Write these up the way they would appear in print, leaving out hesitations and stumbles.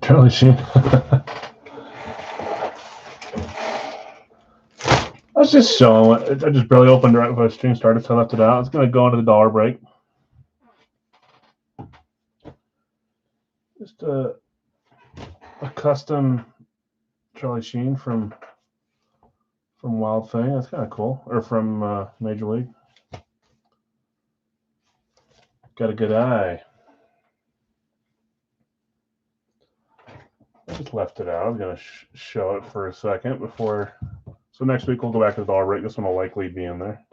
Charlie Sheen. I was just showing it. I just barely opened it right before the stream started, so I left it out. It's going to go into the dollar break. Just a custom Charlie Sheen from Wild Thing. That's kind of cool. Or from Major League. Got a good eye. I just left it out. I was going to show it for a second before. So next week we'll go back to the dollar break. This one will likely be in there.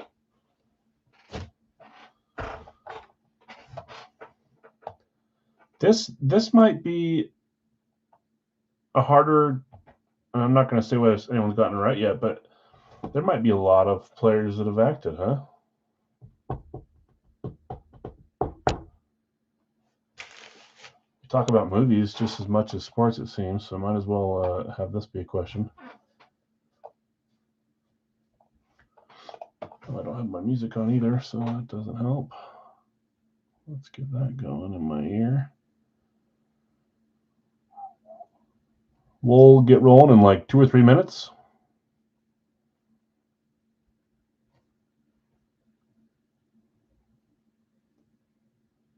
This might be a harder. I'm not going to say whether anyone's gotten it right yet, but there might be a lot of players that have acted, huh? We talk about movies just as much as sports, it seems, so might as well have this be a question. I don't have my music on either, so that doesn't help. Let's get that going in my ear. We'll get rolling in like 2 or 3 minutes.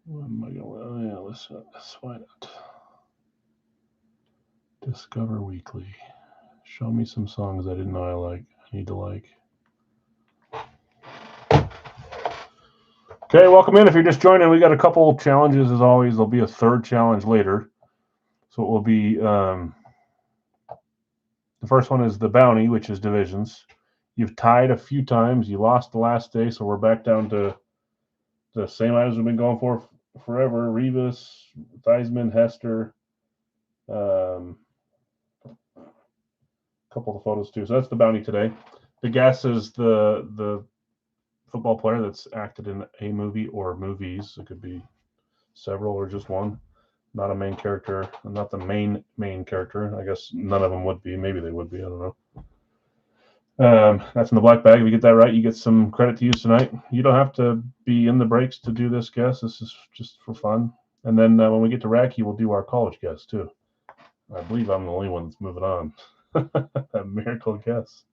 What am I going? Oh yeah, let's find it. Discover Weekly. Show me some songs I didn't know I like. I need to like. Okay, welcome in. If you're just joining, we got a couple challenges as always. There'll be a third challenge later. So it will be the first one is the bounty, which is divisions. You've tied a few times. You lost the last day, so we're back down to the same items we've been going for forever. Revis, Theismann, Hester. A couple of the photos too. So that's the bounty today. The guess is the football player that's acted in a movie or movies. It could be several or just one. Not a main character. Not the main character. I guess none of them would be. Maybe they would be. I don't know. That's in the black bag. If you get that right, you get some credit to use tonight. You don't have to be in the breaks to do this guess. This is just for fun. And then when we get to Racky, we'll do our college guess too. I believe I'm the only one that's moving on. A miracle guess.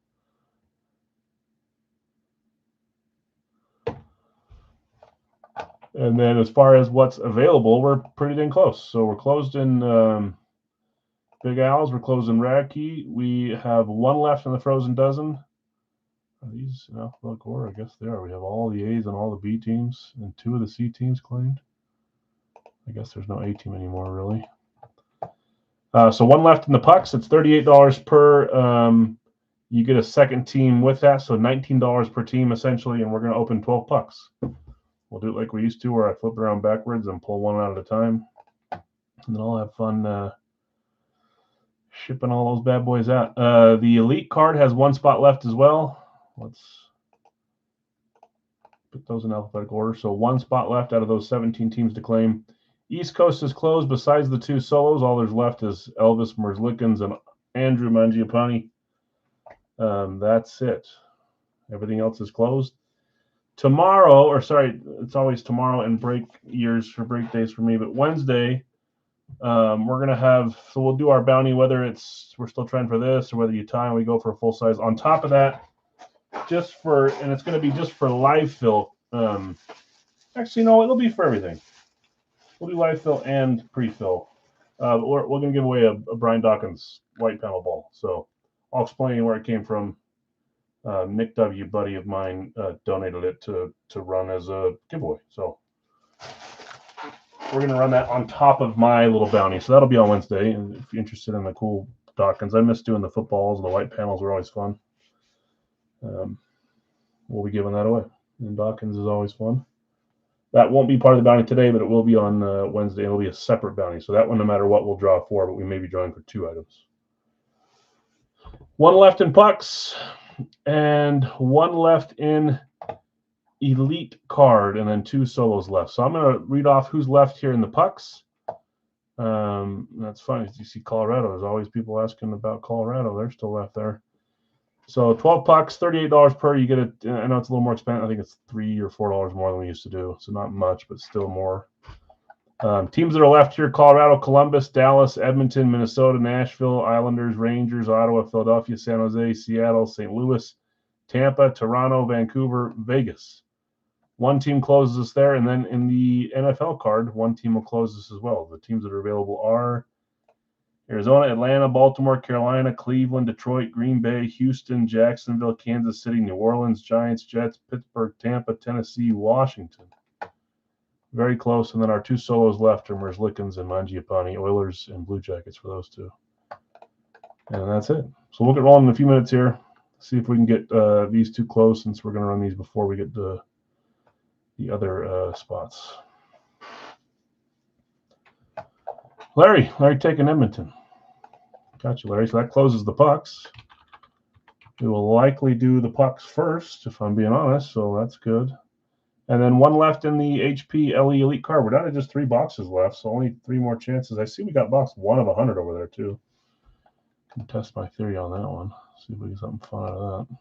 And then as far as what's available, we're pretty dang close. So we're closed in Big Al's. We're closed in Radkey. We have one left in the Frozen Dozen. Are these in alphabetical order? I guess they are. We have all the A's and all the B teams and 2 of the C teams claimed. I guess there's no A team anymore, really. So one left in the pucks. It's $38 per. You get a second team with that, so $19 per team essentially, and we're going to open 12 pucks. We'll do it like we used to, where I flip it around backwards and pull one out at a time, and then I'll have fun shipping all those bad boys out. The Elite card has one spot left as well. Let's put those in alphabetical order. So one spot left out of those 17 teams to claim. East Coast is closed. Besides the 2 solos, all there's left is Elvis Merzlikins and Andrew Mangiapane. That's it. Everything else is closed. Tomorrow, or sorry, it's always tomorrow and break years for break days for me, but Wednesday, we're going to have, so we'll do our bounty, whether we're still trying for this or whether you tie and we go for a full size. On top of that, and it's going to be just for live fill. Actually, no, it'll be for everything. We'll do live fill and pre-fill. We're going to give away a Brian Dawkins white panel ball. So I'll explain where it came from. Nick W., buddy of mine, donated it to run as a giveaway. So we're going to run that on top of my little bounty. So that'll be on Wednesday. And if you're interested in the cool Dawkins, I miss doing the footballs. The white panels were always fun. We'll be giving that away. And Dawkins is always fun. That won't be part of the bounty today, but it will be on Wednesday. It'll be a separate bounty. So that one, no matter what, we'll draw 4, but we may be drawing for 2 items. One left in pucks and one left in Elite card, and then 2 solos left. So I'm going to read off who's left here in the pucks. That's funny. You see Colorado. There's always people asking about Colorado. They're still left there. So 12 pucks, $38 per. You get it. I know it's a little more expensive. I think it's $3 or $4 more than we used to do. So not much, but still more. Teams that are left here: Colorado, Columbus, Dallas, Edmonton, Minnesota, Nashville, Islanders, Rangers, Ottawa, Philadelphia, San Jose, Seattle, St. Louis, Tampa, Toronto, Vancouver, Vegas. One team closes us there, and then in the NFL card, one team will close us as well. The teams that are available are Arizona, Atlanta, Baltimore, Carolina, Cleveland, Detroit, Green Bay, Houston, Jacksonville, Kansas City, New Orleans, Giants, Jets, Pittsburgh, Tampa, Tennessee, Washington. Very close. And then our two solos left are Merzlikins and Mangiapane, Oilers and Blue Jackets for those two. And that's it. So we'll get rolling in a few minutes here. See if we can get these two close, since we're going to run these before we get to the other spots. Larry taking Edmonton. Gotcha, Larry. So that closes the pucks. We will likely do the pucks first, if I'm being honest, so that's good. And then one left in the HP LE Elite card. We're down to just 3 boxes left, so only 3 more chances. I see we got box 1 of 100 over there, too. Can test my theory on that one. See if we get something fun out of that.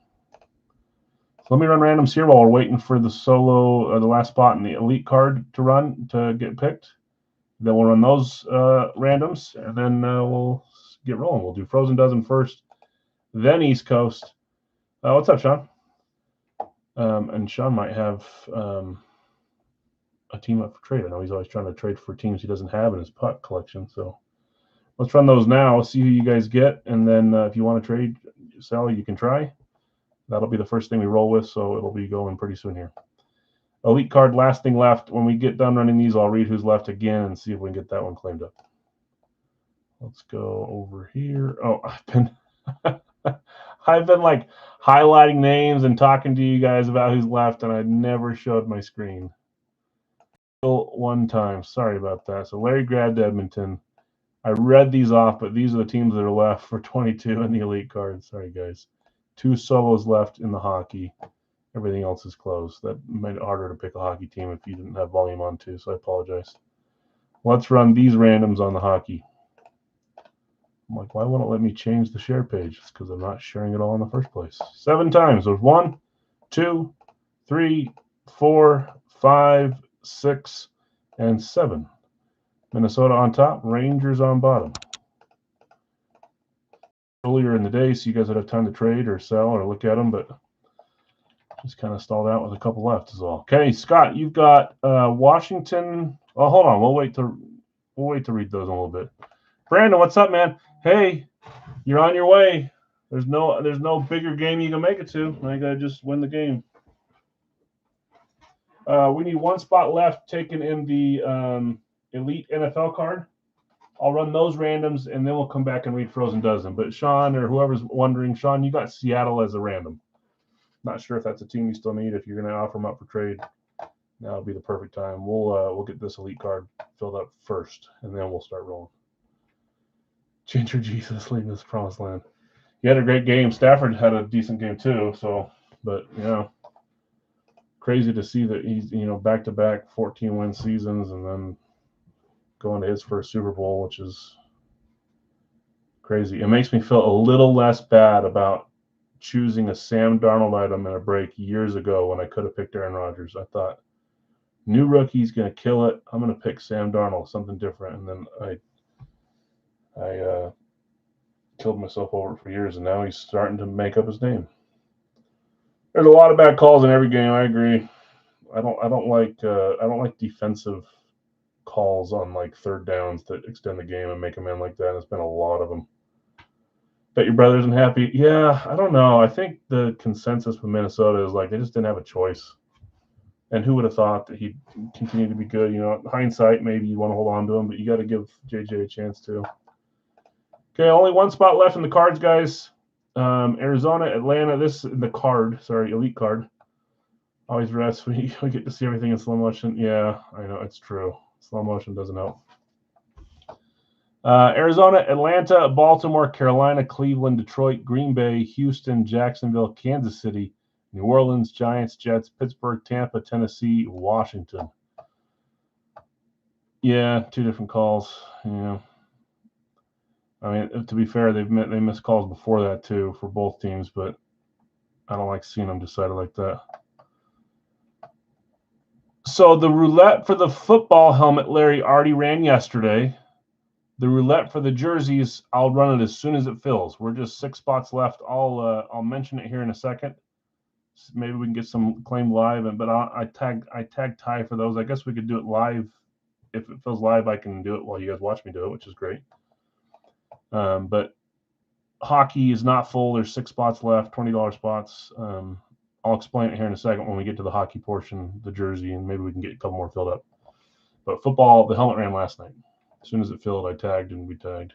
So let me run randoms here while we're waiting for the solo, the last spot in the Elite card to get picked. Then we'll run those randoms, and then we'll get rolling. We'll do Frozen Dozen first, then East Coast. What's up, Sean? And Sean might have a team up for trade. I know he's always trying to trade for teams he doesn't have in his puck collection. So let's run those now, see who you guys get. And then if you want to trade, Sally, you can try. That'll be the first thing we roll with, so it'll be going pretty soon here. Elite card, last thing left. When we get done running these, I'll read who's left again and see if we can get that one claimed up. Let's go over here. Oh, I've been like highlighting names and talking to you guys about who's left, and I never showed my screen. One time. Sorry about that. So Larry grabbed Edmonton. I read these off, but these are the teams that are left for 22 in the Elite card. Sorry, guys. 2 solos left in the hockey. Everything else is closed. That made it harder to pick a hockey team if you didn't have volume on too, so I apologize. Let's run these randoms on the hockey. I'm like, why won't it let me change the share page? It's because I'm not sharing it all in the first place. 7 times. There's 1, 2, 3, 4, 5, 6, and 7. Minnesota on top, Rangers on bottom. Earlier in the day, so you guys would have time to trade or sell or look at them, but just kind of stalled out with a couple left is all. Okay, Scott, you've got Washington. Oh, hold on. We'll wait to read those in a little bit. Brandon, what's up, man? Hey, you're on your way. There's no bigger game you can make it to. I gotta just win the game. We need 1 spot left taken in the Elite NFL card. I'll run those randoms, and then we'll come back and read Frozen Dozen. But Sean, or whoever's wondering, Sean, you got Seattle as a random. Not sure if that's a team you still need. If you're going to offer them up for trade, now would be the perfect time. We'll get this Elite card filled up first, and then we'll start rolling. Ginger Jesus leading this promised land. He had a great game. Stafford had a decent game too. So, but crazy to see that he's back-to-back 14-win seasons, and then going to his first Super Bowl, which is crazy. It makes me feel a little less bad about choosing a Sam Darnold item in a break years ago when I could have picked Aaron Rodgers. I thought, new rookie's going to kill it. I'm going to pick Sam Darnold, something different. And then I killed myself over it for years, and now he's starting to make up his name. There's a lot of bad calls in every game. I agree. I don't like defensive calls on like third downs that extend the game and make them end like that. There's been a lot of them. Bet your brother isn't happy. Yeah, I don't know. I think the consensus with Minnesota is like they just didn't have a choice. And who would have thought that he'd continue to be good? Hindsight, maybe you want to hold on to him, but you got to give JJ a chance too. Okay, only 1 spot left in the cards, guys. Arizona, Atlanta. This in the card. Sorry, Elite card. Always rest. We get to see everything in slow motion. Yeah, I know it's true. Slow motion doesn't help. Arizona, Atlanta, Baltimore, Carolina, Cleveland, Detroit, Green Bay, Houston, Jacksonville, Kansas City, New Orleans, Giants, Jets, Pittsburgh, Tampa, Tennessee, Washington. Yeah, 2 different calls. Yeah. I mean, to be fair, they missed calls before that too for both teams, but I don't like seeing them decided like that. So the roulette for the football helmet, Larry, already ran yesterday. The roulette for the jerseys, I'll run it as soon as it fills. We're just 6 spots left. I'll mention it here in a second. Maybe we can get some claim live, but I tag Ty for those. I guess we could do it live. If it fills live, I can do it while you guys watch me do it, which is great. But hockey is not full. There's 6 spots left, $20 spots. I'll explain it here in a second when we get to the hockey portion, the jersey, and maybe we can get a couple more filled up. But football, the helmet ran last night. As soon as it filled, I tagged and we tagged.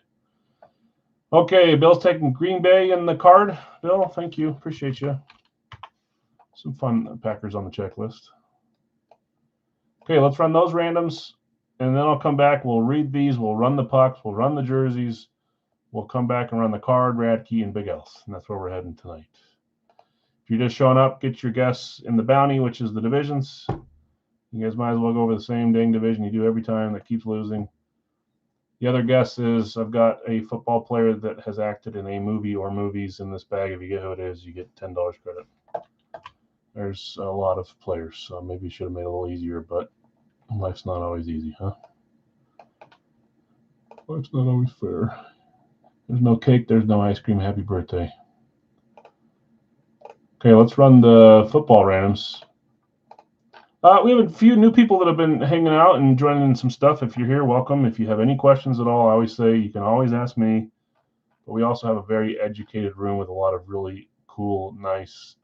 Okay, Bill's taking Green Bay in the card. Bill, thank you. Appreciate you. Some fun Packers on the checklist. Okay, let's run those randoms, and then I'll come back. We'll read these. We'll run the pucks. We'll run the jerseys. We'll come back and run the card, Radke, and Big Else. And that's where we're heading tonight. If you're just showing up, get your guess in the bounty, which is the divisions. You guys might as well go over the same dang division you do every time that keeps losing. The other guess is I've got a football player that has acted in a movie or movies in this bag. If you get who it is, you get $10 credit. There's a lot of players, so maybe you should have made it a little easier, but life's not always easy, huh? Life's not always fair. There's no cake, there's no ice cream. Happy birthday. Okay, let's run the football randoms. We have a few new people that have been hanging out and joining in some stuff. If you're here, welcome. If you have any questions at all, I always say you can always ask me. But we also have a very educated room with a lot of really cool, nice,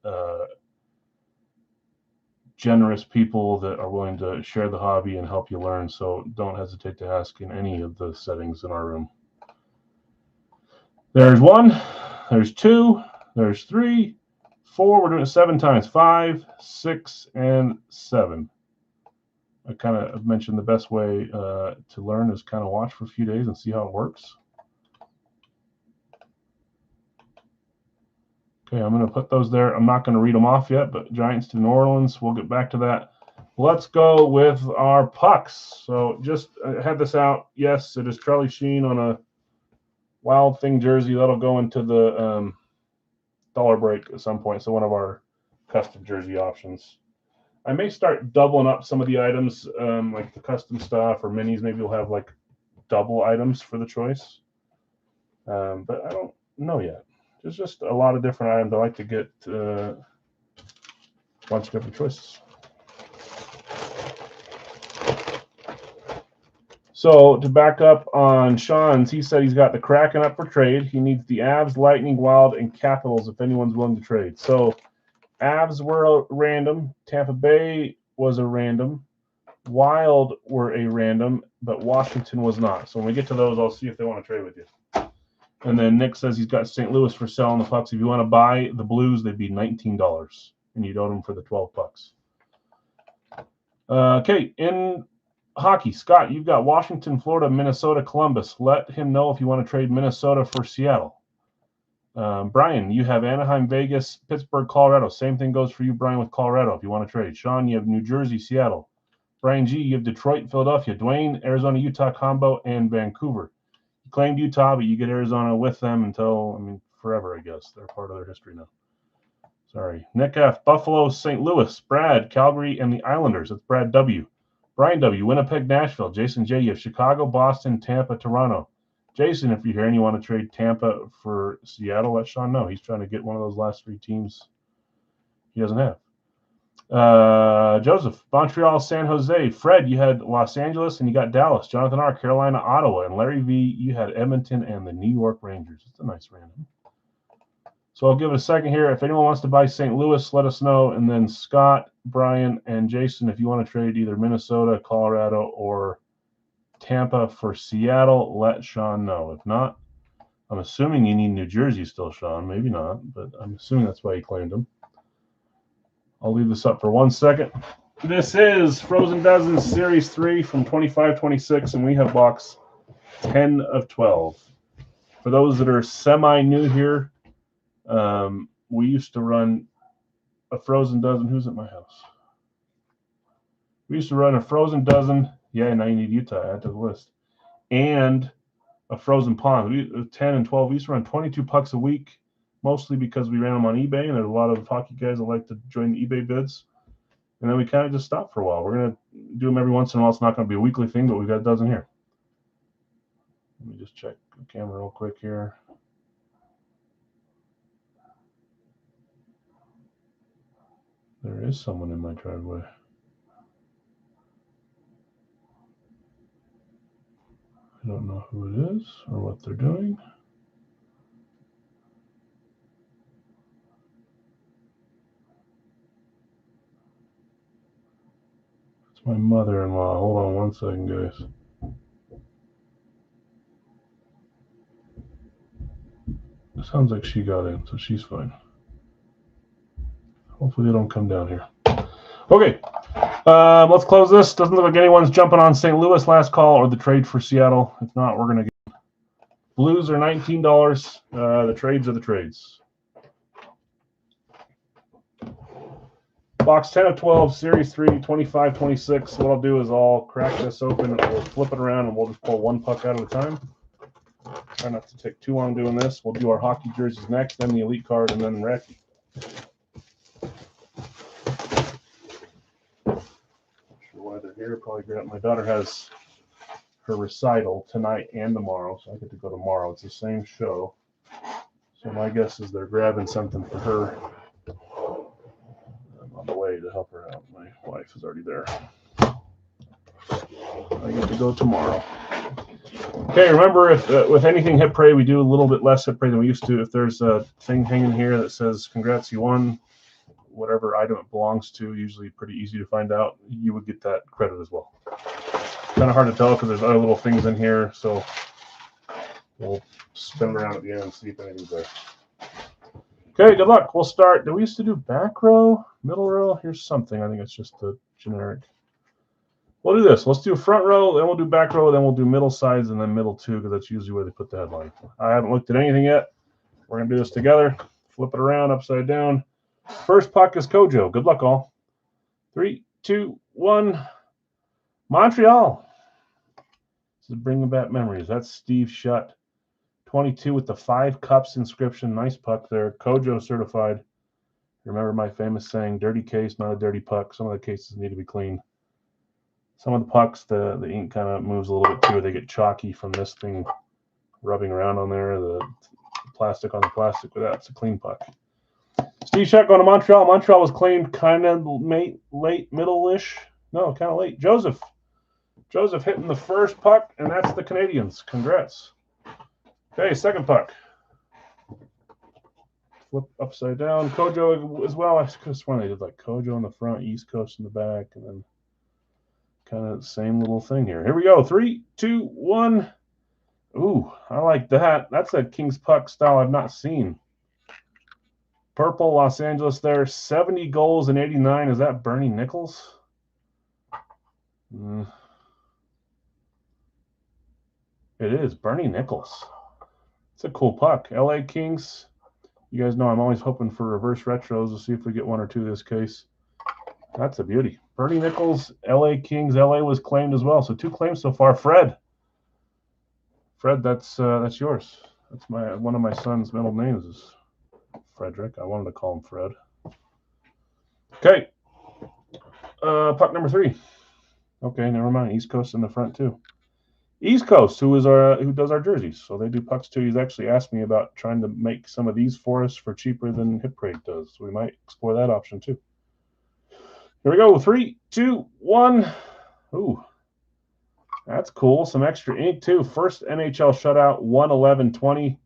generous people that are willing to share the hobby and help you learn. So don't hesitate to ask in any of the settings in our room. There's 1, there's 2, there's 3, 4. We're doing it 7 times. 5, 6, and 7. I kind of mentioned the best way to learn is kind of watch for a few days and see how it works. Okay, I'm going to put those there. I'm not going to read them off yet, but Giants to New Orleans, we'll get back to that. Let's go with our pucks. So just had this out. Yes, it is Charlie Sheen on a Wild Thing jersey. That'll go into the dollar break at some point. So one of our custom jersey options. I may start doubling up some of the items, like the custom stuff or minis. Maybe we'll have like double items for the choice. But I don't know yet. There's just a lot of different items. I like to get a bunch of different choices. So to back up on Sean's, he said he's got the Kraken up for trade. He needs the Avs, Lightning, Wild, and Capitals if anyone's willing to trade. So Avs were a random. Tampa Bay was a random. Wild were a random, but Washington was not. So when we get to those, I'll see if they want to trade with you. And then Nick says he's got St. Louis for selling the pucks. If you want to buy the Blues, they'd be $19, and you'd own them for the 12 bucks. Okay, in hockey, Scott, you've got Washington, Florida, Minnesota, Columbus. Let him know if you want to trade Minnesota for Seattle. Brian, you have Anaheim, Vegas, Pittsburgh, Colorado. Same thing goes for you, Brian, with Colorado if you want to trade. Sean, you have New Jersey, Seattle. Brian G, you have Detroit, Philadelphia. Dwayne, Arizona, Utah combo, and Vancouver. You claimed Utah, but you get Arizona with them until, forever, I guess. They're part of their history now. Sorry. Nick F, Buffalo, St. Louis. Brad, Calgary, and the Islanders. That's Brad W. Brian W, Winnipeg, Nashville. Jason J, you have Chicago, Boston, Tampa, Toronto. Jason, if you're here and you want to trade Tampa for Seattle, let Sean know. He's trying to get one of those last 3 teams he doesn't have. Joseph, Montreal, San Jose. Fred, you had Los Angeles and you got Dallas. Jonathan R, Carolina, Ottawa. And Larry V, you had Edmonton and the New York Rangers. It's a nice random. So I'll give it a second here. If anyone wants to buy St. Louis, let us know. And then Scott, Brian, and Jason, if you want to trade either Minnesota, Colorado, or Tampa for Seattle, let Sean know. If not, I'm assuming you need New Jersey still, Sean. Maybe not, but I'm assuming that's why you claimed them. I'll leave this up for 1 second. This is Frozen Dozens Series 3 from 25-26, and we have box 10 of 12. For those that are semi-new here, we used to run a Frozen Dozen. Who's at my house? We used to run a Frozen Dozen. Yeah, now you need Utah. Add to the list. And a Frozen Pond. 10 and 12. We used to run 22 pucks a week, mostly because we ran them on eBay, and there's a lot of hockey guys that like to join the eBay bids. And then we kind of just stop for a while. We're going to do them every once in a while. It's not going to be a weekly thing, but we've got a dozen here. Let me just check the camera real quick here. There is someone in my driveway. I don't know who it is or what they're doing. It's my mother-in-law. Hold on one second, guys. It sounds like she got in, so she's fine. Hopefully they don't come down here. Okay, let's close this. Doesn't look like anyone's jumping on St. Louis last call or the trade for Seattle. If not, we're going to get Blues are $19. The trades are the trades. Box 10 of 12, Series 3, 25-26. What I'll do is I'll crack this open and we'll flip it around and we'll just pull one puck out at a time. Try not to take too long doing this. We'll do our hockey jerseys next, then the elite card, and then Racky. Not sure why they're here. Probably great. My daughter has her recital tonight and tomorrow, so I get to go tomorrow. It's the same show. So my guess is they're grabbing something for her. I'm on the way to help her out. My wife is already there. I get to go tomorrow. Okay, remember, if with anything Hit Parade, we do a little bit less Hit Parade than we used to. If there's a thing hanging here that says, congrats, you won, whatever item it belongs to, usually pretty easy to find out, you would get that credit as well. Kind of hard to tell because there's other little things in here, so we'll spin it around at the end and see if anything's there. Okay, good luck. We'll start. Do we used to do back row, middle row? Here's something. I think it's just a generic. We'll do this. Let's do front row, then we'll do back row, then we'll do middle sides, and then middle two, because that's usually where they put the headline. I haven't looked at anything yet. We're going to do this together. Flip it around, upside down. First puck is Kojo. Good luck, all. 3, 2, 1. Montreal. This is bringing back memories. That's Steve Shutt. 22 with the 5 cups inscription. Nice puck there. Kojo certified. Remember my famous saying, dirty case, not a dirty puck. Some of the cases need to be cleaned. Some of the pucks, the ink kind of moves a little bit too. They get chalky from this thing rubbing around on there. The plastic on the plastic, but that's a clean puck. Steve Shutt going to Montreal. Montreal was claimed kind of late, middle-ish. No, kind of late. Joseph hitting the first puck, and that's the Canadiens. Congrats. Okay, second puck. Flip upside down. Kojo as well. I could have sworn they did like Kojo in the front, East Coast in the back, and then kind of the same little thing here. Here we go. 3, 2, 1. Ooh, I like that. That's a King's puck style I've not seen. Purple, Los Angeles there. 70 goals and 89. Is that Bernie Nichols? It is Bernie Nichols. It's a cool puck. LA Kings. You guys know I'm always hoping for reverse retros. We'll see if we get one or two this case. That's a beauty. Bernie Nichols, LA Kings. LA was claimed as well. So 2 claims so far. Fred, that's yours. That's one of my son's middle names is Frederick. I wanted to call him Fred. Okay. Puck number 3. Okay, never mind. East Coast in the front too. East Coast, who does our jerseys, so they do pucks too. He's actually asked me about trying to make some of these for us for cheaper than Hit Parade does. So we might explore that option too. Here we go. 3, 2, 1. Ooh, that's cool. Some extra ink too. First NHL shutout, 1/11/20.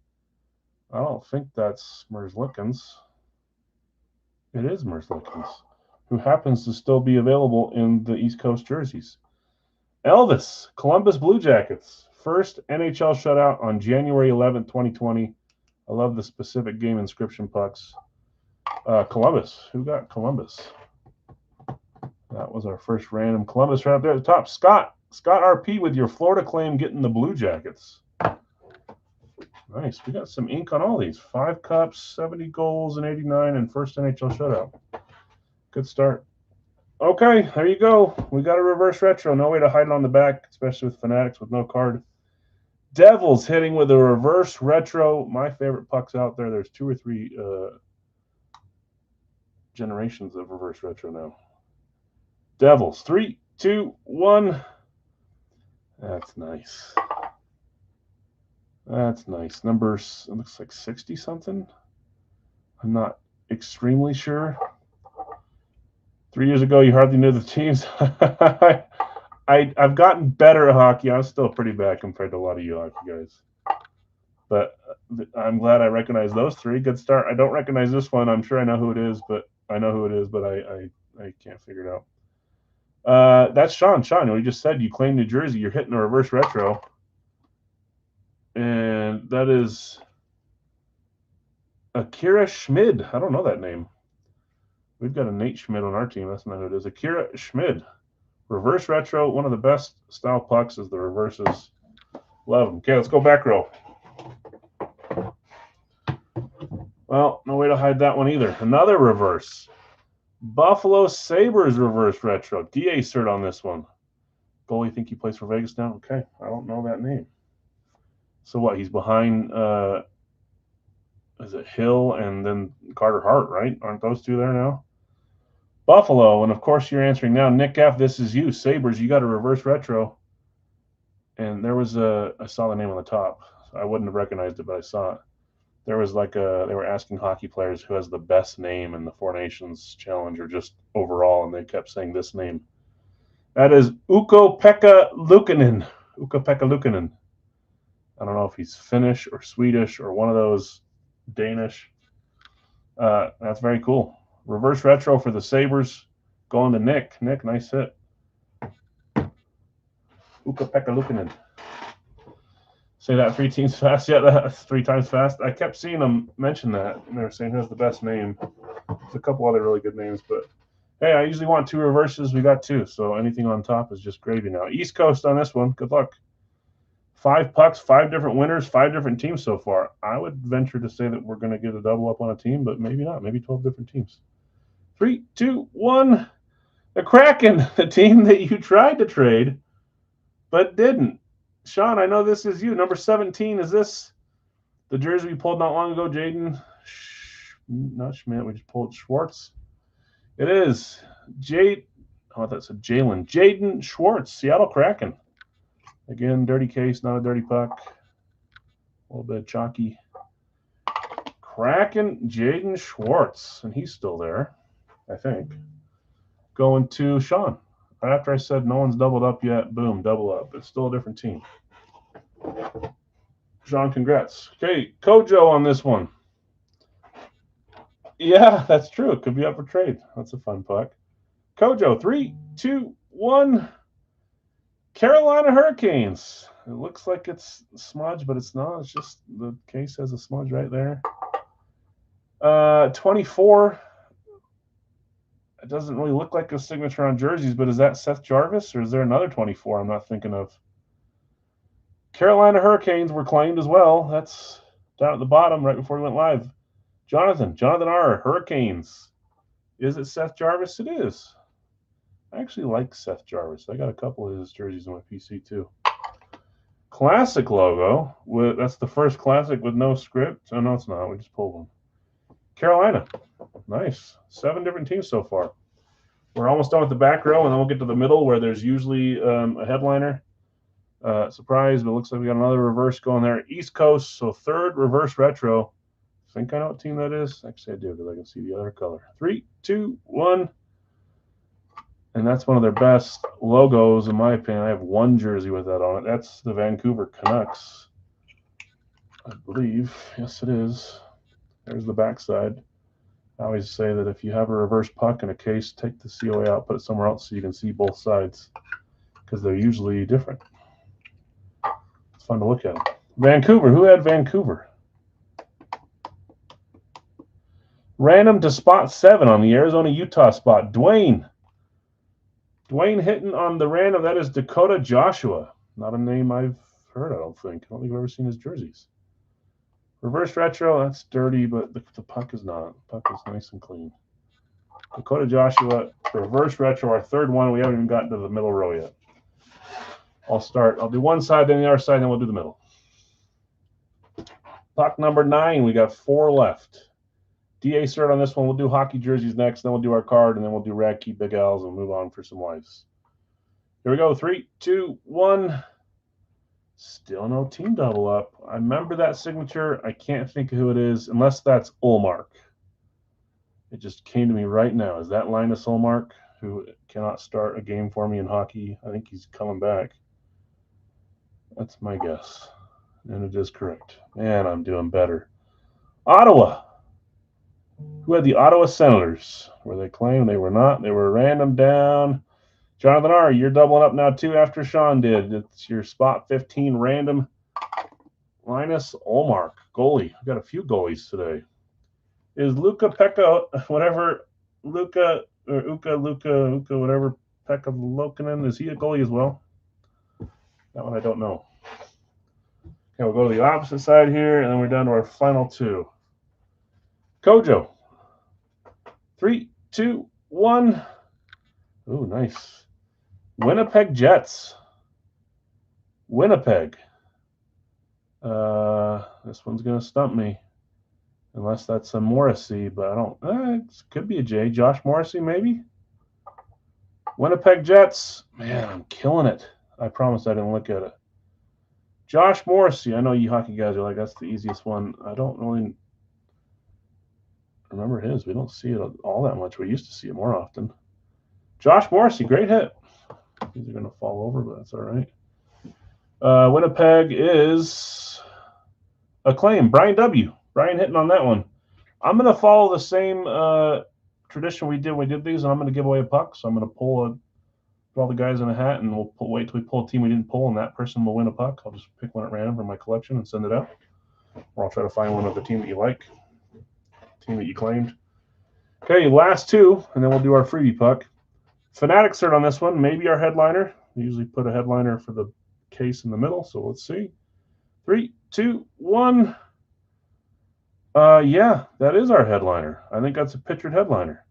I don't think that's Merzlikins. It is Merzlikins, who happens to still be available in the East Coast jerseys. Elvis, Columbus Blue Jackets. First NHL shutout on January 11th, 2020. I love the specific game inscription pucks. Columbus. Who got Columbus? That was our first random Columbus right up there at the top. Scott RP with your Florida claim getting the Blue Jackets. Nice. We got some ink on all these. 5 cups, 70 goals, and 89, and first NHL shutout. Good start. Okay, there you go. We got a reverse retro. No way to hide it on the back, especially with Fanatics with no card. Devils hitting with a reverse retro. My favorite pucks out there. There's 2 or 3 generations of reverse retro now. Devils. 3, 2, 1. That's nice. That's nice. Numbers, it looks like 60 something. I'm not extremely sure. 3 years ago, you hardly knew the teams. I've gotten better at hockey. I'm still pretty bad compared to a lot of you hockey guys. But I'm glad I recognize those three. Good start. I don't recognize this one. I'm sure I know who it is, but I can't figure it out. That's Sean. Sean, we just said you claim New Jersey. You're hitting a reverse retro. And that is Akira Schmid. I don't know that name. We've got a Nate Schmid on our team. That's not who it is. Akira Schmid. Reverse retro. One of the best style pucks is the reverses. Love them. Okay, let's go back row. Well, no way to hide that one either. Another reverse. Buffalo Sabres reverse retro. DA cert on this one. Goalie, think he plays for Vegas now? Okay, I don't know that name. So what? He's behind, is it Hill and then Carter Hart, right? Aren't those two there now? Buffalo, and of course you're answering now. Nick F., this is you. Sabres, you got a reverse retro. And there was I saw the name on the top. I wouldn't have recognized it, but I saw it. There was they were asking hockey players who has the best name in the Four Nations Challenge or just overall, and they kept saying this name. That is Ukko-Pekka Luukkonen. Ukko-Pekka Luukkonen. I don't know if he's Finnish or Swedish or one of those Danish. That's very cool. Reverse retro for the Sabres. Going to Nick. Nick, nice hit. Ukko-Pekka Luukkonen. Say that 3 teams fast. Yeah, that's 3 times fast. I kept seeing them mention that, and they were saying who has the best name. There's a couple other really good names, but hey, I usually want 2 reverses. We got 2, so anything on top is just gravy now. East Coast on this one. Good luck. 5 pucks, 5 different winners, 5 different teams so far. I would venture to say that we're going to get a double up on a team, but maybe not. Maybe 12 different teams. 3, 2, 1. The Kraken, the team that you tried to trade but didn't. Sean, I know this is you. Number 17, is this the jersey we pulled not long ago? Jaden, not Schmidt, we just pulled Schwartz. It is that's a Jalen. Jaden Schwartz, Seattle Kraken. Again, dirty case, not a dirty puck. A little bit chalky. Kraken, Jaden Schwartz, and he's still there, I think. Going to Sean. Right after I said no one's doubled up yet, boom, double up. It's still a different team. Sean, congrats. Okay, Kojo on this one. Yeah, that's true. It could be up for trade. That's a fun puck. Kojo, 3, 2, 1. Carolina Hurricanes. It looks like it's smudge, but it's not. It's just the case has a smudge right there. 24. It doesn't really look like a signature on jerseys, but is that Seth Jarvis or is there another 24 I'm not thinking of? Carolina Hurricanes were claimed as well. That's down at the bottom right before we went live. Jonathan R. Hurricanes. Is it Seth Jarvis? It is. I actually like Seth Jarvis. I got a couple of his jerseys on my PC too. Classic logo. That's the first classic with no script. Oh, no, it's not. We just pulled one. Carolina. Nice. 7 different teams so far. We're almost done with the back row, and then we'll get to the middle where there's usually a headliner. Surprise, but it looks like we got another reverse going there. East Coast, so 3rd reverse retro. I think I know what team that is. Actually, I do because I can see the other color. 3, 2, 1. And that's one of their best logos, in my opinion. I have 1 jersey with that on it. That's the Vancouver Canucks, I believe. Yes, it is. There's the backside. I always say that if you have a reverse puck in a case, take the COA out, put it somewhere else so you can see both sides because they're usually different. It's fun to look at them. Vancouver. Who had Vancouver? Random to spot 7 on the Arizona-Utah spot. Dwayne hitting on the random. That is Dakota Joshua. Not a name I've heard, I don't think. I don't think I've ever seen his jerseys. Reverse retro, that's dirty, but the puck is not. The puck is nice and clean. Dakota Joshua, reverse retro, our 3rd one. We haven't even gotten to the middle row yet. I'll do one side, then the other side, then we'll do the middle. Puck number 9, we got 4 left. DA cert on this one. We'll do hockey jerseys next, then we'll do our card, and then we'll do Rad Key Big L's and move on for some lives. Here we go. 3, 2, 1. Still no team double up. I remember that signature. I can't think of who it is, unless that's Ullmark. It just came to me right now. Is that Linus Ullmark, who cannot start a game for me in hockey? I think he's coming back. That's my guess. And it is correct. Man, I'm doing better. Ottawa. Who had the Ottawa Senators? Were they claimed? They were not. They were random down. Jonathan R., you're doubling up now, too, after Sean did. It's your spot 15 random. Linus Ullmark, goalie. We've got a few goalies today. Is Luka-Pekka, whatever, Luka, whatever, Pekka Lokinen, is he a goalie as well? That one I don't know. Okay, we'll go to the opposite side here, and then we're down to our final 2. Kojo. 3, 2, 1. Ooh, nice. Winnipeg Jets. Winnipeg. This one's going to stump me. Unless that's a Morrissey, but I don't. It could be a J. Josh Morrissey, maybe? Winnipeg Jets. Man, I'm killing it. I promise I didn't look at it. Josh Morrissey. I know you hockey guys are like, that's the easiest one. I don't really remember his. We don't see it all that much. We used to see it more often. Josh Morrissey, great hit. These are going to fall over, but that's all right. Winnipeg is Acclaim. Brian W. Brian hitting on that one. I'm going to follow the same tradition we did when we did these, and I'm going to give away a puck. So I'm going to pull all the guys in a hat, and we'll wait till we pull a team we didn't pull, and that person will win a puck. I'll just pick one at random from my collection and send it out. Or I'll try to find one of the team that you like, team that you claimed. Okay, last 2, and then we'll do our freebie puck. Fanatic cert on this one, maybe our headliner. We usually put a headliner for the case in the middle, so let's see. 3, 2, 1. Yeah, that is our headliner. I think that's a pictured headliner.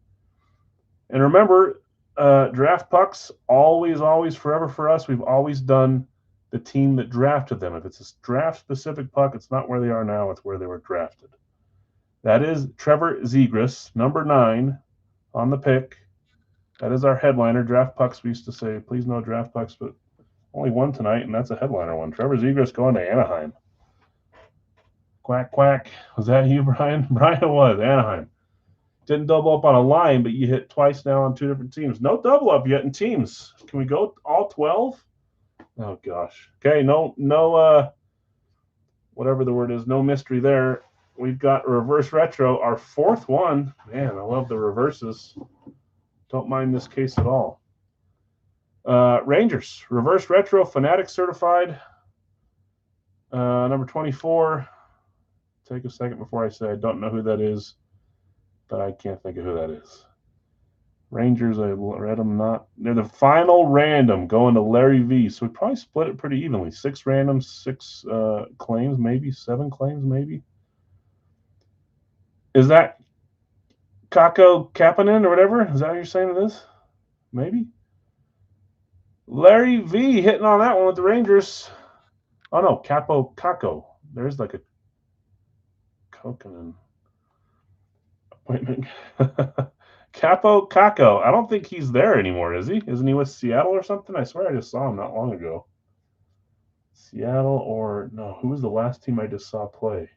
And remember, draft pucks, always, forever for us, we've always done the team that drafted them. If it's a draft-specific puck, it's not where they are now, it's where they were drafted. That is Trevor Zegras, number 9 on the pick. That is our headliner. Draft pucks, we used to say, please no draft pucks, but only one tonight, and that's a headliner one. Trevor Zegras going to Anaheim. Quack, quack. Was that you, Brian? Brian, it was. Anaheim. Didn't double up on a line, but you hit twice now on 2 different teams. No double up yet in teams. Can we go all 12? Oh, gosh. Okay, no, whatever the word is, no mystery there. We've got reverse retro, our 4th one. Man, I love the reverses. Don't mind this case at all. Rangers, reverse retro, Fanatic certified. Number 24. Take a second before I say I don't know who that is, but I can't think of who that is. Rangers, I read them not. They're the final random going to Larry V. So we probably split it pretty evenly. 6 randoms, 6 claims, maybe 7 claims, maybe. Is that Kako Kapanen or whatever? Is that how you're saying it is? Maybe. Larry V hitting on that one with the Rangers. Oh, no, Capo Kako. There's like a Kokanen appointment. Capo Kako. I don't think he's there anymore, is he? Isn't he with Seattle or something? I swear I just saw him not long ago. Seattle or no, who was the last team I just saw play?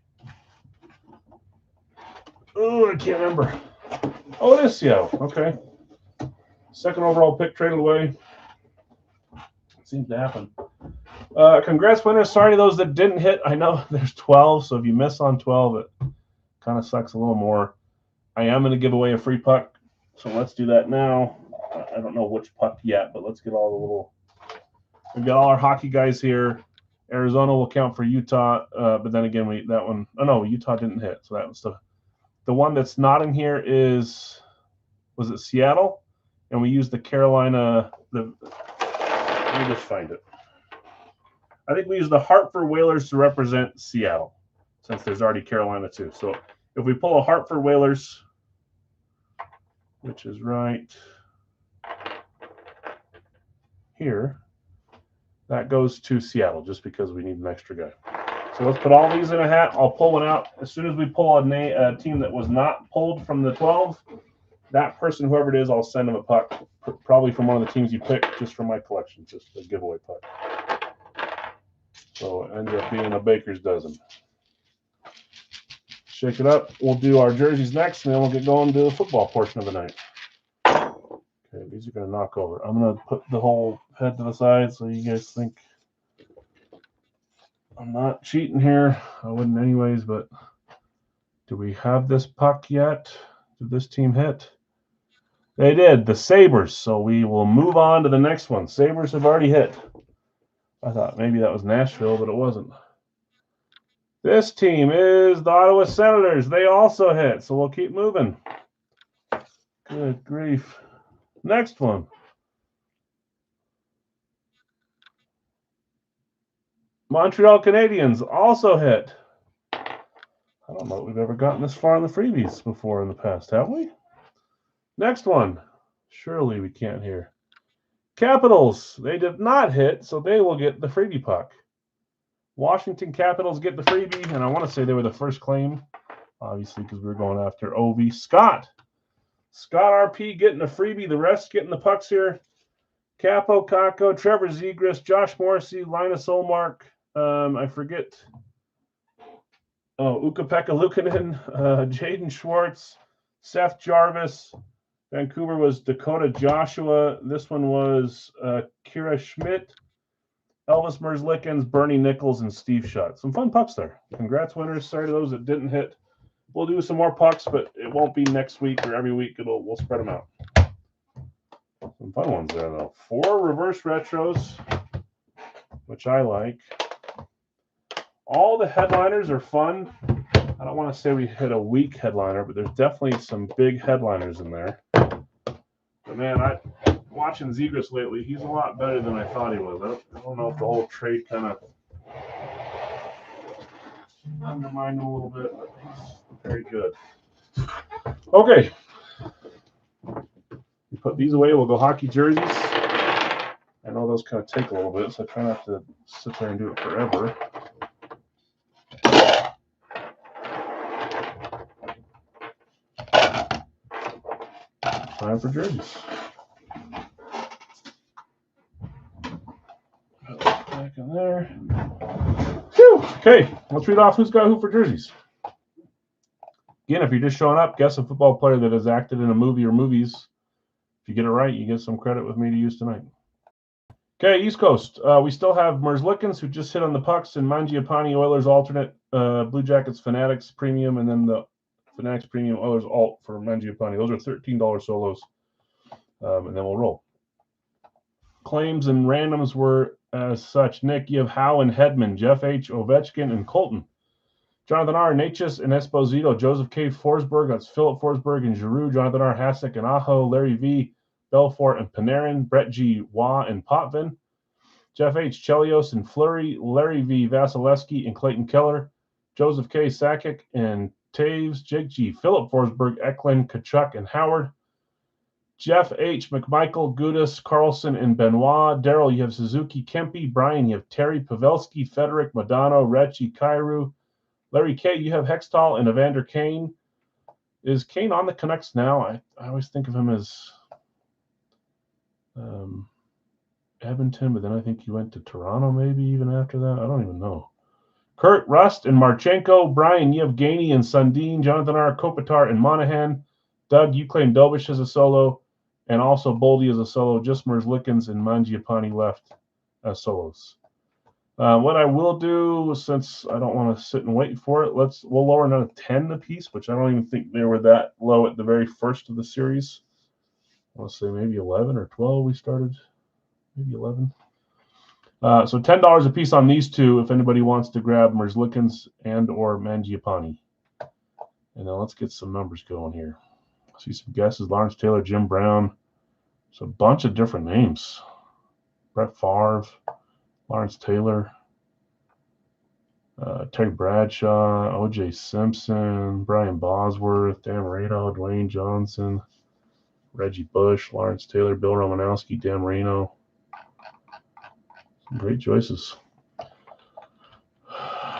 Oh, I can't remember. Oh, it is Seattle. Okay. 2nd overall pick traded away. It seems to happen. Congrats, winners. Sorry to those that didn't hit. I know there's 12, so if you miss on 12, it kind of sucks a little more. I am going to give away a free puck, so let's do that now. I don't know which puck yet, but let's get all the little. We've got all our hockey guys here. Arizona will count for Utah, but then again, that one. Oh no, Utah didn't hit, so that was the one that's not in here is. Was it Seattle? And we used the Carolina. Let me just find it. I think we use the Hartford Whalers to represent Seattle, since there's already Carolina too. So if we pull a Hartford Whalers, which is right here, that goes to Seattle just because we need an extra guy. So let's put all these in a hat. I'll pull one out. As soon as we pull a team that was not pulled from the 12, that person, whoever it is, I'll send them a puck, probably from one of the teams you picked, just from my collection, just a giveaway puck. So it ends up being a baker's dozen. Shake it up. We'll do our jerseys next, and then we'll get going to the football portion of the night. Okay, these are going to knock over. I'm going to put the whole head to the side so you guys think I'm not cheating here. I wouldn't anyways, but do we have this puck yet? Did this team hit? They did, the Sabres. So we will move on to the next one. Sabres have already hit. I thought maybe that was Nashville, but it wasn't. This team is the Ottawa Senators. They also hit, so we'll keep moving. Good grief. Next one. Montreal Canadiens also hit. I don't know if we've ever gotten this far in the freebies before in the past, have we? Next one. Surely we can't hear. Capitals. They did not hit, so they will get the freebie puck. Washington Capitals get the freebie, and I want to say they were the first claim, obviously, because we were going after Ovi. Scott RP getting a freebie. The rest getting the pucks here. Capo Kakko, Trevor Zegras, Josh Morrissey, Linus Olmark. I forget. Ukko-Pekka Luukkonen, Jaden Schwartz, Seth Jarvis. Vancouver was Dakota Joshua. This one was Kira Schmidt, Elvis Merzlikins, Bernie Nichols, and Steve Shutt. Some fun pucks there. Congrats, winners. Sorry to those that didn't hit. We'll do some more pucks, but it won't be next week or every week. We'll spread them out. Some fun ones there, though. 4 reverse retros, which I like. All the headliners are fun. I don't want to say we hit a weak headliner, but there's definitely some big headliners in there. But man, watching Zegras lately, he's a lot better than I thought he was. I don't know if the whole trade kind of undermined him a little bit, but he's very good. Okay. We put these away. We'll go hockey jerseys. I know those kind of take a little bit, so I try not to sit there and do it forever. Time for jerseys. Back in there. Whew. Okay, let's read off who's got who for jerseys. Again, if you're just showing up, guess a football player that has acted in a movie or movies. If you get it right, you get some credit with me to use tonight. Okay, East Coast. We still have Merzlikins, who just hit on the pucks, and Mangiapane, Oilers alternate, Blue Jackets Fanatics Premium, and then the Fanatics Premium Oilers alt for Mangiapane. Those are $13 solos, and then we'll roll. Claims and randoms were as such. Nick, you have Howe and Hedman, Jeff H., Ovechkin, and Colton. Jonathan R., Natchez and Esposito, Joseph K. Forsberg, that's Philip Forsberg and Giroux, Jonathan R., Hasek and Aho, Larry V., Belfort and Panarin, Brett G., Waugh and Potvin, Jeff H., Chelios and Fleury, Larry V., Vasilevsky and Clayton Keller, Joseph K. Sakic and Taves, Jake G., Philip Forsberg, Eklund, Kachuk, and Howard, Jeff H., McMichael, Gudis, Carlson, and Benoit. Daryl, you have Suzuki, Kempe. Brian, you have Terry, Pavelski, Federic, Modano, Recchi, Kairu. Larry K., you have Hextall and Evander Kane. Is Kane on the Canucks now? I always think of him as Edmonton, but then I think he went to Toronto maybe even after that. I don't even know. Kurt, Rust, and Marchenko. Brian, you have Gainey and Sundin. Jonathan R., Kopitar, and Monahan. Doug, you claim Dobish as a solo, and also Boldy as a solo. Just Merzlikins and Mangiapane left as solos. What I will do, since I don't want to sit and wait for it, we'll lower another 10 apiece, which I don't even think they were that low at the very first of the series. I want to say maybe 11 or 12 we started, maybe 11. So $10 a piece on these two if anybody wants to grab Merzlikins and or Mangiapane. And then let's get some numbers going here. See some guesses. Lawrence Taylor, Jim Brown. It's a bunch of different names. Brett Favre, Lawrence Taylor, Terry Bradshaw, O.J. Simpson, Brian Bosworth, Dan Marino, Dwayne Johnson, Reggie Bush, Lawrence Taylor, Bill Romanowski, Dan Marino. Some great choices.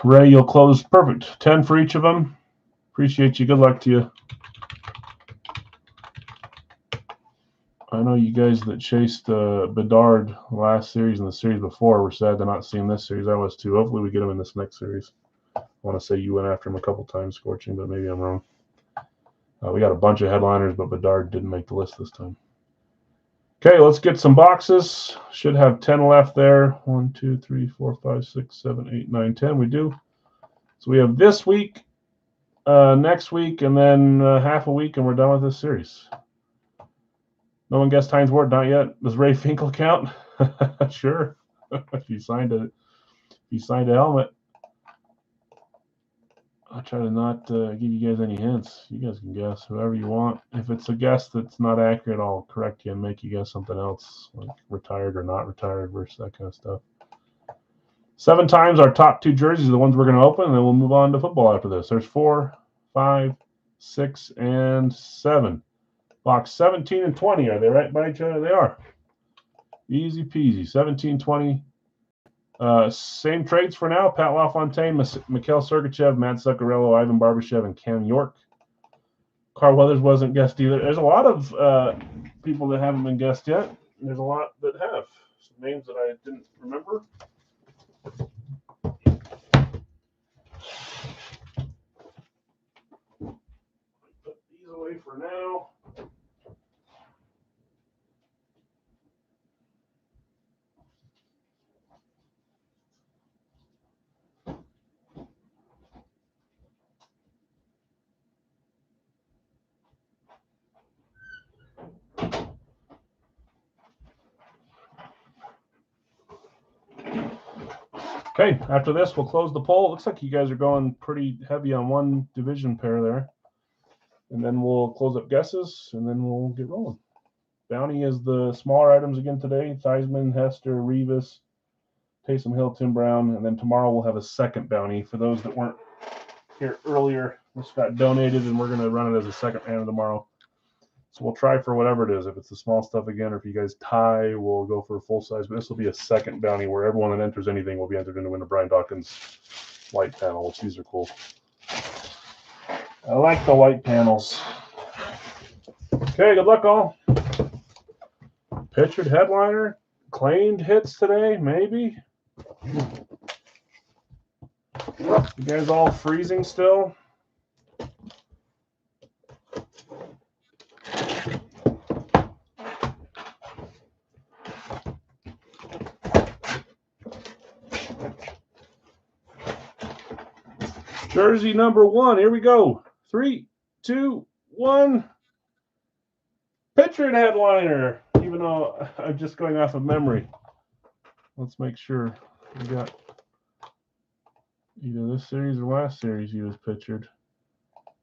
Ray, you'll close. Perfect. 10 for each of them. Appreciate you. Good luck to you. I know you guys that chased Bedard last series and the series before were sad to not see him this series. I was too. Hopefully we get him in this next series. I want to say you went after him a couple times, Scorching, but maybe I'm wrong. We got a bunch of headliners, but Bedard didn't make the list this time. Okay, let's get some boxes. Should have 10 left there. 1, 2, 3, 4, 5, 6, 7, 8, 9, 10. We do. So we have this week, next week, and then half a week, and we're done with this series. No one guessed Hines Ward, not yet. Does Ray Finkel count? Sure. If you signed a helmet. I'll try to not give you guys any hints. You guys can guess whoever you want. If it's a guess that's not accurate, I'll correct you and make you guess something else, like retired or not retired versus that kind of stuff. 7 times our top 2 jerseys are the ones we're going to open, and then we'll move on to football after this. There's 4, 5, 6, and 7. Box 17 and 20. Are they right by each other? They are. Easy peasy. 17, 20. Same trades for now. Pat LaFontaine, Mikhail Sergachev, Matt Zuccarello, Ivan Barbashev, and Cam York. Carl Weathers wasn't guessed either. There's a lot of people that haven't been guessed yet. There's a lot that have. Some names that I didn't remember. Put these away for now. Okay, after this, we'll close the poll. It looks like you guys are going pretty heavy on one division pair there. And then we'll close up guesses, and then we'll get rolling. Bounty is the smaller items again today. Theismann, Hester, Revis, Taysom Hill, Tim Brown. And then tomorrow we'll have a second bounty for those that weren't here earlier. This got donated, and we're going to run it as a second banner tomorrow. So we'll try for whatever it is. If it's the small stuff again, or if you guys tie, we'll go for a full size. But this will be a second bounty where everyone that enters anything will be entered in to win a Brian Dawkins white panel, which these are cool. I like the white panels. Okay, good luck all. Pictured headliner. Claimed hits today, maybe. You guys all freezing still? Jersey number 1. Here we go. 3, 2, 1. Pictured headliner. Even though I'm just going off of memory. Let's make sure we got either this series or last series he was pictured.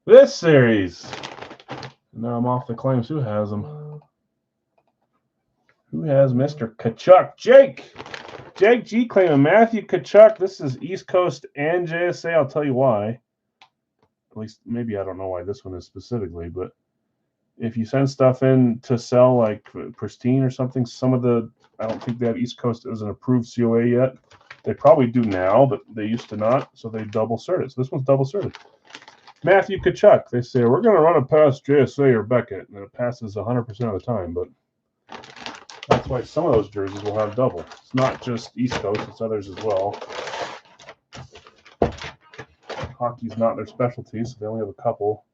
This series. Now I'm off the claims. Who has them? Who has Mr. Tkachuk? Jake G claiming Matthew Tkachuk. This is East Coast and JSA. I'll tell you why. At least maybe I don't know why this one is specifically, but if you send stuff in to sell like Pristine or something, some of the, I don't think they have East Coast as an approved COA yet. They probably do now, but they used to not, so they double cert it. So this one's double certed. Matthew Tkachuk, they say, we're going to run it past JSA or Beckett, and it passes 100% of the time, but that's why some of those jerseys will have double. It's not just East Coast, it's others as well. Hockey's not their specialty, so they only have a couple.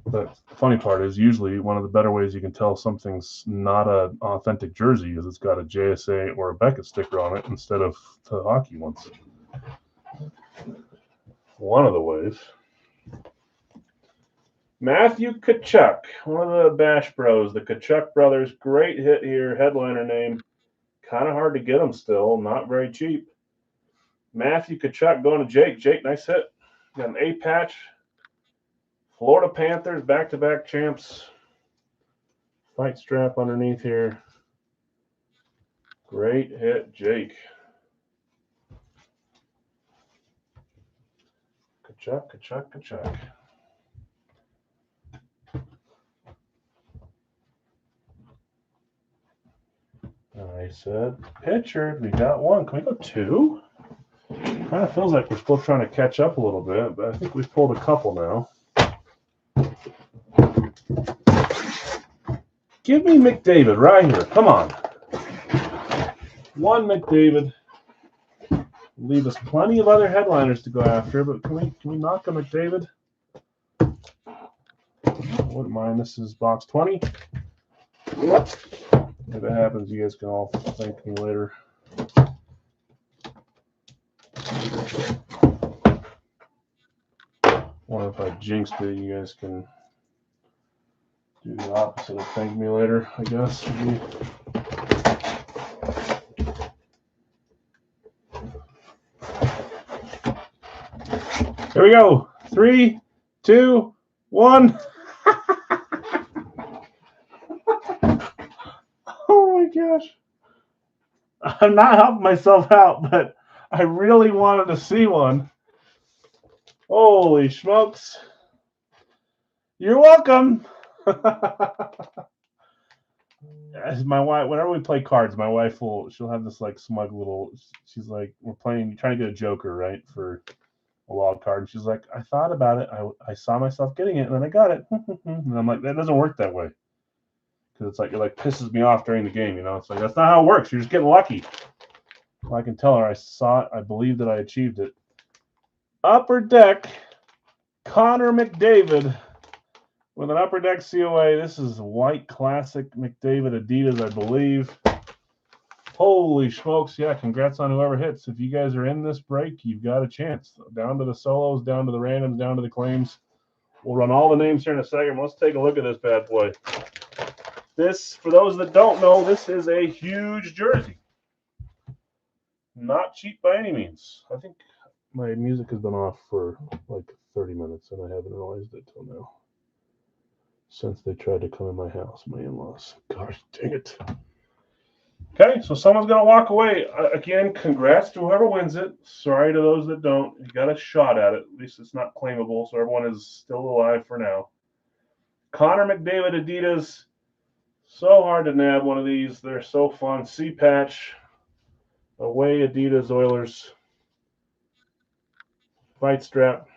The funny part is usually one of the better ways you can tell something's not an authentic jersey is it's got a JSA or a Beckett sticker on it instead of the hockey ones. One of the ways. Matthew Tkachuk, one of the Bash Bros, the Tkachuk brothers. Great hit here, headliner name. Kind of hard to get them still, not very cheap. Matthew Tkachuk going to Jake. Jake, nice hit. Got an A patch. Florida Panthers, back-to-back champs. Fight strap underneath here. Great hit, Jake. Tkachuk. I said pictured. We got one. Can we go 2? Kind of feels like we're still trying to catch up a little bit, but I think we've pulled a couple now. Give me McDavid right here. Come on. One McDavid. Leave us plenty of other headliners to go after, but can we knock a McDavid? Wouldn't mind. This is box 20. If that happens, you guys can all thank me later. Or if I jinxed it, you guys can do the opposite of thank me later, I guess. Here we go. 3, 2, 1. Oh my gosh. I'm not helping myself out, but I really wanted to see one. Holy smokes. You're welcome. As my wife, whenever we play cards, my wife she'll have this like smug little, she's like, we're trying to get a joker, right, for a wild card. And she's like, I thought about it. I saw myself getting it, and then I got it. And I'm like, that doesn't work that way. Because it's like, it like pisses me off during the game, you know? It's like, that's not how it works. You're just getting lucky. Well, I can tell her I saw it. I believe that I achieved it. Upper Deck, Connor McDavid with an Upper Deck COA. This is white classic McDavid Adidas, I believe. Holy smokes. Yeah, congrats on whoever hits. If you guys are in this break, you've got a chance. Down to the solos, down to the randoms, down to the claims. We'll run all the names here in a second. Let's take a look at this bad boy. This, for those that don't know, this is a huge jersey. Not cheap by any means. I think my music has been off for like 30 minutes, and I haven't realized it till now. Since they tried to come in my house, my in-laws. Gosh, dang it. Okay, so someone's going to walk away. Again, congrats to whoever wins it. Sorry to those that don't. You got a shot at it. At least it's not claimable, so everyone is still alive for now. Connor McDavid Adidas. So hard to nab one of these. They're so fun. C-Patch. Away Adidas Oilers. Fight strap.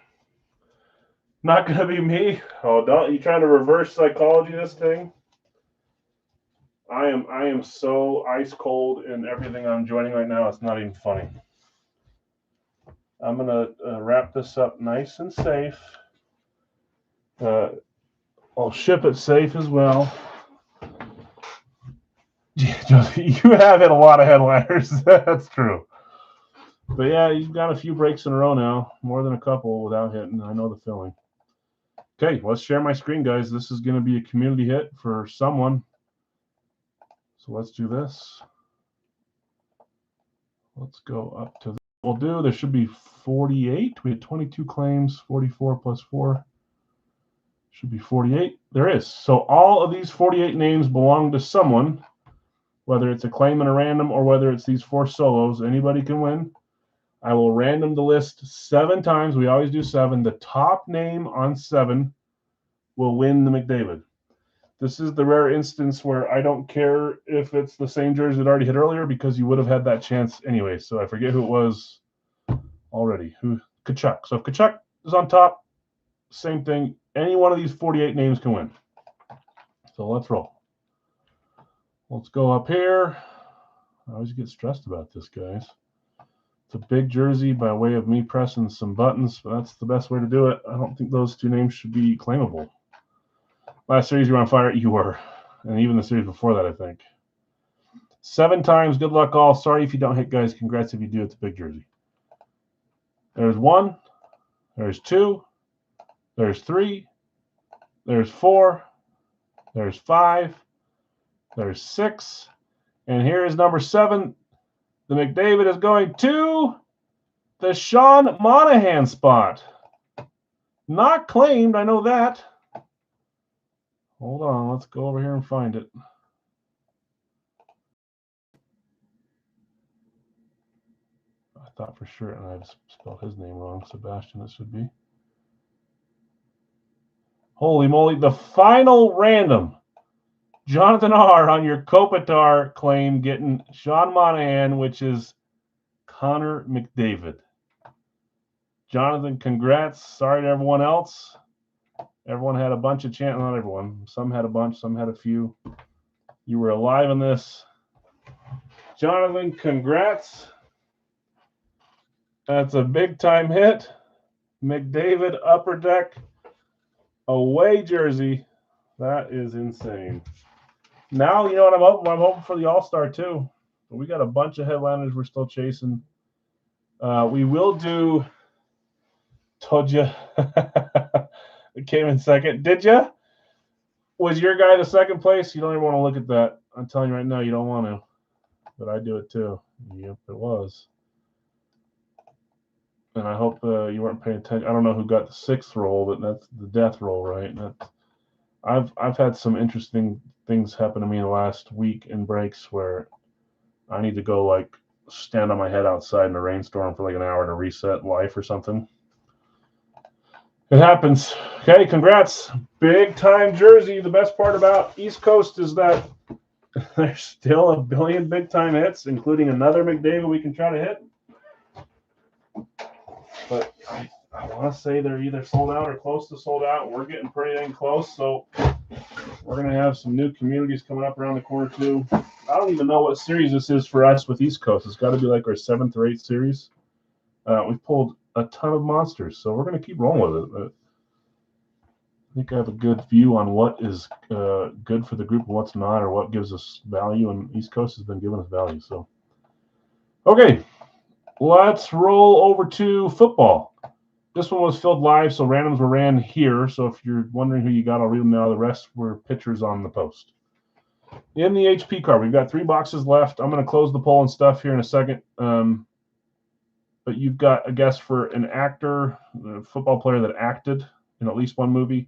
Not going to be me. Oh, don't you trying to reverse psychology this thing? I am so ice cold in everything I'm joining right now. It's not even funny. I'm going to wrap this up nice and safe. I'll ship it safe as well. You have hit a lot of headliners. That's true. But yeah, you've got a few breaks in a row now. More than a couple without hitting. I know the feeling. Okay, let's share my screen, guys. This is going to be a community hit for someone. So let's do this. Let's go up to we'll do. There should be 48. We had 22 claims, 44 plus 4. Should be 48. There is. So all of these 48 names belong to someone, whether it's a claim and a random or whether it's these 4 solos. Anybody can win. I will random the list 7 times. We always do 7. The top name on 7 will win the McDavid. This is the rare instance where I don't care if it's the same jersey that already hit earlier because you would have had that chance anyway. So I forget who it was already. Tkachuk. So if Tkachuk is on top, same thing. Any one of these 48 names can win. So let's roll. Let's go up here. I always get stressed about this, guys. It's a big jersey by way of me pressing some buttons, but that's the best way to do it. I don't think those 2 names should be claimable. Last series you were on fire, you were. And even the series before that, I think. 7 times, good luck all. Sorry if you don't hit, guys. Congrats if you do. It's a big jersey. There's 1. There's 2. There's 3. There's 4. There's 5. There's 6. And here is number 7. The McDavid is going to the Sean Monahan spot. Not claimed, I know that. Hold on, let's go over here and find it. I thought for sure, and I've spelled his name wrong. Sebastian, it should be. Holy moly, the final random. Jonathan R. on your Kopitar claim getting Sean Monahan, which is Connor McDavid. Jonathan, congrats. Sorry to everyone else. Everyone had a bunch of chance. Not everyone. Some had a bunch. Some had a few. You were alive in this. Jonathan, congrats. That's a big-time hit. McDavid Upper Deck away jersey. That is insane. Now, you know what I'm hoping? I'm hoping for the All-Star, too. We got a bunch of headliners we're still chasing. We will do... Told you. It came in second. Did you? Was your guy the second place? You don't even want to look at that. I'm telling you right now, you don't want to. But I do it, too. Yep, it was. And I hope you weren't paying attention. I don't know who got the sixth roll, but that's the death roll, right? I've had some interesting things happen to me in the last week in breaks where I need to go like stand on my head outside in a rainstorm for like an hour to reset life or something. It happens. Okay, congrats. Big time jersey. The best part about East Coast is that there's still a billion big time hits, including another McDavid we can try to hit. But I want to say they're either sold out or close to sold out. We're getting pretty dang close, so we're going to have some new communities coming up around the corner, too. I don't even know what series this is for us with East Coast. It's got to be like our 7th or 8th series. We've pulled a ton of monsters, so we're going to keep rolling with it. I think I have a good view on what is good for the group and what's not, or what gives us value, and East Coast has been giving us value. So, okay. Let's roll over to football. This one was filled live, so randoms were ran here. So if you're wondering who you got, I'll read them now. The rest were pictures on the post. In the HP card, we've got 3 boxes left. I'm going to close the poll and stuff here in a second. But you've got a guess for an actor, a football player that acted in at least one movie.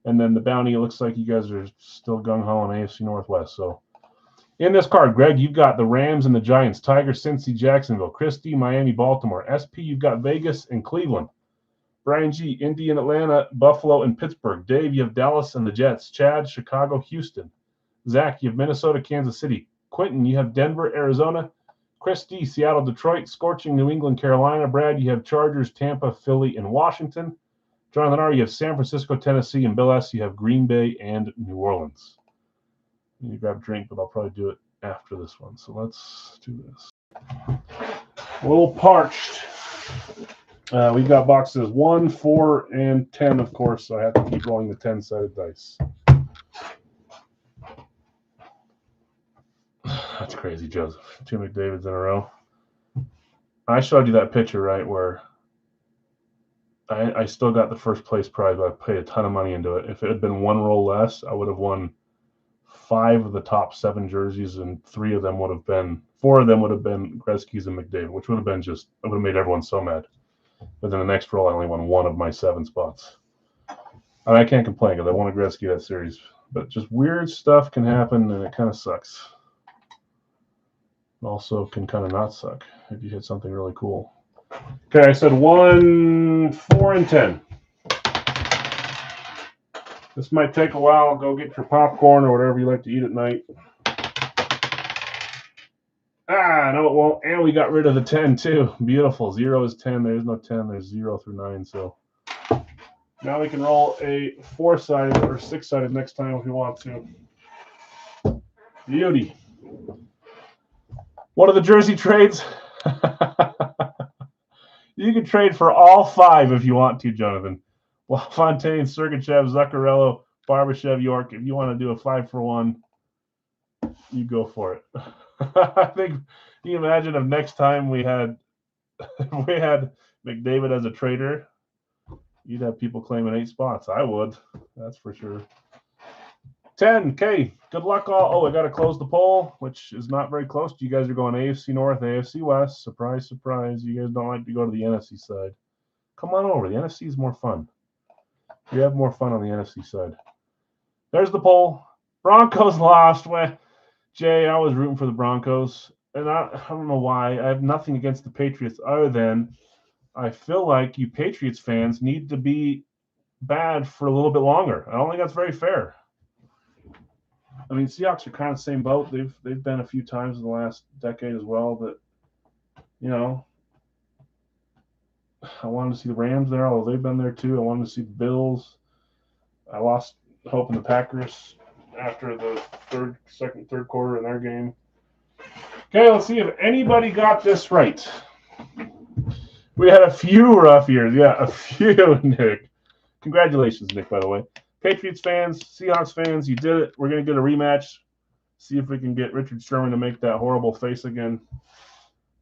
And then the bounty, it looks like you guys are still gung-ho on AFC Northwest. So in this card, Greg, you've got the Rams and the Giants, Tigers, Cincy, Jacksonville, Christie, Miami, Baltimore. SP, you've got Vegas and Cleveland. Brian G, Indy and Atlanta, Buffalo and Pittsburgh. Dave, you have Dallas and the Jets. Chad, Chicago, Houston. Zach, you have Minnesota, Kansas City. Quentin, you have Denver, Arizona. Christie, Seattle, Detroit. Scorching, New England, Carolina. Brad, you have Chargers, Tampa, Philly, and Washington. Jonathan R, you have San Francisco, Tennessee. And Bill S, you have Green Bay and New Orleans. You grab a drink, but I'll probably do it after this one. So let's do this. A little parched. We've got boxes 1, 4, and 10, of course, so I have to keep rolling the 10-sided dice. That's crazy, Joseph. 2 McDavids in a row. I showed you that picture, right, where I still got the first place prize, but I paid a ton of money into it. If it had been 1 roll less, I would have won 5 of the top 7 jerseys, and 4 of them would have been Gretzky's and McDavid, which would have been it would have made everyone so mad. But then the next roll, I only won 1 of my 7 spots. And I can't complain because I wanted Gretzky that series. But just weird stuff can happen, and it kind of sucks. It also can kind of not suck if you hit something really cool. Okay, I said 1, 4, and 10. This might take a while. Go get your popcorn or whatever you like to eat at night. No, it won't. And we got rid of the 10, too. Beautiful. 0 is 10. There's no 10. There's 0 through 9. So now we can roll a 4-sided or 6-sided next time if we want to. Beauty. What are the jersey trades? You can trade for all 5 if you want to, Jonathan. LaFontaine, Sergachev, Zuccarello, Barbashev, York. If you want to do a 5-for-1, you go for it. I think, can you imagine if next time we had McDavid as a trader, you'd have people claiming 8 spots. I would. That's for sure. 10. Okay. Good luck all. Oh, I got to close the poll, which is not very close. You guys are going AFC North, AFC West. Surprise, surprise. You guys don't like to go to the NFC side. Come on over. The NFC is more fun. You have more fun on the NFC side. There's the poll. Broncos lost. Well, Jay, I was rooting for the Broncos. And I don't know why. I have nothing against the Patriots other than I feel like you Patriots fans need to be bad for a little bit longer. I don't think that's very fair. I mean, Seahawks are kind of the same boat. They've been a few times in the last decade as well, but you know, I wanted to see the Rams there, although they've been there too. I wanted to see the Bills. I lost hope in the Packers after the third quarter in their game. Okay, let's see if anybody got this right. We had a few rough years. Yeah, a few, Nick. Congratulations, Nick, by the way. Patriots fans, Seahawks fans, you did it. We're going to get a rematch. See if we can get Richard Sherman to make that horrible face again.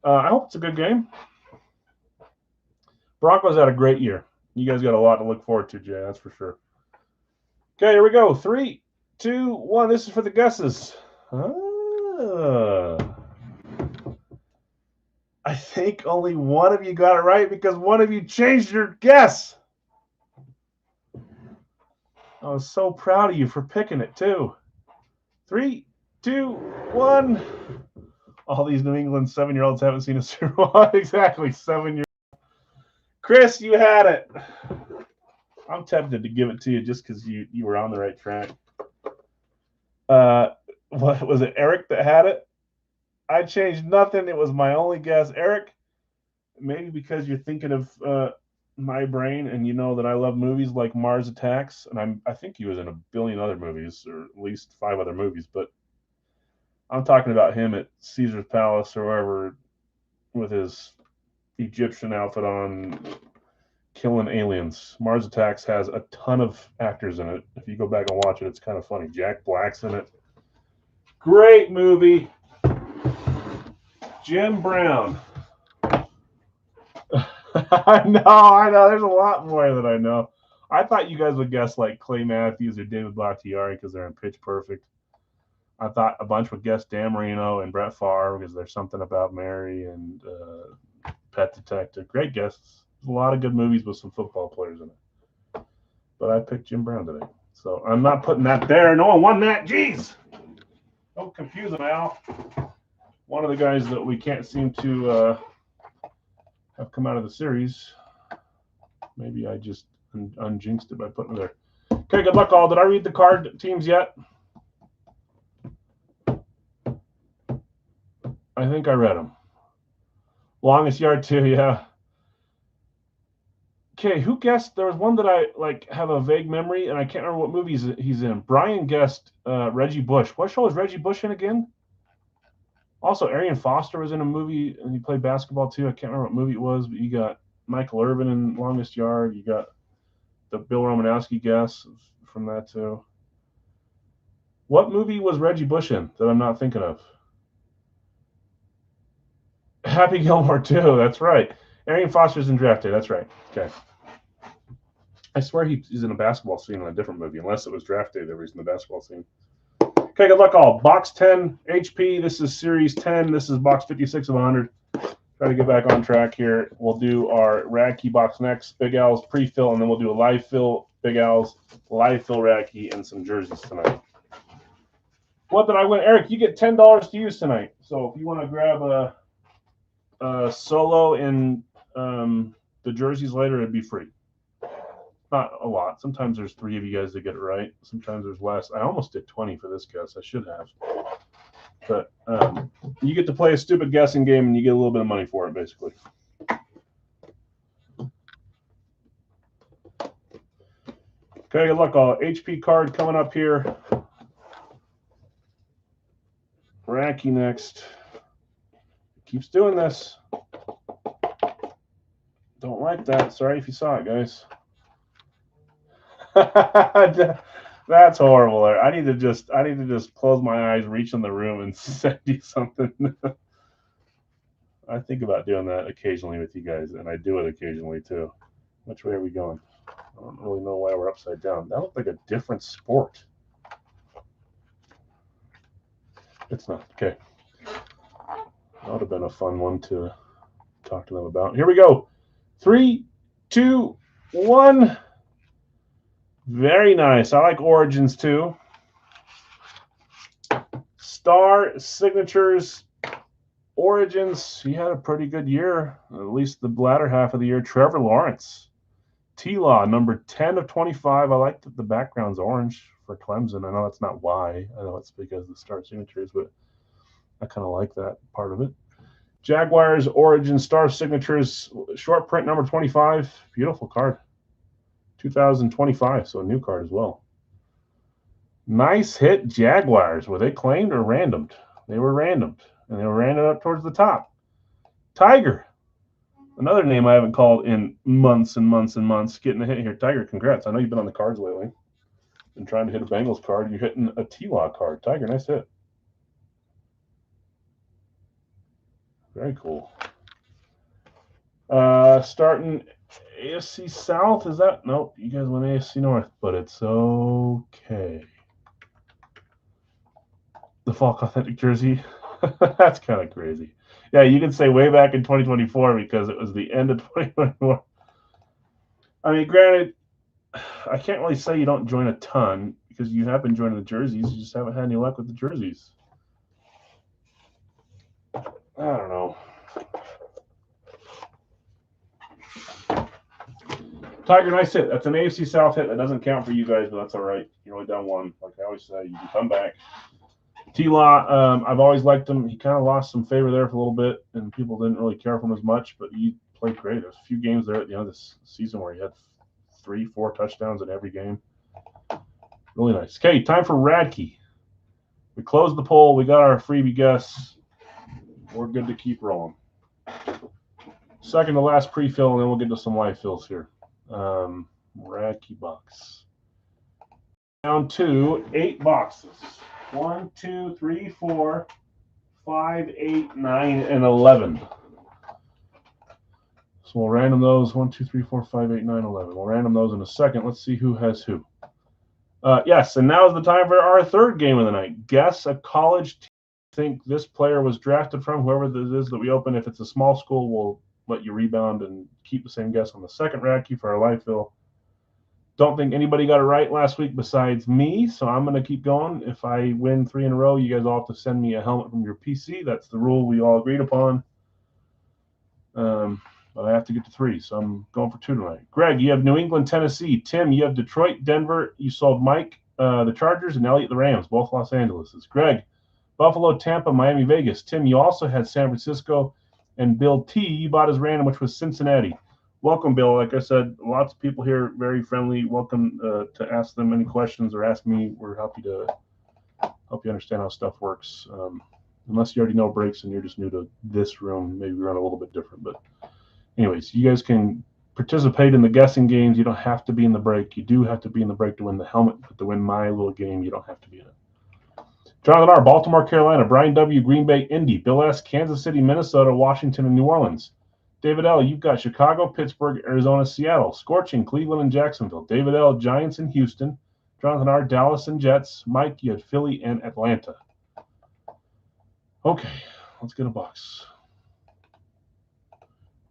I hope it's a good game. Broncos had a great year. You guys got a lot to look forward to, Jay. That's for sure. Okay, here we go. 3, 2, 1. This is for the guesses. I think only one of you got it right because one of you changed your guess. I was so proud of you for picking it, too. 3, 2, 1. All these New England 7-year-olds haven't seen a Super Bowl. Exactly, 7 years. Chris, you had it. I'm tempted to give it to you just because you were on the right track. What was it, Eric that had it? I changed nothing. It was my only guess. Eric, maybe because you're thinking of my brain and you know that I love movies like Mars Attacks, and I think he was in a billion other movies, or at least 5 other movies, but I'm talking about him at Caesar's Palace or wherever with his Egyptian outfit on, killing aliens. Mars Attacks has a ton of actors in it. If you go back and watch it, it's kind of funny. Jack Black's in it. Great movie. Jim Brown. I know. There's a lot more that I know. I thought you guys would guess like Clay Matthews or David Bakhtiari because they're in Pitch Perfect. I thought a bunch would guess Dan Marino and Brett Favre because there's something about Mary and Pet Detective. Great guesses. There's a lot of good movies with some football players in it. But I picked Jim Brown today. So I'm not putting that there. No one won that. Jeez. Don't confuse them, Al. One of the guys that we can't seem to have come out of the series. Maybe I just unjinxed it by putting it there. Okay, good luck, all. Did I read the card teams yet? I think I read them. Longest yard, too, yeah. Okay, who guessed? There was one that I have a vague memory, and I can't remember what movie he's in. Brian guessed Reggie Bush. What show was Reggie Bush in again? Also, Arian Foster was in a movie, and he played basketball, too. I can't remember what movie it was, but you got Michael Irvin in Longest Yard. You got the Bill Romanowski guess from that, too. What movie was Reggie Bush in that I'm not thinking of? Happy Gilmore, too. That's right. Arian Foster's in Draft Day. That's right. Okay. I swear he's in a basketball scene in a different movie, unless it was Draft Day that was in the basketball scene. Okay, good luck, all. Box 10 HP. This is Series 10. This is box 56 of 100. Try to get back on track here. We'll do our Rad Key box next. Big Al's pre-fill, and then we'll do a live fill. Big Al's live fill Rad Key and some jerseys tonight. What did I win? Eric, you get $10 to use tonight. So if you want to grab a solo in the jerseys later, it'd be free. Not a lot. Sometimes there's 3 of you guys that get it right. Sometimes there's less. I almost did 20 for this guess. I should have. But you get to play a stupid guessing game, and you get a little bit of money for it, basically. Okay, good luck, all. HP card coming up here. Racky next. Keeps doing this. Don't like that. Sorry if you saw it, guys. That's horrible. I need to just close my eyes, reach in the room, and send you something. I think about doing that occasionally with you guys, and I do it occasionally too. Which way are we going? I don't really know why we're upside down. That looked like a different sport. It's not. Okay. That would have been a fun one to talk to them about. Here we go. 3, 2, 1. Very nice. I like Origins too. Star Signatures Origins. He had a pretty good year, at least the latter half of the year. Trevor Lawrence. T-Law, number 10 of 25. I like that the background's orange for Clemson. I know that's not why. I know it's because of the Star Signatures, but I kind of like that part of it. Jaguars Origin Star Signatures short print number 25. Beautiful card. 2025, so a new card as well. Nice hit, Jaguars. Were they claimed or randomed? They were randomed, and they were random up towards the top. Tiger, another name I haven't called in months and months and months. Getting a hit here. Tiger, congrats. I know you've been on the cards lately. Been trying to hit a Bengals card. You're hitting a T-Law card. Tiger, nice hit. Very cool. Starting AFC South, is that? Nope, you guys went AFC North, but it's okay. The Falk Authentic jersey. That's kind of crazy. Yeah, you can say way back in 2024 because it was the end of 2024. I mean, granted, I can't really say you don't join a ton because you have been joining the jerseys. You just haven't had any luck with the jerseys. I don't know. Tiger, nice hit. That's an AFC South hit. That doesn't count for you guys, but that's all right. You're only down one. Like I always say, you can come back. T-Law, I've always liked him. He kind of lost some favor there for a little bit, and people didn't really care for him as much, but he played great. There's a few games there at the end of this season where he had 3-4 touchdowns in every game. Really nice. Okay, time for Radke. We closed the poll. We got our freebie guess. We're good to keep rolling. Second to last pre-fill, and then we'll get to some live fills here. Radke box. Down to 8 boxes. 1, 2, 3, 4, 5, 8, 9, and 11. So we'll random those. 1, 2, 3, 4, 5, 8, 9, 11. We'll random those in a second. Let's see who has who. Yes, and now is the time for our third game of the night. Guess a college team you think this player was drafted from, whoever this is that we open. If it's a small school, we'll let you rebound and keep the same guess on the second Radke for our live fill. Don't think anybody got it right last week besides me, so I'm going to keep going. If I win 3 in a row, you guys all have to send me a helmet from your PC. That's the rule we all agreed upon. But I have to get to 3, so I'm going for 2 tonight. Greg, you have New England, Tennessee. Tim, you have Detroit, Denver. You sold Mike, the Chargers, and Elliot, the Rams, both Los Angeleses. Greg, Buffalo, Tampa, Miami, Vegas. Tim, you also had San Francisco. And Bill T, you bought his random, which was Cincinnati. Welcome, Bill. Like I said, lots of people here, very friendly. Welcome to ask them any questions or ask me. We're happy to help you understand how stuff works. Unless you already know breaks and you're just new to this room, maybe we run a little bit different. But anyways, you guys can participate in the guessing games. You don't have to be in the break. You do have to be in the break to win the helmet, but to win my little game, you don't have to be in it. Jonathan R., Baltimore, Carolina. Brian W., Green Bay, Indy. Bill S., Kansas City, Minnesota, Washington, and New Orleans. David L., you've got Chicago, Pittsburgh, Arizona, Seattle. Scorching, Cleveland, and Jacksonville. David L., Giants and Houston. Jonathan R., Dallas and Jets. Mike, you had Philly and Atlanta. Okay, let's get a box.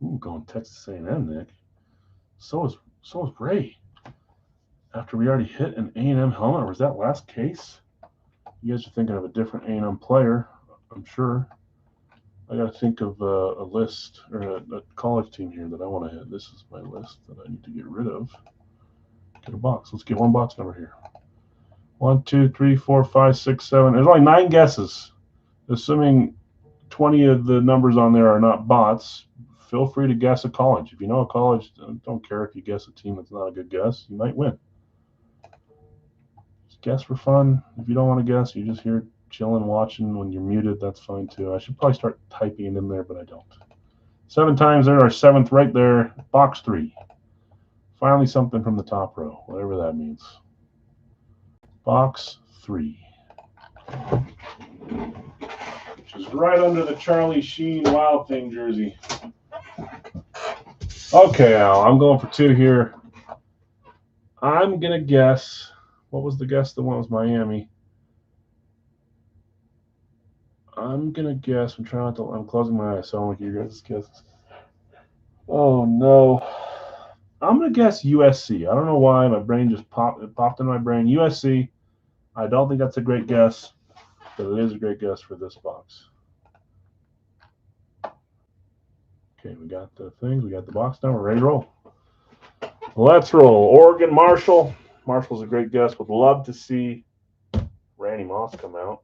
Ooh, going Texas A&M, Nick. So is Ray. After we already hit an A&M helmet, or was that last case? You guys are thinking of a different A&M player, I'm sure. I got to think of a list or a college team here that I want to hit. This is my list that I need to get rid of. Get a box. Let's get one box number here. 1, 2, 3, 4, 5, 6, 7. There's only 9 guesses. Assuming 20 of the numbers on there are not bots, feel free to guess a college. If you know a college, don't care if you guess a team that's not a good guess. You might win. Just guess for fun. If you don't want to guess, you're just here chilling, watching. When you're muted, that's fine too. I should probably start typing it in there, but I don't. 7 times there, our 7th right there. Box 3. Finally something from the top row, whatever that means. Box 3. Which is right under the Charlie Sheen Wild Thing jersey. Okay, Al, I'm going for 2 here. I'm going to guess. What was the guess? The one was Miami. I'm going to guess. I'm closing my eyes so I don't look at your guys' guesses. Oh, no. I'm going to guess USC. I don't know why. My brain just popped in my brain. USC. I don't think that's a great guess, but it is a great guess for this box. Okay, we got the things. We got the box now. We're ready to roll. Let's roll. Oregon Marshall. Marshall's a great guess. Would love to see Randy Moss come out.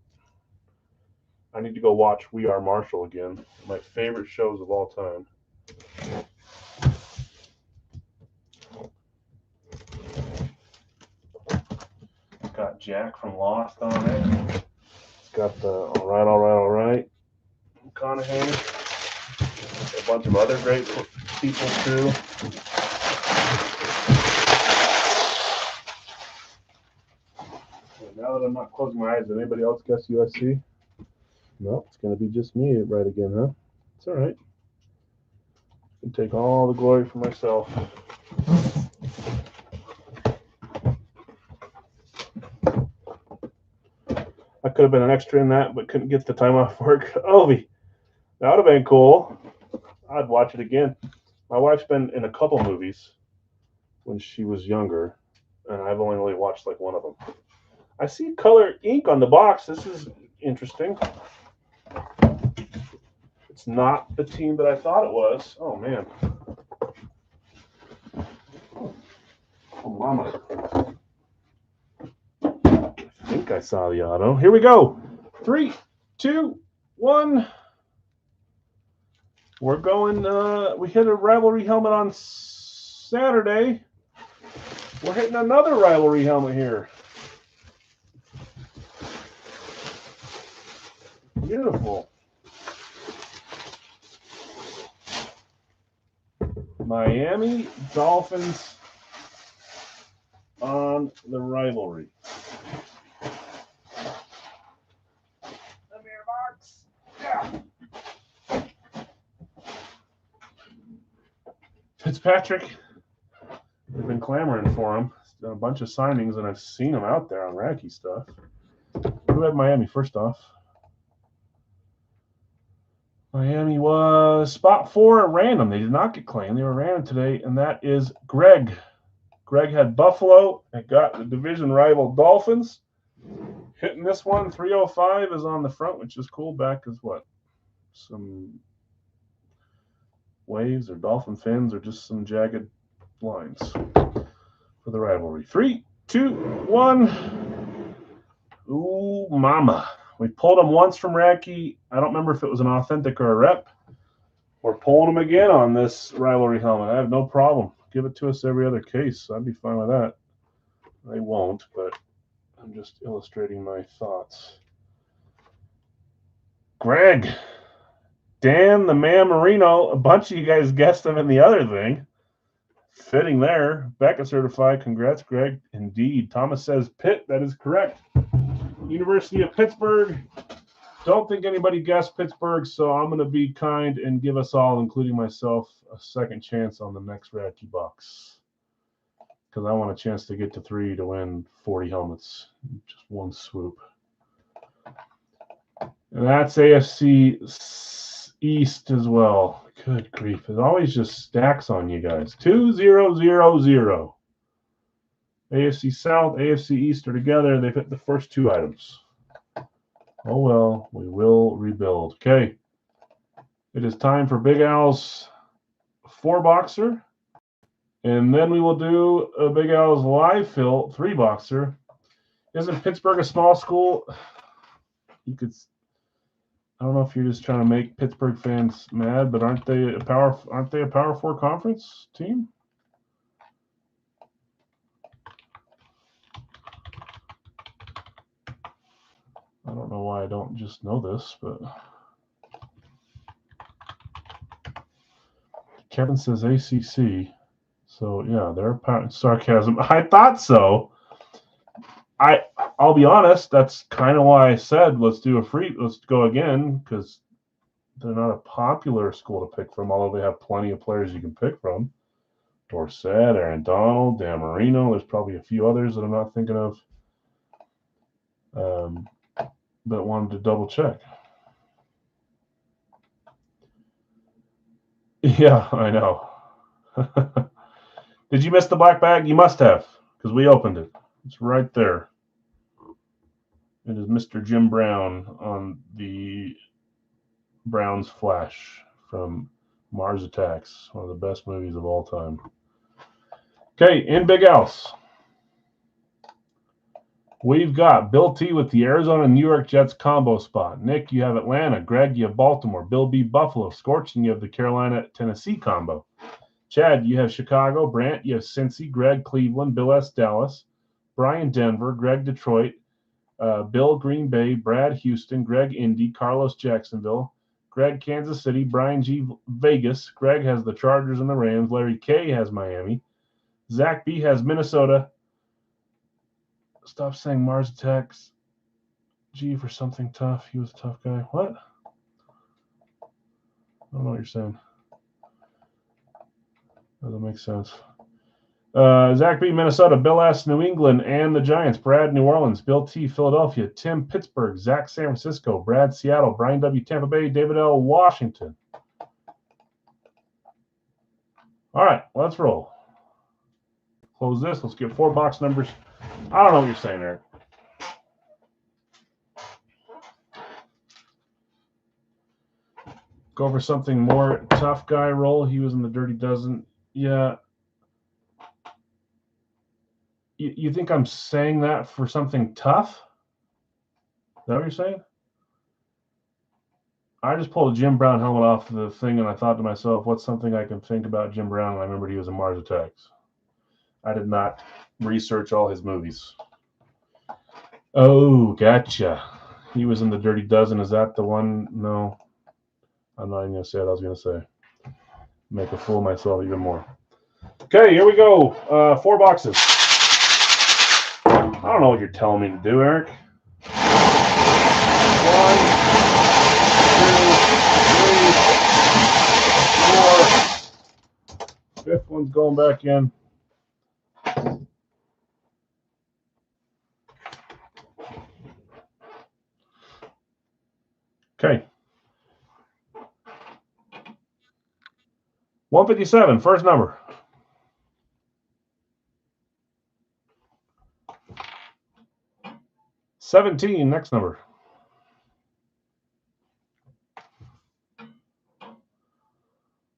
I need to go watch We Are Marshall again. My favorite shows of all time. Got Jack from Lost on it. It's got the All Right. McConaughey. A bunch of other great people too. Now that I'm not closing my eyes, did anybody else guess USC? No, it's going to be just me right again, huh? It's all right. I can take all the glory for myself. I could have been an extra in that, but couldn't get the time off work. Ovi, that would have been cool. I'd watch it again. My wife's been in a couple movies when she was younger, and I've only really watched like one of them. I see color ink on the box. This is interesting. It's not the team that I thought it was. Oh, man. Oh, mama. I think I saw the auto. Here we go. 3, 2, 1. We're going, we hit a rivalry helmet on Saturday. We're hitting another rivalry helmet here. Beautiful. Miami Dolphins on the rivalry. The mirror box. Yeah. Fitzpatrick. They've been clamoring for him. He's done a bunch of signings, and I've seen him out there on Racky stuff. Who had Miami first off? Miami was spot 4 at random. They did not get claimed. They were random today, and that is Greg. Greg had Buffalo and got the division rival Dolphins. Hitting this one, 305 is on the front, which is cool. Back is what? Some waves or dolphin fins or just some jagged lines for the rivalry. 3, 2, 1. Ooh, mama. We pulled them once from Racky. I don't remember if it was an authentic or a rep. We're pulling them again on this rivalry helmet. I have no problem. Give it to us every other case. I'd be fine with that. They won't, but I'm just illustrating my thoughts. Greg, Dan the Man Marino, a bunch of you guys guessed him in the other thing. Fitting there. Becca certified. Congrats, Greg. Indeed. Thomas says Pitt. That is correct. University of Pittsburgh. Don't think anybody guessed Pittsburgh, so I'm going to be kind and give us all, including myself, a second chance on the next Racky box. Because I want a chance to get to 3 to win 40 helmets. Just one swoop. And that's AFC East as well. Good grief. It always just stacks on you guys. 2-0-0-0. AFC South, AFC East are together. They've hit the first 2 items. Oh, well, we will rebuild. Okay. It is time for Big Al's 4-boxer. And then we will do a Big Al's live fill 3-boxer. Isn't Pittsburgh a small school? You could. I don't know if you're just trying to make Pittsburgh fans mad, but aren't they a Power 4 conference team? I don't know why I don't just know this, but Kevin says ACC. So yeah, they're sarcasm. I thought so. I'll be honest. That's kind of why I said let's go again, because they're not a popular school to pick from. Although they have plenty of players you can pick from. Dorsett, Aaron Donald, Dan Marino. There's probably a few others that I'm not thinking of. But wanted to double check. Yeah, I know. Did you miss the black bag? You must have, because we opened it. It's right there. It is Mr. Jim Brown on the Browns Flash from Mars Attacks, one of the best movies of all time. Okay, in Big Al's. We've got Bill T with the Arizona New York Jets combo spot. Nick, you have Atlanta. Greg, you have Baltimore. Bill B, Buffalo. Scorching, you have the Carolina Tennessee combo. Chad, you have Chicago. Brant, you have Cincy. Greg, Cleveland. Bill S, Dallas. Brian, Denver. Greg, Detroit. Bill, Green Bay. Brad, Houston. Greg, Indy. Carlos, Jacksonville. Greg, Kansas City. Brian G, Vegas. Greg has the Chargers and the Rams. Larry K has Miami. Zach B has Minnesota. Stop saying Mars Attacks. G for something tough. He was a tough guy. What? I don't know what you're saying. Doesn't make sense. Zach B, Minnesota. Bill S, New England and the Giants. Brad, New Orleans. Bill T, Philadelphia. Tim, Pittsburgh. Zach, San Francisco. Brad, Seattle. Brian W, Tampa Bay. David L, Washington. All right, let's roll. Close this. Let's get 4 box numbers. I don't know what you're saying, Eric. Go over something more tough guy roll. He was in the Dirty Dozen. Yeah. You think I'm saying that for something tough? Is that what you're saying? I just pulled a Jim Brown helmet off the thing, and I thought to myself, what's something I can think about Jim Brown? And I remembered he was in Mars Attacks. I did not research all his movies. Oh, gotcha. He was in the Dirty Dozen. Is that the one? No. I'm not even going to say what I was going to say. Make a fool of myself even more. Okay, here we go. 4 boxes. I don't know what you're telling me to do, Eric. 1, 2, 3, 4. 5th one's going back in. Okay. 157, first number. $17, next number.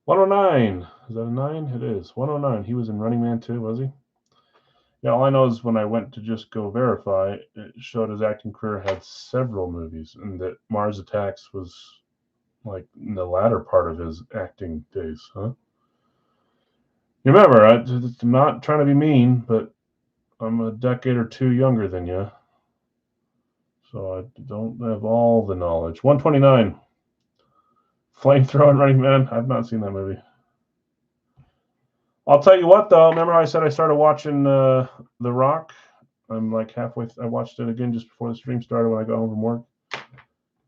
$109. Is that a 9? It is. $109. He was in Running Man too, was he? Yeah, all I know is when I went to just go verify, it showed his acting career had several movies, and that Mars Attacks was like in the latter part of his acting days, huh? You remember, I'm not trying to be mean, but I'm a decade or 2 younger than you. So I don't have all the knowledge. 129. Flamethrower and Running Man. I've not seen that movie. I'll tell you what, though. Remember how I said I started watching The Rock? I'm like halfway. I watched it again just before the stream started when I got home from work.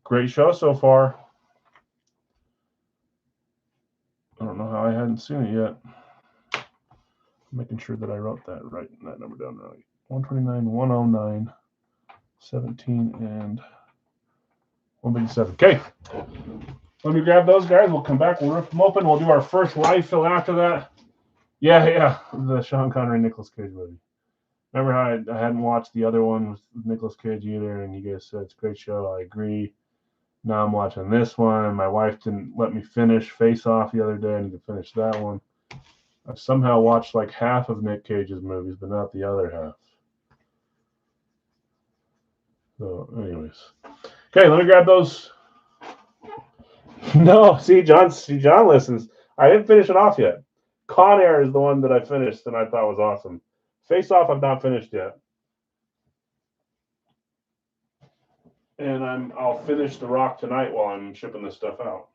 Great show so far. I don't know how I hadn't seen it yet. I'm making sure that I wrote that right, that number down right. 129, 109, 17, and 157. Okay. Let me grab those guys. We'll come back. We'll rip them open. We'll do our first live fill after that. Yeah. The Sean Connery Nicolas Cage movie. Remember how I hadn't watched the other one with Nicolas Cage either, and you guys said it's a great show. I agree. Now I'm watching this one. My wife didn't let me finish Face Off the other day. I need to finish that one. I've somehow watched like half of Nick Cage's movies, but not the other half. So, anyways. Okay, let me grab those. No, see, John listens. I didn't finish it off yet. Con Air is the one that I finished and I thought was awesome. Face Off, I've not finished yet. And I'll finish The Rock tonight while I'm shipping this stuff out.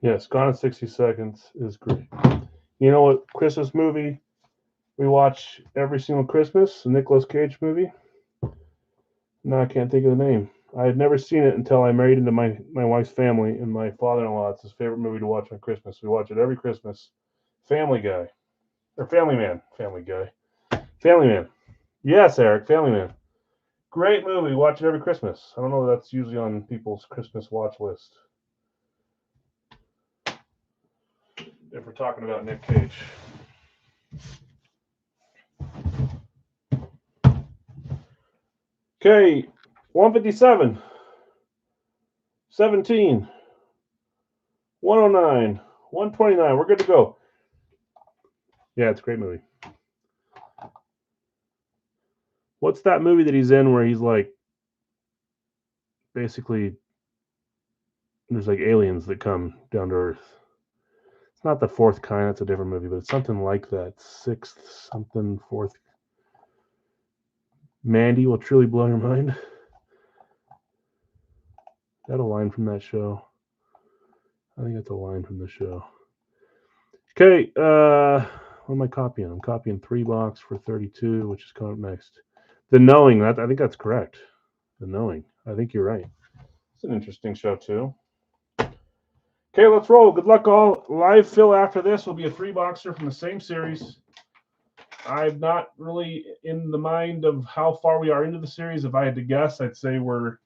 Yes, Gone in 60 Seconds is great. You know what Christmas movie we watch every single Christmas? The Nicolas Cage movie. No, I can't think of the name. I had never seen it until I married into my wife's family, and my father-in-law, it's his favorite movie to watch on Christmas. We watch it every Christmas. Family Guy. Or Family Man. Family Guy. Family Man. Yes, Eric, Family Man. Great movie. Watch it every Christmas. I don't know if that's usually on people's Christmas watch list. If we're talking about Nick Cage. Okay, 157, 17, 109, 129. We're good to go. Yeah, it's a great movie. What's that movie that he's in where he's like, basically, there's like aliens that come down to Earth? It's not The Fourth Kind, that's a different movie, but it's something like that. Sixth, something, fourth. Mandy will truly blow your mind. Is that a line from that show? I think that's a line from the show. Okay, what am I copying? I'm copying 3 box for 32, which is coming up next. The Knowing, I think that's correct. The Knowing. I think you're right. It's an interesting show, too. Okay, let's roll. Good luck, all. Live fill after this will be a 3-boxer from the same series. I'm not really in the mind of how far we are into the series. If I had to guess, I'd say we're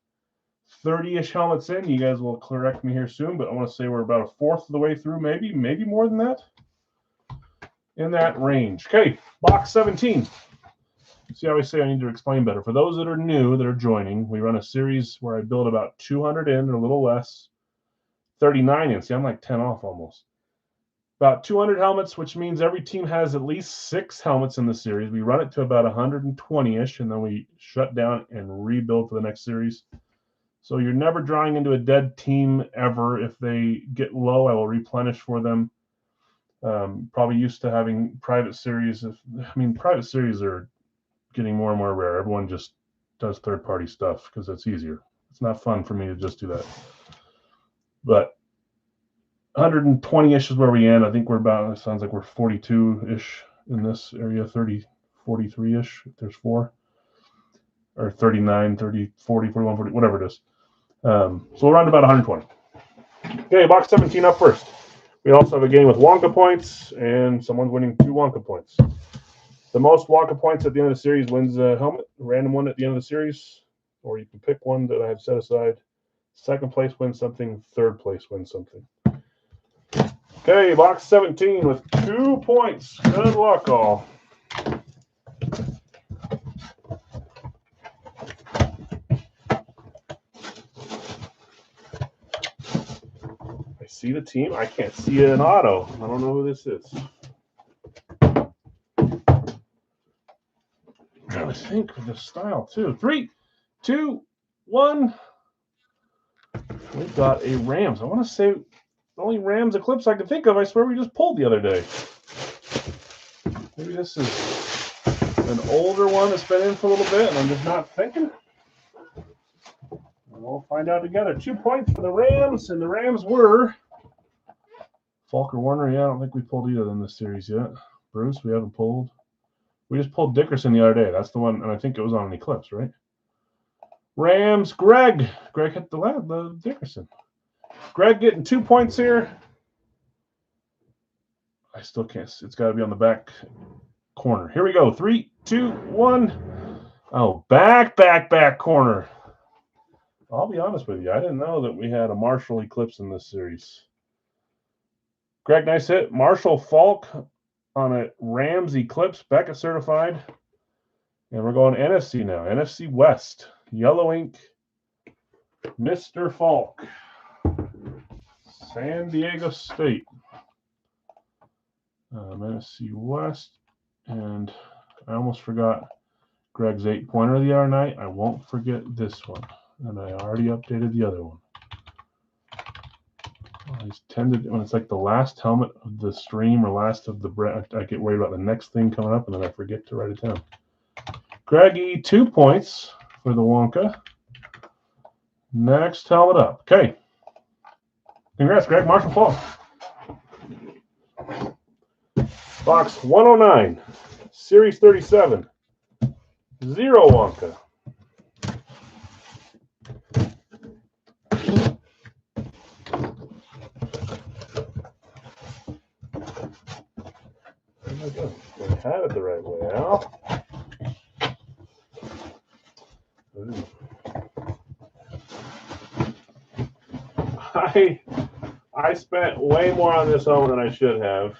30-ish helmets in. You guys will correct me here soon, but I want to say we're about a fourth of the way through, maybe more than that. In that range. Okay, box 17. See, I always say I need to explain better. For those that are new, that are joining, we run a series where I build about 200 in or a little less, 39 in. See, I'm like 10 off almost. About 200 helmets, which means every team has at least 6 helmets in the series. We run it to about 120-ish, and then we shut down and rebuild for the next series. So you're never drawing into a dead team ever. If they get low, I will replenish for them. Probably used to having private series. Private series are getting more and more rare. Everyone just does third-party stuff because it's easier. It's not fun for me to just do that. But 120-ish is where we end. I think we're about, it sounds like we're 42-ish in this area, 30, 43-ish, if there's 4. Or 39, 30, 40, 41, 40, whatever it is. So we're around about 120. Okay, box 17 up first. We also have a game with Wonka points, and someone's winning 2 Wonka points. The most Wonka points at the end of the series wins a helmet, a random one at the end of the series, or you can pick one that I have set aside. Second place wins something, third place wins something. Okay, box 17 with 2 points. Good luck, all. I see the team. I can't see an auto. I don't know who this is. I think of the style too. 3, 2, 1. We've got a Rams. I want to say the only Rams Eclipse I can think of, I swear we just pulled the other day. Maybe this is an older one that's been in for a little bit and I'm just not thinking. We'll find out together. 2 points for the Rams, and the Rams were Falk or Warner. Yeah, I don't think we pulled either in this series yet. Bruce, we haven't pulled. We just pulled Dickerson the other day. That's the one, and I think it was on an Eclipse, right? Rams, Greg. Greg hit the Dickerson. Greg getting 2 points here. I still can't. It's got to be on the back corner. Here we go. 3, 2, 1. Oh, back corner. I'll be honest with you. I didn't know that we had a Marshall Eclipse in this series. Greg, nice hit. Marshall Falk on a Rams Eclipse, Beckett certified. And we're going NFC now. NFC West. Yellow ink. Mr. Falk. San Diego State. NFC West. And I almost forgot Greg's 8-pointer the other night. I won't forget this one. And I already updated the other one. Always tended when it's like the last helmet of the stream or last of the bread, I get worried about the next thing coming up and then I forget to write it down. Greggy, 2 points for the Wonka. Next helmet up. Okay. Congrats, Greg. Marshall Falk. Box 109, Series 37, Zero Wonka. Oh my God, I had it the right way, Al. I spent way more on this helmet than I should have,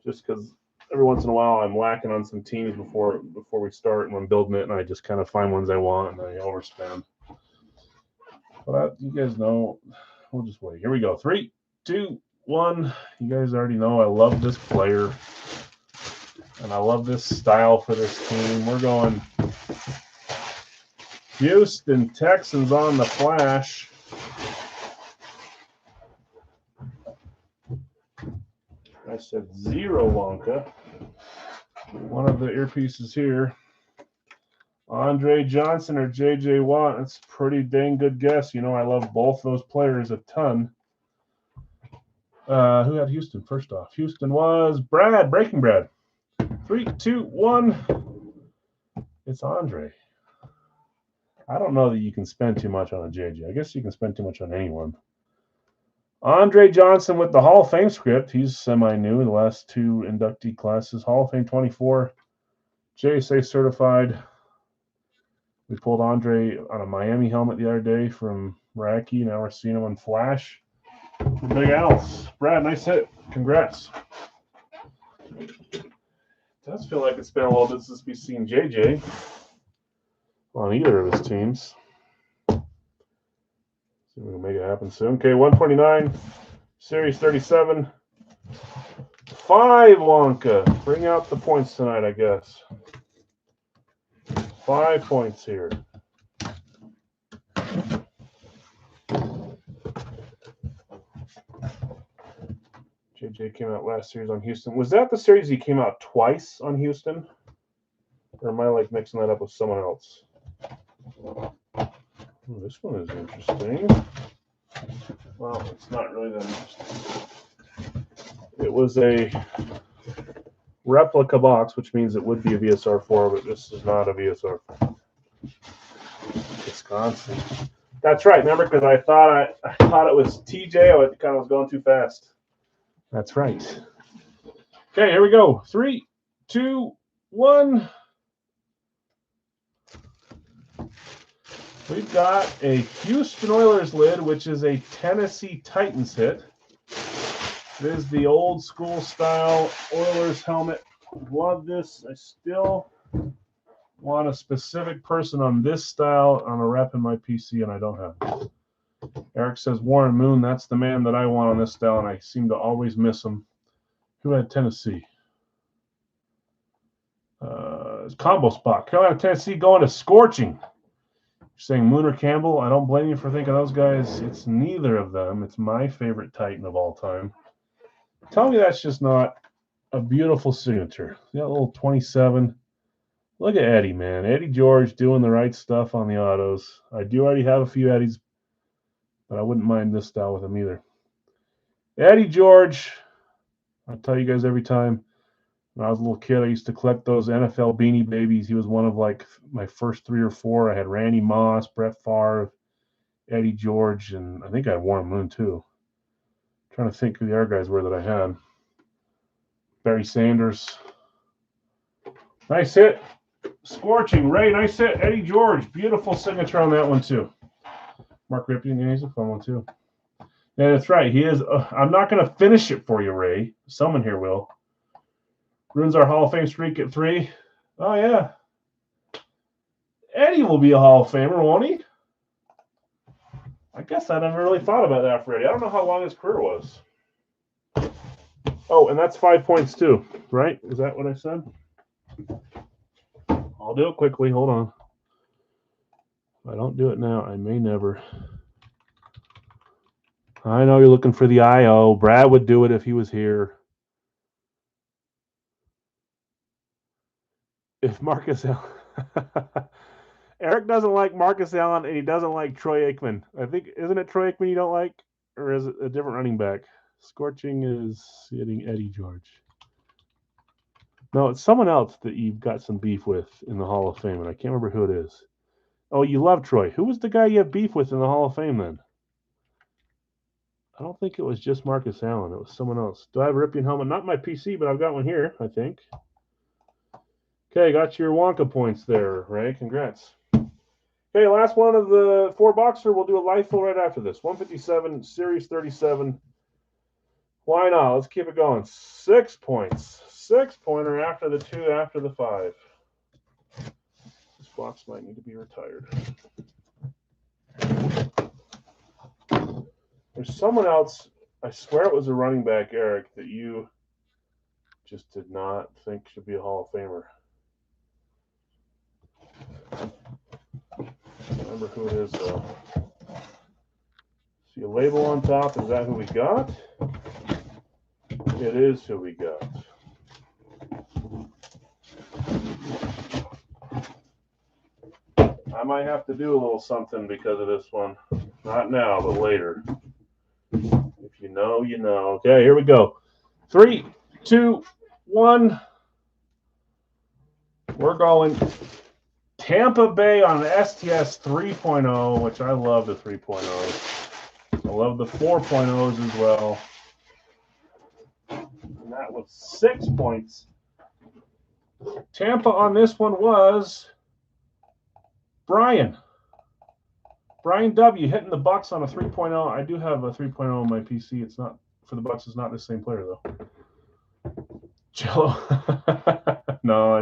just because every once in a while I'm lacking on some teams before we start and I'm building it, and I just kind of find ones I want and I overspend. But you guys know, we'll just wait. Here we go. 3, 2, 1. You guys already know I love this player, and I love this style for this team. We're going Houston Texans on the flash. I said Zero Wonka. One of the earpieces here. Andre Johnson or J.J. Watt. That's a pretty dang good guess. You know, I love both those players a ton. Who had Houston first off? Houston was Brad, Breaking Brad. 3, 2, 1. It's Andre. I don't know that you can spend too much on a JJ. I guess you can spend too much on anyone. Andre Johnson with the Hall of Fame script. He's semi-new in the last 2 inductee classes. Hall of Fame 24. JSA certified. We pulled Andre on a Miami helmet the other day from Racky. Now we're seeing him on Flash. Big Al's. Brad, nice hit. Congrats. It does feel like it's been a little bit since we've seen JJ on either of his teams. See if we can make it happen soon. Okay, 129, Series 37. 5 Wonka. Bring out the points tonight, I guess. 5 points here. JJ came out last series on Houston. Was that the series he came out twice on Houston? Or am I like mixing that up with someone else? Oh, this one is interesting. Well, it's not really that interesting. It was a replica box, which means it would be a VSR4, but this is not a VSR4. Wisconsin. That's right. Remember, because I thought it was TJ. I kind of was going too fast. That's right. Okay, here we go. 3, 2, 1. We've got a Houston Oilers lid, which is a Tennessee Titans hit. It is the old school style Oilers helmet. Love this. I still want a specific person on this style on a rep in my PC, and I don't have it. Eric says Warren Moon. That's the man that I want on this style, and I seem to always miss him. Who had Tennessee? Combo spot. Carolina, Tennessee going to Scorching. You're saying Mooner Campbell. I don't blame you for thinking those guys. It's neither of them. It's my favorite Titan of all time. Tell me that's just not a beautiful signature. That little 27. Look at Eddie, man. Eddie George doing the right stuff on the autos. I do already have a few Eddies, but I wouldn't mind this style with him either. Eddie George, I tell you guys every time, when I was a little kid, I used to collect those NFL Beanie Babies. He was one of like my first 3 or 4. I had Randy Moss, Brett Favre, Eddie George, and I think I had Warren Moon too. I'm trying to think who the other guys were that I had. Barry Sanders. Nice hit. Scorching. Ray, nice hit. Eddie George. Beautiful signature on that one too. Mark Ripien, yeah, he's a fun one too. Yeah, that's right. He is. I'm not going to finish it for you, Ray. Someone here will. Ruins our Hall of Fame streak at 3. Oh, yeah. Eddie will be a Hall of Famer, won't he? I guess I never really thought about that for Eddie. I don't know how long his career was. Oh, and that's 5 points too, right? Is that what I said? I'll do it quickly. Hold on. If I don't do it now, I may never. I know you're looking for the IO. Brad would do it if he was here. If Marcus Allen. Eric doesn't like Marcus Allen, and he doesn't like Troy Aikman. I think, isn't it Troy Aikman you don't like? Or is it a different running back? Scorching is hitting Eddie George. No, it's someone else that you've got some beef with in the Hall of Fame, and I can't remember who it is. Oh, you love Troy. Who was the guy you have beef with in the Hall of Fame then? I don't think it was just Marcus Allen. It was someone else. Do I have a Ripien helmet? Not my PC, but I've got one here, I think. Okay, got your Wonka points there, Ray. Congrats. Okay, last one of the 4-boxer. We'll do a life fill right after this. 157, Series 37. Why not? Let's keep it going. 6 points. 6-pointer after the 2, after the 5. This box might need to be retired. There's someone else, I swear it was a running back, Eric, that you just did not think should be a Hall of Famer. I don't remember who it is, though. See a label on top. Is that who we got? It is who we got. I might have to do a little something because of this one. Not now, but later. If you know, you know. Okay, here we go. 3, 2, 1. We're going Tampa Bay on an STS 3.0, which I love the 3.0s. I love the 4.0s as well. And that was 6 points. Tampa on this one was Brian W. hitting the Bucks on a 3.0. I do have a 3.0 on my PC. It's not for the Bucks. It's not the same player though. Jello. No,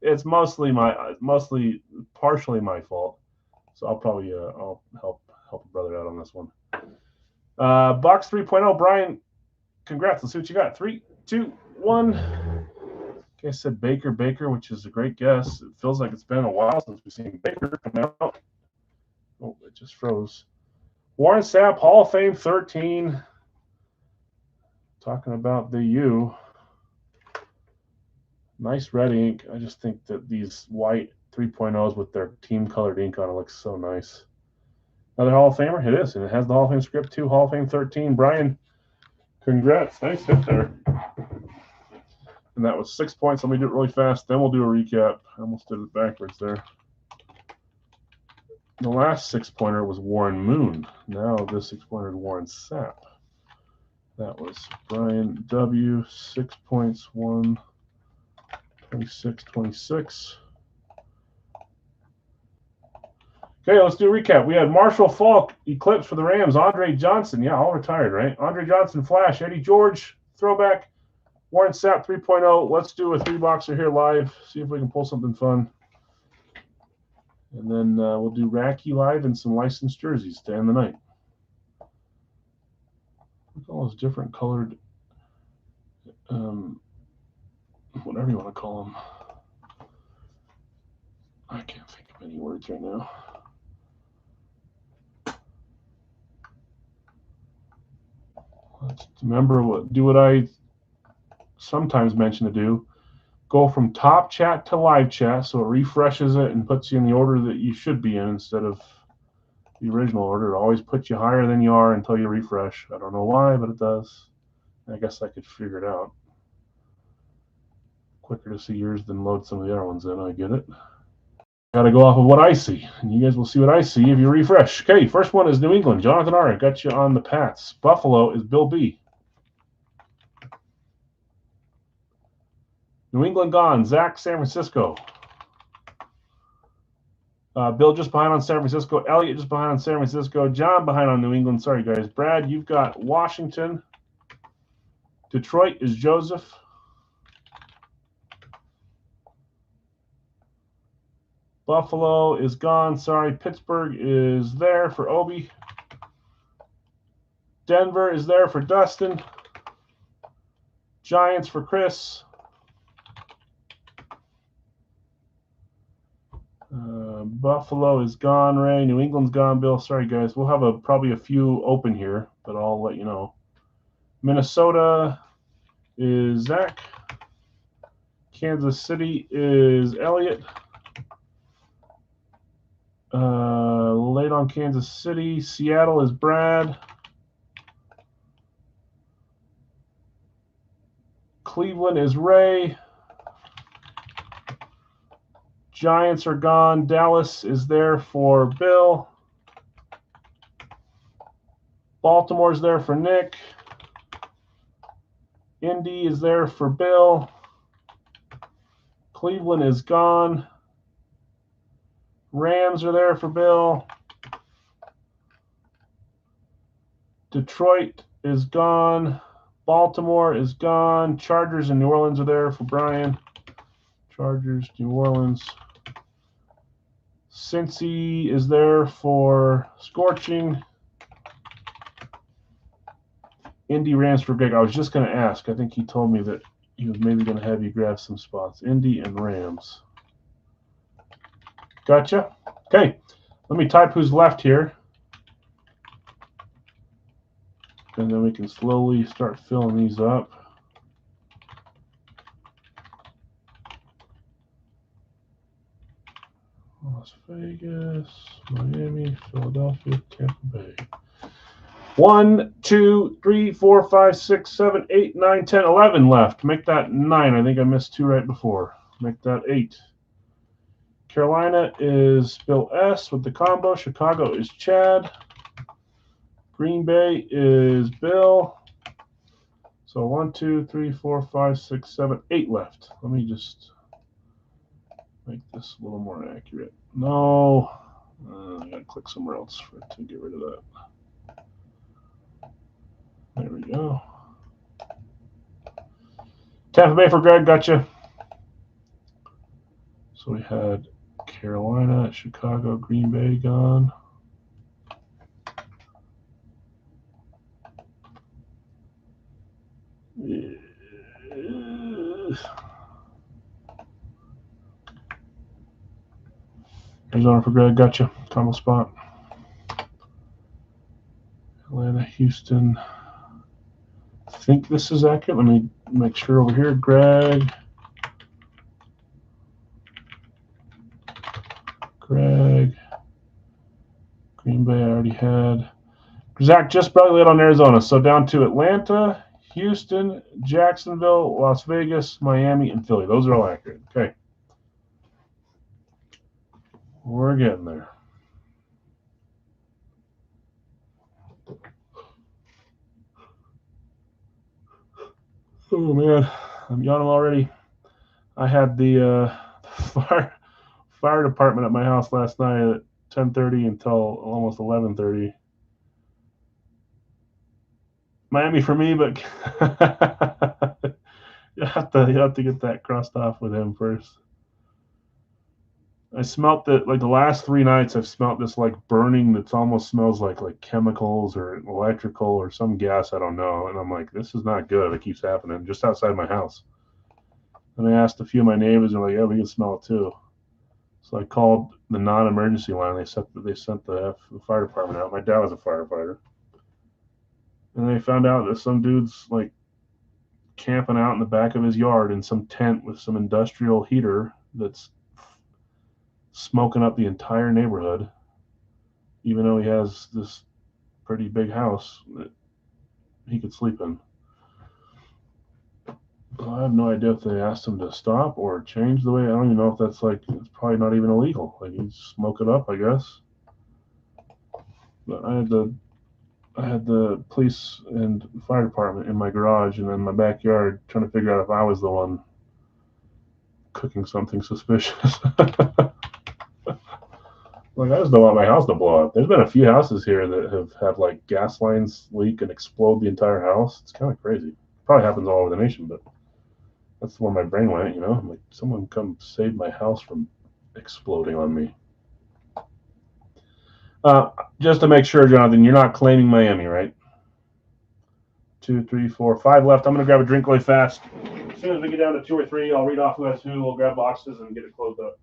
it's mostly partially my fault. So I'll probably I'll help a brother out on this one. Bucks 3.0. Brian, congrats. Let's see what you got. 3, 2, 1. Okay, I said Baker, which is a great guess. It feels like it's been a while since we've seen Baker come out. Oh, it just froze. Warren Sapp, Hall of Fame 13. Talking about the U. Nice red ink. I just think that these white 3.0s with their team-colored ink on it looks so nice. Another Hall of Famer? It is, and it has the Hall of Fame script too. Hall of Fame 13. Brian, congrats. Nice hit there. And that was 6 points. Let me do it really fast. Then we'll do a recap. I almost did it backwards there. The last 6-pointer was Warren Moon. Now this 6-pointer is Warren Sapp. That was Brian W. 6 points. 1, 26, 26. Okay, let's do a recap. We had Marshall Faulk, Eclipse for the Rams. Andre Johnson, yeah, all retired, right? Andre Johnson, Flash. Eddie George, throwback. Warren Sapp 3.0. Let's do a 3-boxer here live. See if we can pull something fun. And then we'll do Racky live and some licensed jerseys to end the night. Look at all those different colored, whatever you want to call them. I can't think of any words right now. Let's remember do what I sometimes mention to do. Go from top chat to live chat, so it refreshes it and puts you in the order that you should be in instead of the original order. It always puts you higher than you are until you refresh. I don't know why, but it does. I guess I could figure it out. Quicker to see yours than load some of the other ones in. I get it. Got to go off of what I see, and you guys will see what I see if you refresh. Okay, first one is New England. Jonathan R. got you on the Pats. Buffalo is Bill B. New England gone. Zach, San Francisco. Bill just behind on San Francisco. Elliot just behind on San Francisco. John behind on New England. Sorry, guys. Brad, you've got Washington. Detroit is Joseph. Buffalo is gone. Sorry. Pittsburgh is there for Obi. Denver is there for Dustin. Giants for Chris. Buffalo is gone, Ray. New England's gone, Bill. Sorry, guys. We'll have probably a few open here, but I'll let you know. Minnesota is Zach. Kansas City is Elliot. Late on Kansas City. Seattle is Brad. Cleveland is Ray. Giants are gone. Dallas is there for Bill. Baltimore's there for Nick. Indy is there for Bill. Cleveland is gone. Rams are there for Bill. Detroit is gone. Baltimore is gone. Chargers and New Orleans are there for Brian. Chargers, New Orleans. Cincy is there for Scorching. Indy, Rams for Greg. I was just going to ask. I think he told me that he was maybe going to have you grab some spots. Indy and Rams. Gotcha. Okay. Let me type who's left here. And then we can slowly start filling these up. Las Vegas, Miami, Philadelphia, Tampa Bay. 1, 2, 3, 4, 5, 6, 7, 8, 9, 10, 11 left. Make that 9. I think I missed 2 right before. Make that 8. Carolina is Bill S. with the combo. Chicago is Chad. Green Bay is Bill. So 1, 2, 3, 4, 5, 6, 7, 8 left. Let me just make this a little more accurate. No, I gotta click somewhere else to get rid of that. There we go. Tampa Bay for Greg, gotcha. So we had Carolina, Chicago, Green Bay gone. Arizona for Greg, gotcha. Combo spot. Atlanta, Houston. I think this is accurate. Let me make sure over here. Greg. Green Bay I already had. Zach just barely late on Arizona. So down to Atlanta, Houston, Jacksonville, Las Vegas, Miami, and Philly. Those are all accurate. Okay. We're getting there. Oh, man. I'm yawning already. I had the fire department at my house last night at 10:30 until almost 11:30. Miami for me, but you have to get that crossed off with him first. I smelt that like the last 3 nights. I've smelt this like burning that almost smells like chemicals or electrical or some gas I don't know, and I'm like, this is not good. It keeps happening just outside my house. And I asked a few of my neighbors, and they're like, yeah, we can smell it too. So I called the non-emergency line. They sent the fire department out. My dad was a firefighter, and they found out that some dude's like camping out in the back of his yard in some tent with some industrial heater that's smoking up the entire neighborhood, even though he has this pretty big house that he could sleep in. I have no idea if they asked him to stop or change the way. I don't even know if that's it's probably not even illegal. Like, you smoke it up, I guess. But I had the police and fire department in my garage and in my backyard trying to figure out if I was the one cooking something suspicious. Like, I just don't want my house to blow up. There's been a few houses here that have had like gas lines leak and explode the entire house. It's kind of crazy. Probably happens all over the nation, but that's where my brain went, you know? I'm like, someone come save my house from exploding on me. Just to make sure, Jonathan, you're not claiming Miami, right? 2, 3, 4, 5 left. I'm going to grab a drink really fast. As soon as we get down to 2 or 3, I'll read off who has who. We'll grab boxes and get it closed up.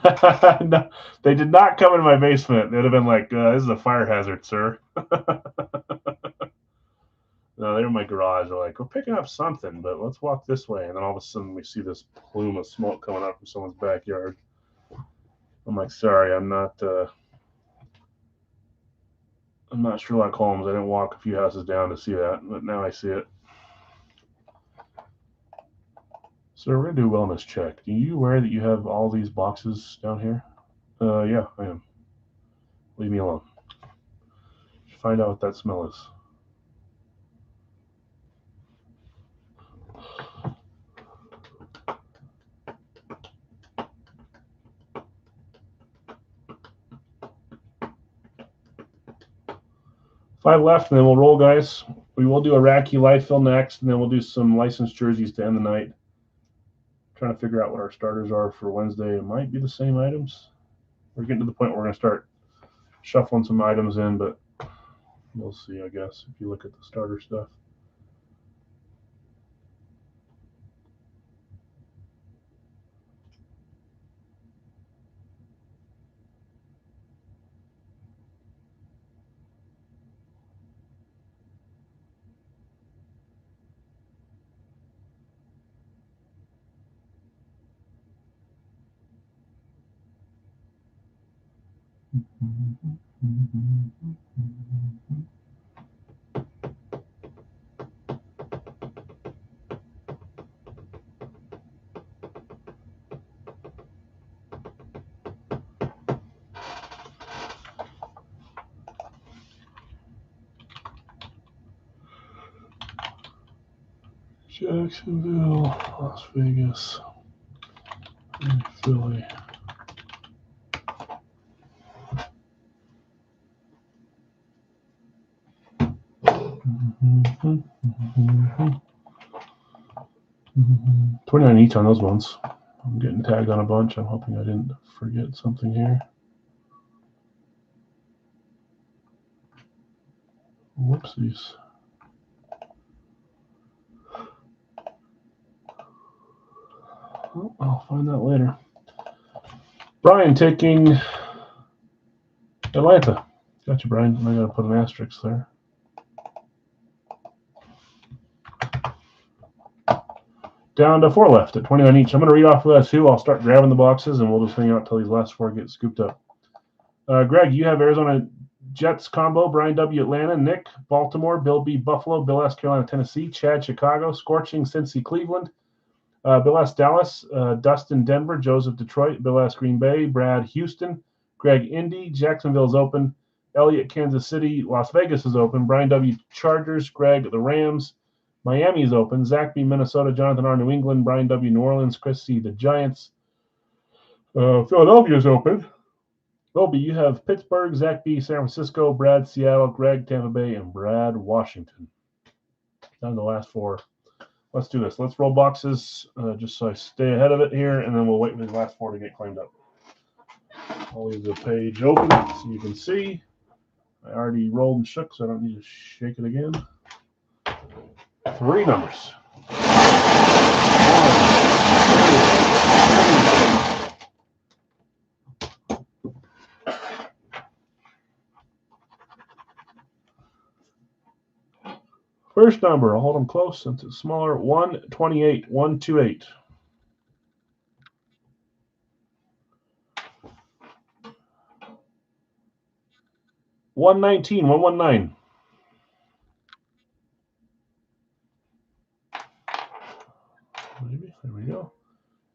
No, they did not come into my basement. They'd have been like, "This is a fire hazard, sir." No, they're in my garage. They're like, "We're picking up something, but let's walk this way." And then all of a sudden, we see this plume of smoke coming out from someone's backyard. I'm like, "Sorry, I'm not Sherlock Holmes. I didn't walk a few houses down to see that, but now I see it." So we're gonna do a wellness check. Are you aware that you have all these boxes down here? Yeah, I am. Leave me alone. Find out what that smell is. Five left, and then we'll roll, guys. We will do a Racky live fill next, and then we'll do some licensed jerseys to end the night. Trying to figure out what our starters are for Wednesday. It might be the same items. We're getting to the point where we're going to start shuffling some items in, but we'll see, I guess, if you look at the starter stuff. Jacksonville, Las Vegas, and Philly. Mm-hmm. 29 each on those ones. I'm getting tagged on a bunch. I'm hoping I didn't forget something here. Whoopsies. Oh, I'll find that later. Brian taking Atlanta. Gotcha, Brian. I gotta put an asterisk there. Down to four left at 29 each. I'm going to read off the last two. I'll start grabbing the boxes, and we'll just hang out until these last four get scooped up. Greg, you have Arizona Jets combo. Brian W. Atlanta. Nick Baltimore. Bill B. Buffalo. Bill S. Carolina Tennessee. Chad Chicago. Scorching Cincy Cleveland. Bill S. Dallas. Dustin Denver. Joseph Detroit. Bill S. Green Bay. Brad Houston. Greg Indy. Jacksonville's open. Elliott Kansas City. Las Vegas is open. Brian W. Chargers. Greg the Rams. Miami's open. Zach B. Minnesota. Jonathan R. New England. Brian W. New Orleans. Chris C. the Giants. Philadelphia's open. Obi, you have Pittsburgh. Zach B. San Francisco. Brad Seattle. Greg Tampa Bay. And Brad Washington. Down to the last four. Let's do this. Let's roll boxes just so I stay ahead of it here, and then we'll wait for these last four to get claimed up. I'll leave the page open so you can see. I already rolled and shook, so I don't need to shake it again. Three numbers. First number, I'll hold them close since it's smaller. 128, 128. $119, 119. Maybe, there we go.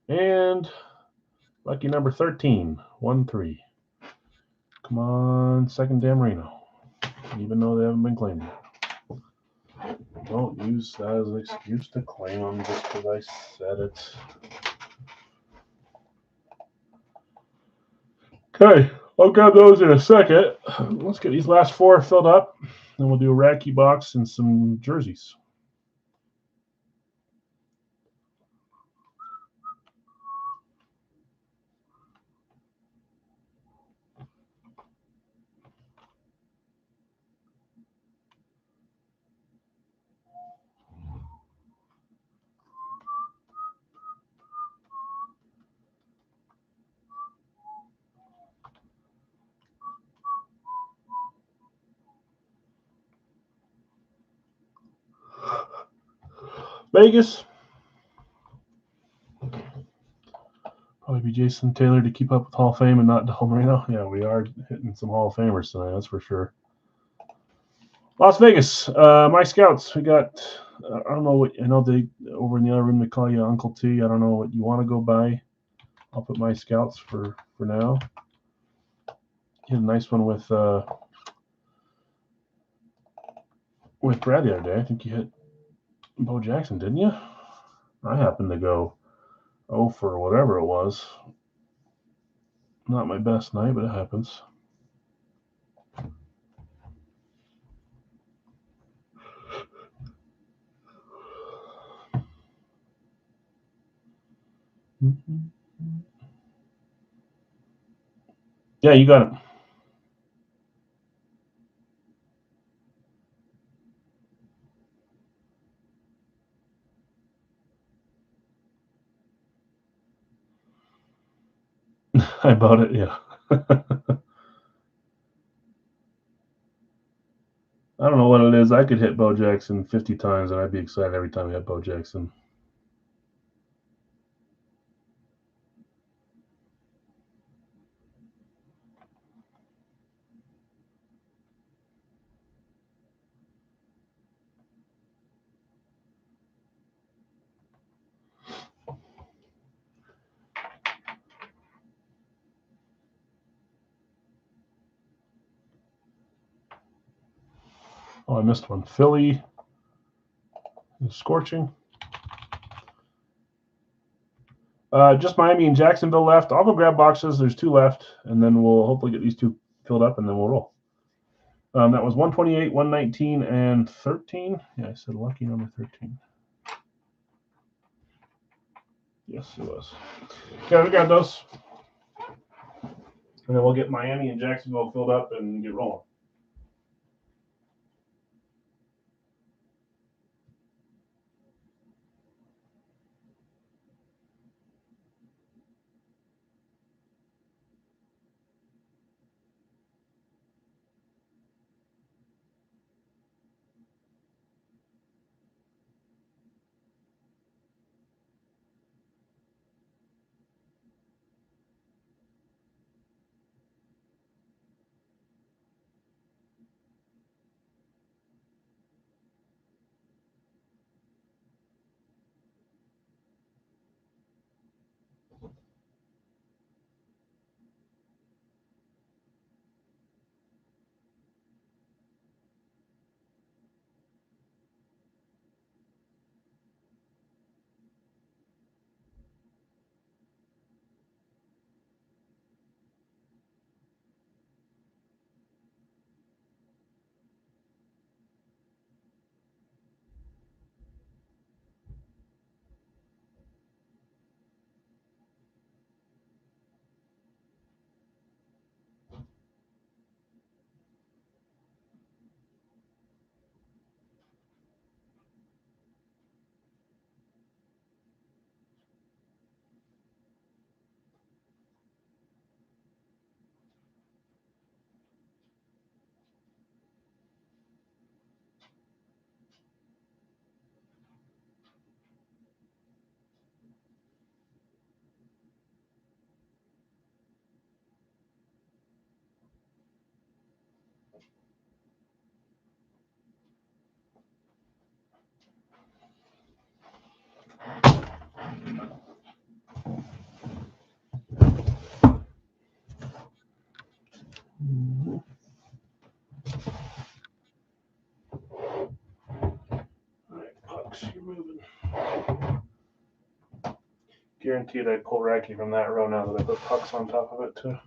And lucky number 13, 13. Come on, second Dan Marino. Even though they haven't been claimed yet. Don't use that as an excuse to claim them just because I said it. Okay, I'll grab those in a second. Let's get these last four filled up. Then we'll do a Racky box and some jerseys. Vegas. Probably be Jason Taylor to keep up with Hall of Fame and not Del Marino. Yeah, we are hitting some Hall of Famers tonight, that's for sure. Las Vegas, my scouts. We got, I don't know what, I know they, over in the other room, they call you Uncle T. I don't know what you want to go by. I'll put my scouts for now. Hit a nice one with Brad the other day. I think you hit Bo Jackson, didn't you? I happened to go for whatever it was. Not my best night, but it happens. Yeah, you got it. I bought it, yeah. I don't know what it is. I could hit Bo Jackson 50 times, and I'd be excited every time I hit Bo Jackson. Oh, I missed one. Philly is scorching. Just Miami and Jacksonville left. I'll go grab boxes. There's 2 left, and then we'll hopefully get these 2 filled up, and then we'll roll. That was 128, 119, and 13. Yeah, I said lucky number 13. Yes, it was. Yeah, we got those. And then we'll get Miami and Jacksonville filled up and get rolling. Pucks, you're moving. Guaranteed I'd pull Racky from that row now that I put pucks on top of it too.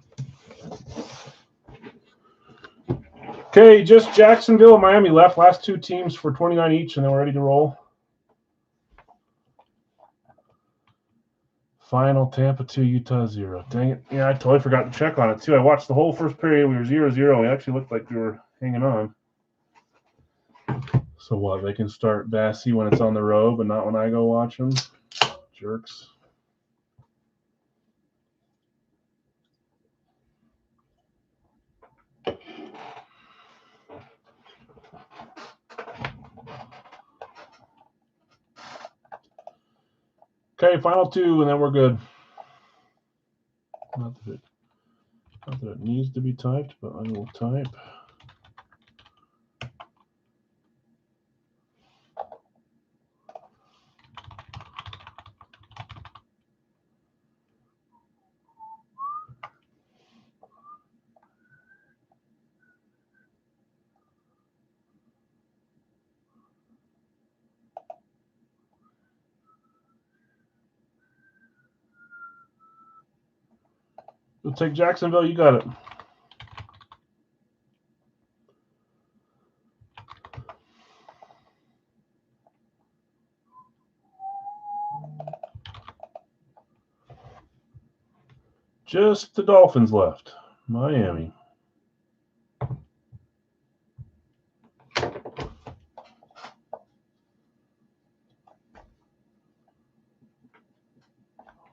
Okay, just Jacksonville and Miami left. Last 2 teams for 29 each, and then we're ready to roll. Final Tampa 2, Utah 0. Dang it. Yeah, I totally forgot to check on it too. I watched the whole first period. We were 0-0. We actually looked like we were hanging on. So what? They can start Bassey when it's on the road, but not when I go watch them? Jerks. Okay, final two, and then we're good. Not that it needs to be typed, but I will type. We'll take Jacksonville. You got it. Just the Dolphins left. Miami.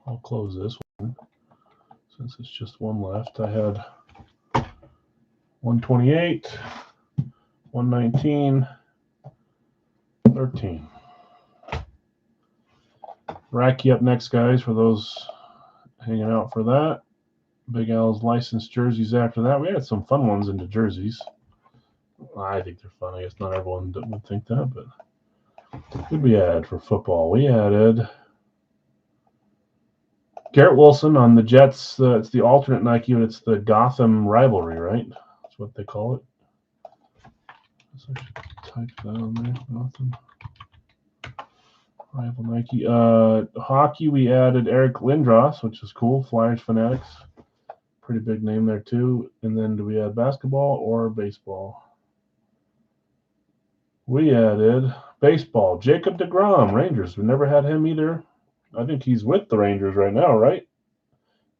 I'll close this one since it's just one left. I had 128, 119, 13. Racky up next, guys, for those hanging out for that. Big Al's licensed jerseys after that. We had some fun ones into jerseys. I think they're fun. I guess not everyone would think that, but what did we add for football? We added Garrett Wilson on the Jets. It's the alternate Nike, but it's the Gotham rivalry, right? That's what they call it. So I should type that on there. Gotham rival Nike. Hockey, we added Eric Lindros, which is cool. Flyers Fanatics. Pretty big name there, too. And then do we add basketball or baseball? We added baseball. Jacob deGrom, Rangers. We never had him either. I think he's with the Rangers right now, right?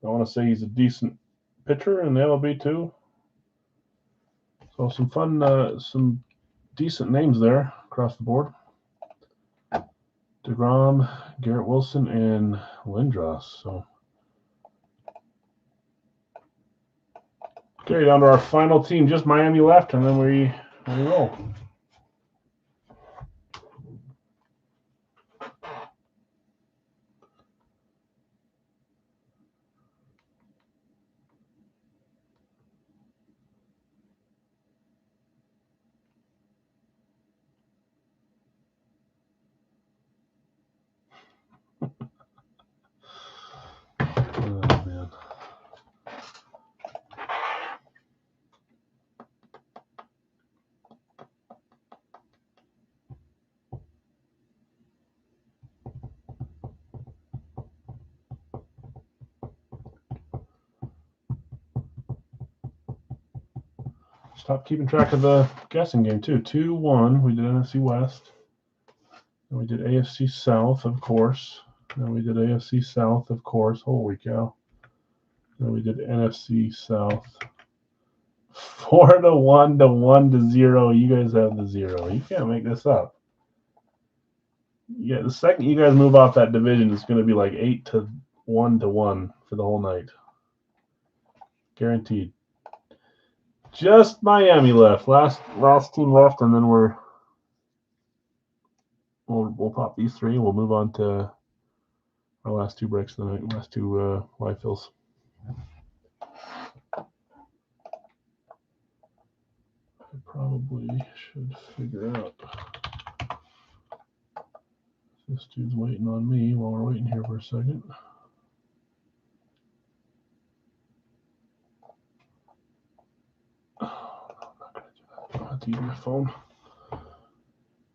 I want to say he's a decent pitcher in the MLB too. So some fun, some decent names there across the board. deGrom, Garrett Wilson, and Lindros. So okay, down to our final team. Just Miami left, and then we roll. Oh, man. Stop keeping track of the guessing game too. 2-1. We did NFC West. And we did AFC South, of course. Then we did AFC South, of course. Holy cow. Then we did NFC South. 4-1 to 1-0. You guys have the 0. You can't make this up. Yeah, the second you guys move off that division, it's going to be like 8-1 to 1 for the whole night. Guaranteed. Just Miami left. Last team left, and then we'll pop these three. We'll move on to our last two breaks of the night. Last two live fills. I probably should figure out. This dude's waiting on me while we're waiting here for a second. Oh, I'm not going to do that. I'll have to use my phone. As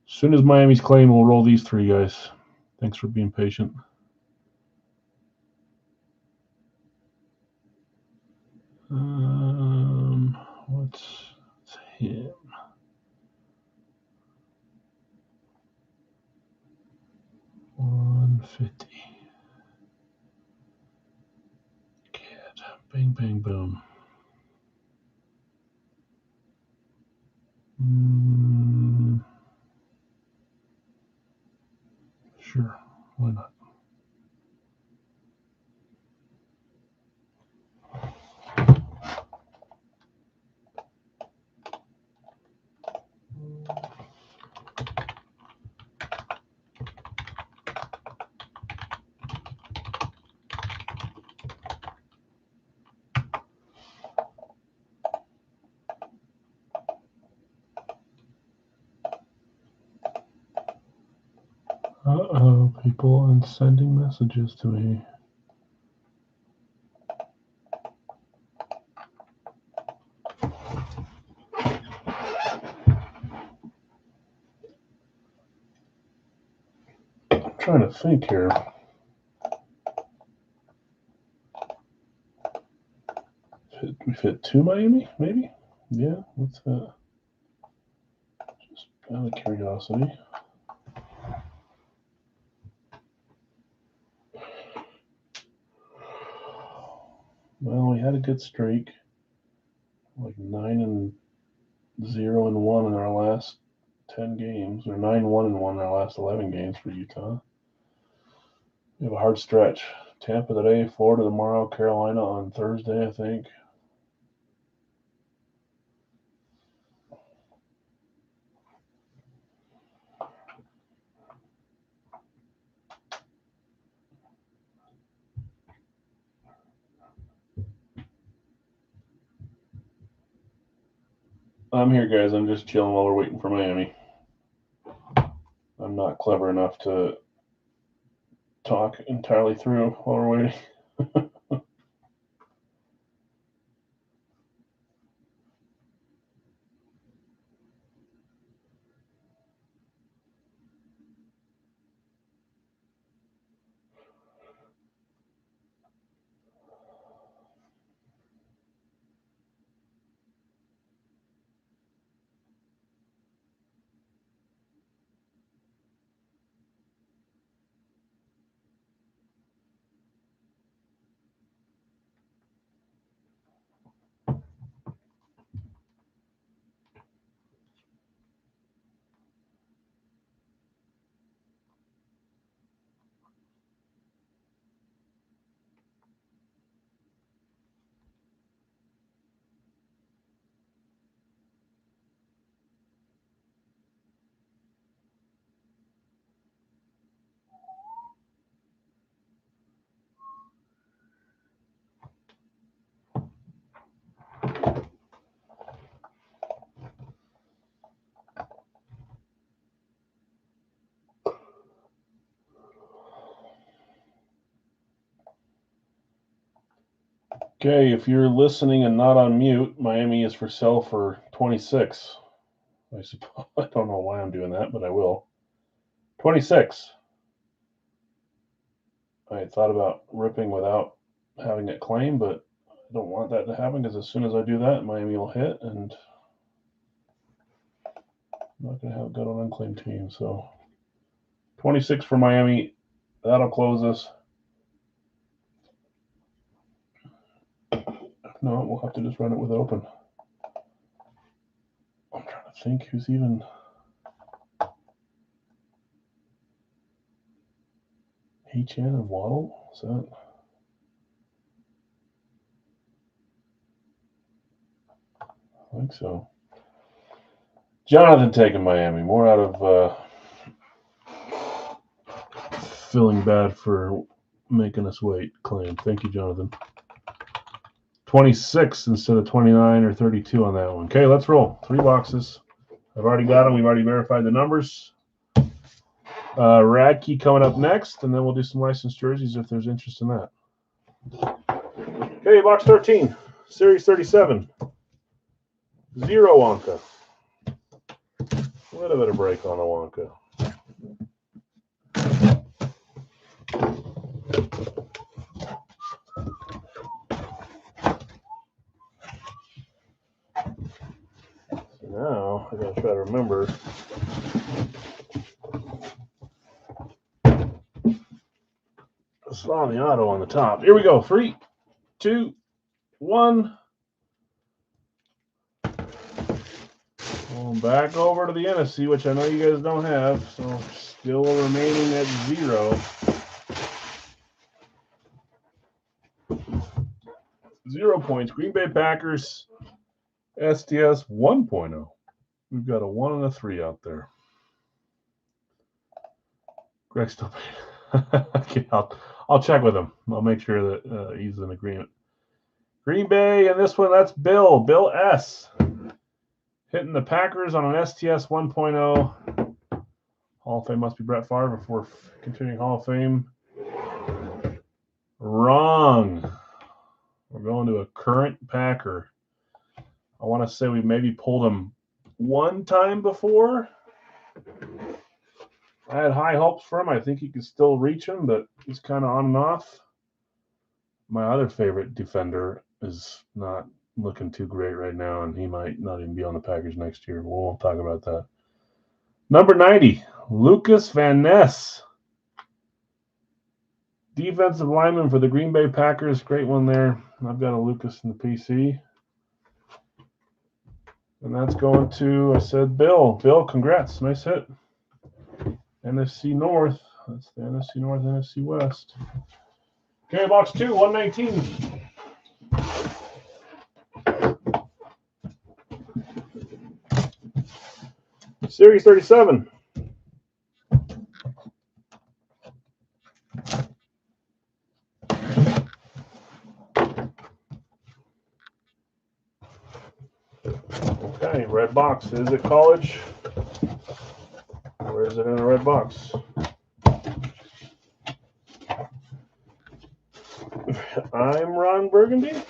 soon as Miami's claim, we'll roll these three guys. Thanks for being patient. What's him? $150. Cat. Bang, bang, boom. Sure. Why not? Uh-oh, people are sending messages to me. I'm trying to think here. We've hit 2 Miami, maybe? Yeah, what's that? Just out of curiosity. Well, we had a good streak. Like 9-0-1 in our last 10 games, or 9-1-1 in our last 11 games for Utah. We have a hard stretch. Tampa today, Florida tomorrow, Carolina on Thursday, I think. I'm here, guys. I'm just chilling while we're waiting for Miami. I'm not clever enough to talk entirely through while we're waiting. Okay, if you're listening and not on mute, Miami is for sale for 26. I suppose I don't know why I'm doing that, but I will. 26. I thought about ripping without having it claim, but I don't want that to happen because as soon as I do that, Miami will hit, and I'm not going to have a good on unclaimed team. So 26 for Miami. That'll close us. If not, we'll have to just run it with open. I'm trying to think who's even. H.N. and Waddle? Is that? I think so. Jonathan taking Miami. More out of feeling bad for making us wait claim. Thank you, Jonathan. 26 instead of 29 or 32 on that one. Okay, let's roll. 3 boxes. I've already got them. We've already verified the numbers. Radke coming up next, and then we'll do some licensed jerseys if there's interest in that. Okay, box 13, Series 37. 0 Wonka. A little bit of break on the Wonka. So now I gotta try to remember. I saw the auto on the top. Here we go. 3, 2, 1. Going back over to the NFC, which I know you guys don't have, so still remaining at 0. 0 points. Green Bay Packers, STS 1.0. We've got a 1 and a 3 out there. Greg still paid. Okay, I'll check with him. I'll make sure that he's in agreement. Green Bay, and this one, that's Bill. Bill S. Hitting the Packers on an STS 1.0. Hall of Fame must be Brett Favre before continuing Hall of Fame. Wrong. We're going to a current Packer. I want to say we maybe pulled him one time before. I had high hopes for him. I think he could still reach him, but he's kind of on and off. My other favorite defender is not looking too great right now, and he might not even be on the Packers next year. We'll talk about that. Number 90, Lucas Van Ness. Defensive lineman for the Green Bay Packers. Great one there. I've got a Lucas in the PC. And that's going to, I said, Bill. Bill, congrats. Nice hit. NFC North. That's the NFC North, NFC West. Okay, box 2, 119. Series 37. Okay, red box. Is it college? Or is it in a red box? I'm Ron Burgundy.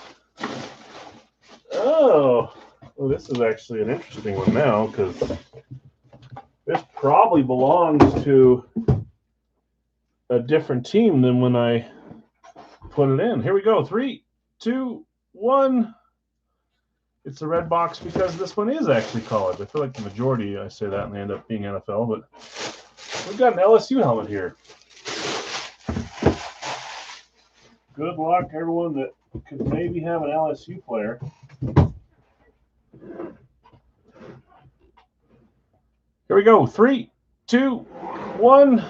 Oh, well, this is actually an interesting one now because this probably belongs to a different team than when I put it in. Here we go. 3, 2, 1. It's a red box because this one is actually college. I feel like the majority, I say that and they end up being NFL, but we've got an LSU helmet here. Good luck, everyone that could maybe have an LSU player. Here we go. 3, 2, 1.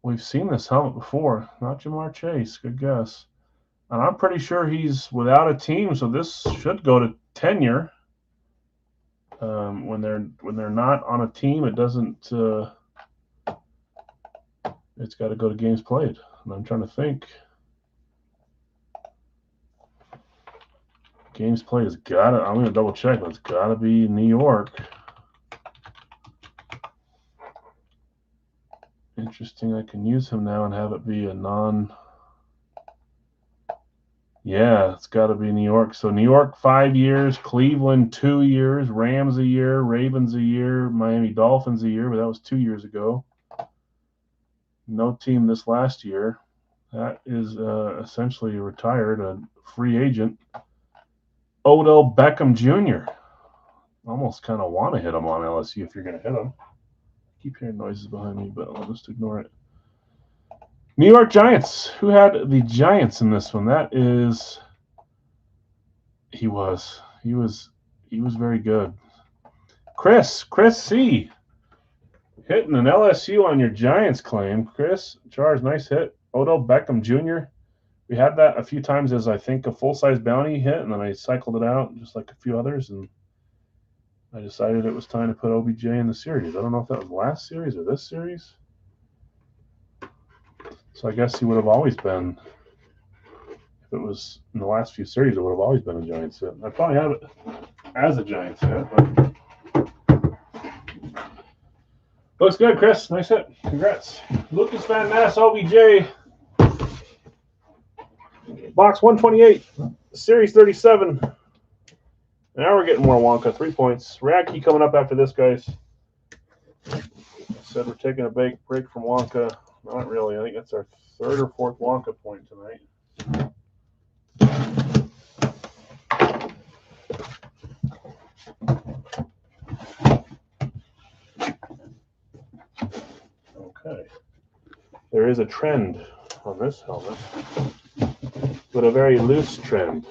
We've seen this helmet before. Not Jamar Chase. Good guess. And I'm pretty sure he's without a team, so this should go to tenure. When they're not on a team, it doesn't. It's got to go to games played. And I'm trying to think. Games played has got to. I'm going to double check, but it's got to be New York. Interesting. I can use him now and have it be a non. Yeah, it's got to be New York. So New York 5 years, Cleveland 2 years, Rams a year, Ravens a year, Miami Dolphins a year, but that was 2 years ago. No team this last year. That is essentially retired, a free agent. Odell Beckham Jr. Almost kind of want to hit him on LSU if you're going to hit him. I keep hearing noises behind me, but I'll just ignore it. New York Giants. Who had the Giants in this one? That is, he was very good. Chris C. Hitting an LSU on your Giants claim. Chris, Charles, nice hit. Odell Beckham Jr. We had that a few times as, I think, a full-size bounty hit, and then I cycled it out just like a few others, and I decided it was time to put OBJ in the series. I don't know if that was last series or this series. So I guess he would have always been, if it was in the last few series, it would have always been a Giants hit. I probably have it as a Giants hit, but looks good, Chris. Nice hit. Congrats. Lucas Van Ness, OBJ. Box 128, Series 37. Now we're getting more Wonka. 3 points. Racky coming up after this, guys. Said we're taking a break from Wonka. Not really. I think that's our 3rd or 4th Wonka point tonight. Okay. There is a trend on this helmet, but a very loose trend.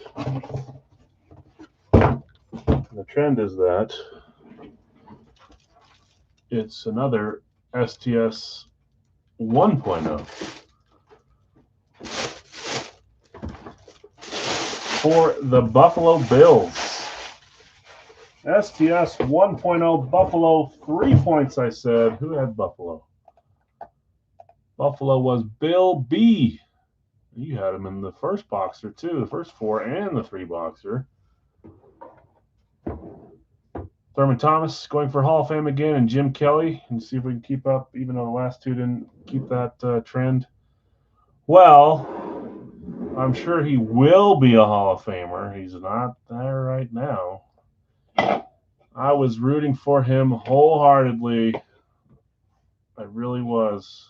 The trend is that it's another STS 1.0 for the Buffalo Bills. STS 1.0 Buffalo, 3 points, I said. Who had Buffalo? Buffalo was Bill B. You had him in the first boxer, too. The first 4 and the 3 boxer. Thurman Thomas going for Hall of Fame again, and Jim Kelly, and see if we can keep up, even though the last two didn't keep that trend. Well, I'm sure he will be a Hall of Famer. He's not there right now. I was rooting for him wholeheartedly. I really was.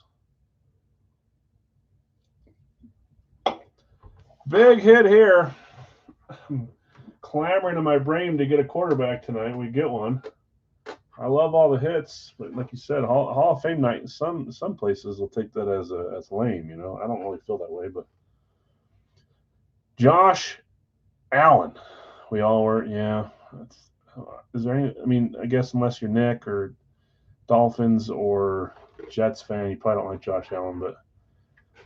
Big hit here. I'm clamoring in my brain to get a quarterback tonight. We get one. I love all the hits, but like you said, Hall of Fame night. Some places will take that as lame. You know, I don't really feel that way, but Josh Allen, we all were. Yeah, is there any? I mean, I guess unless you're Nick or Dolphins or Jets fan, you probably don't like Josh Allen, but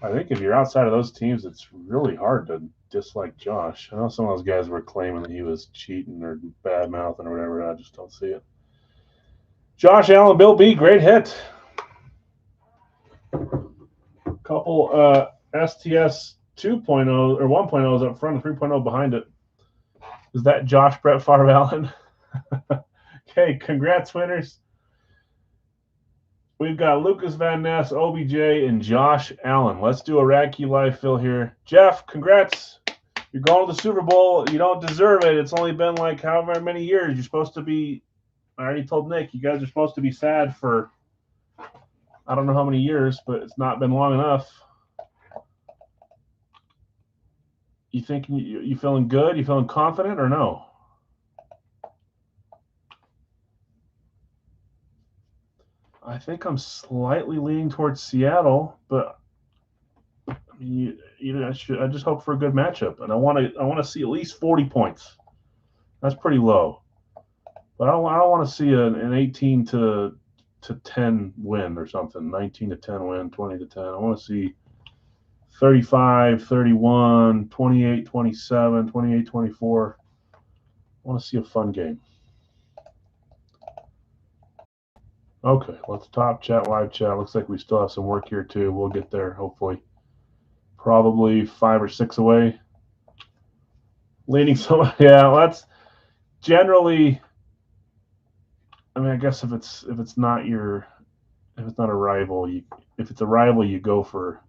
I think if you're outside of those teams, it's really hard to dislike Josh. I know some of those guys were claiming that he was cheating or bad mouthing or whatever. I just don't see it. Josh Allen, Bill B, great hit. Couple STS 2.0 or 1.0s up front and 3.0 behind it. Is that Josh Brett Favre Allen? Okay, congrats, winners. We've got Lucas Van Ness, OBJ, and Josh Allen. Let's do a Radke live fill here. Jeff, congrats. You're going to the Super Bowl. You don't deserve it. It's only been like however many years. You're supposed to be, I already told Nick, you guys are supposed to be sad for, I don't know how many years, but it's not been long enough. You think you feeling good? You feeling confident or no? I think I'm slightly leaning towards Seattle, but I mean, I just hope for a good matchup, and I want to see at least 40 points. That's pretty low, but I don't want to see an 18 to 10 win or something, 19 to 10 win, 20 to 10. I want to see 35, 31, 28, 27, 28, 24. I want to see a fun game. Okay, let's top chat, live chat. Looks like we still have some work here too. We'll get there, hopefully. Probably 5 or 6 away. Leading so yeah, that's generally. I mean, I guess if it's not a rival, if it's a rival, you go for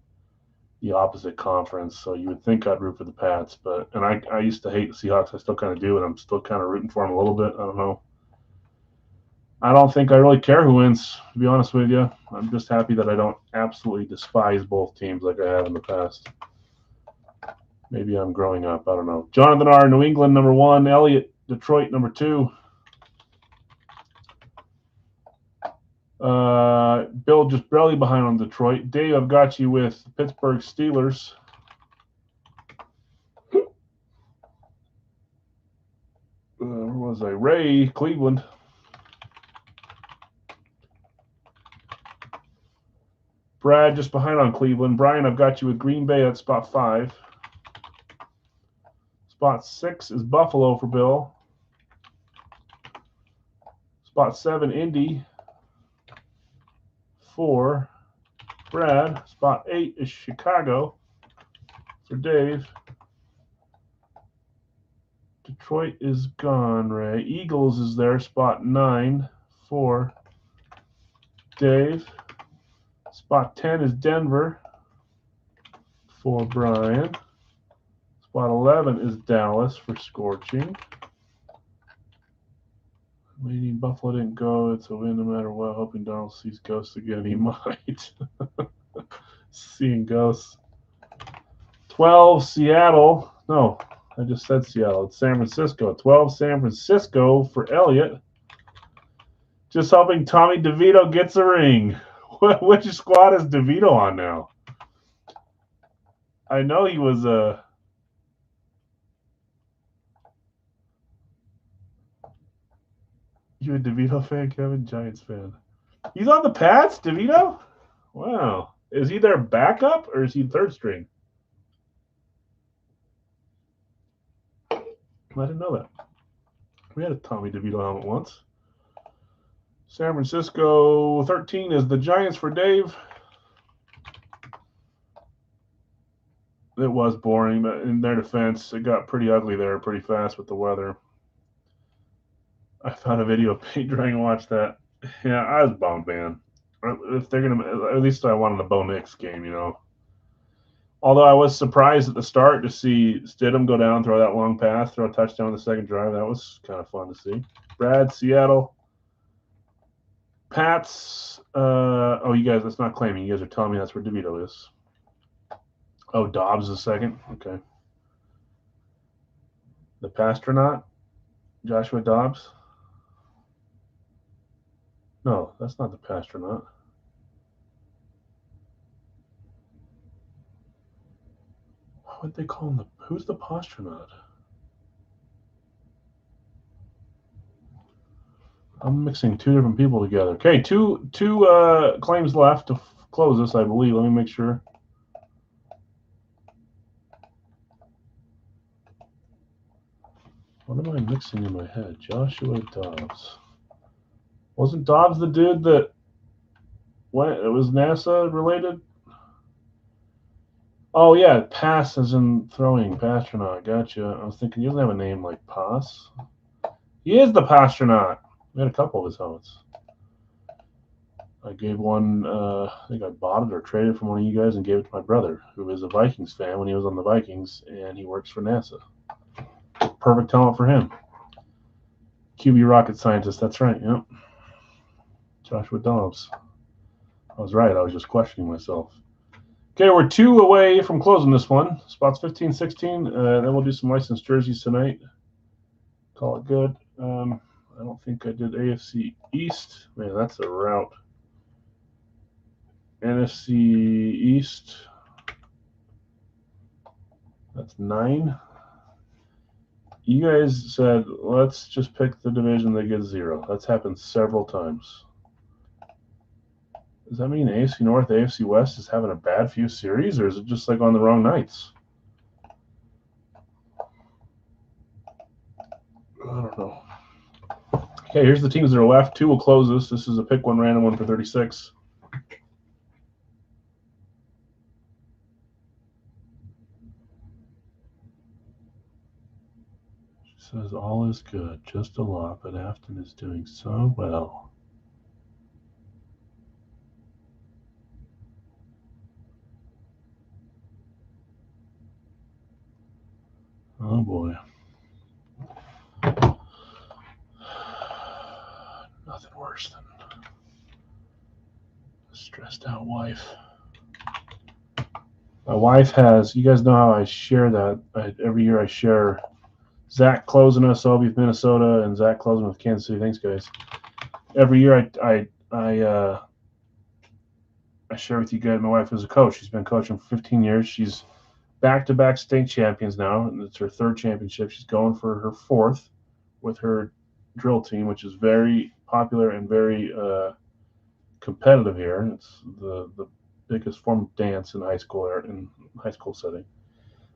the opposite conference. So you would think I'd root for the Pats, but I used to hate the Seahawks. I still kind of do, and I'm still kind of rooting for them a little bit. I don't know. I don't think I really care who wins, to be honest with you. I'm just happy that I don't absolutely despise both teams like I have in the past. Maybe I'm growing up. I don't know. Jonathan R., New England, number 1. Elliott, Detroit, number 2. Bill just barely behind on Detroit. Dave, I've got you with Pittsburgh Steelers. Where was I? Ray, Cleveland. Brad just behind on Cleveland. Brian, I've got you with Green Bay at spot 5. Spot 6 is Buffalo for Bill. Spot 7, Indy. 4, Brad. Spot 8 is Chicago for Dave. Detroit is gone, Ray. Eagles is there, spot 9 for Dave. Spot 10 is Denver for Brian. Spot 11 is Dallas for Scorching. Meaning Buffalo didn't go. It's a win no matter what. Hoping Donald sees ghosts again. He might. Seeing ghosts. 12, Seattle. No, I just said Seattle. It's San Francisco. 12, San Francisco for Elliott. Just hoping Tommy DeVito gets a ring. Which squad is DeVito on now? I know he was a. You a DeVito fan, Kevin? Giants fan. He's on the Pats, DeVito? Wow. Is he their backup or is he third string? I didn't know that. We had a Tommy DeVito helmet once. San Francisco 13 is the Giants for Dave. It was boring, but in their defense, it got pretty ugly there pretty fast with the weather. I found a video of Pete trying to watch that. Yeah, I was bummed, man. If they're gonna, at least I wanted a Bo Nix game, you know. Although I was surprised at the start to see Stidham go down, throw that long pass, throw a touchdown on the second drive. That was kind of fun to see. Brad, Seattle. Pats. Oh, you guys, that's not claiming. You guys are telling me that's where DeVito is. Oh, Dobbs is second. Okay. The Pastronaut. Joshua Dobbs. No, that's not the Pastronaut. Why would they call him the? Who's the Pastronaut? I'm mixing two different people together. Okay, two claims left to close this, I believe. Let me make sure. What am I mixing in my head? Joshua Dobbs. Wasn't Dobbs the dude that went? It was NASA related. Oh yeah, pass as in throwing. Pastronaut. Gotcha. I was thinking he doesn't have a name like Pass. He is the Pastronaut. We had a couple of his helmets. I gave one. I think I bought it or traded from one of you guys and gave it to my brother, who is a Vikings fan when he was on the Vikings, and he works for NASA. Perfect helmet for him. QB rocket scientist. That's right. Yep. Joshua Dobbs. I was right. I was just questioning myself. Okay, we're 2 away from closing this one. Spots 15, 16. Then we'll do some licensed jerseys tonight. Call it good. I don't think I did AFC East. Man, that's a route. NFC East. That's 9. You guys said, let's just pick the division that gets 0. That's happened several times. Does that mean AFC North, AFC West is having a bad few series, or is it just like on the wrong nights? I don't know. Okay, here's the teams that are left. 2 will close this. This is a pick one random one for 36. She says all is good, just a lot, but Afton is doing so well. Oh boy. Nothing worse than a stressed out wife. My wife has, you guys know how I share that. Every year I share Zach closing us, Sobey, Minnesota, and Zach closing with Kansas City. Thanks, guys. Every year I share with you guys. My wife is a coach. She's been coaching for 15 years. She's back-to-back state champions now, and it's her 3rd championship. She's going for her 4th with her drill team, which is very popular and very competitive here. It's the biggest form of dance in high school setting.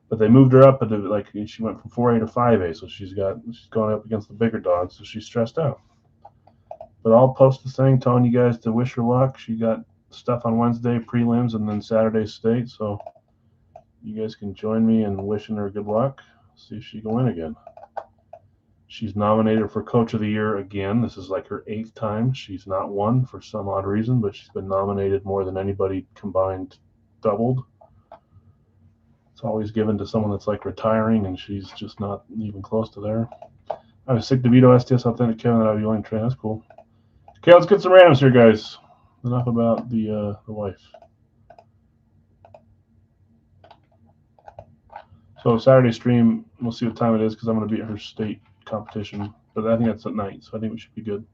But they moved her up, like she went from 4A to 5A, so she's going up against the bigger dogs, so she's stressed out. But I'll post this thing telling you guys to wish her luck. She got stuff on Wednesday, prelims, and then Saturday state, so you guys can join me in wishing her good luck. See if she can win again. She's nominated for Coach of the Year again. This is like her 8th time. She's not won for some odd reason, but she's been nominated more than anybody combined, doubled. It's always given to someone that's like retiring, and she's just not even close to there. I was sick DeVito, STS Authentic Kevin, that I'd be willing to train. That's cool. Okay, let's get some randoms here, guys. Enough about the wife. So Saturday stream, we'll see what time it is because I'm going to be at her state competition. But I think that's at night, so I think we should be good.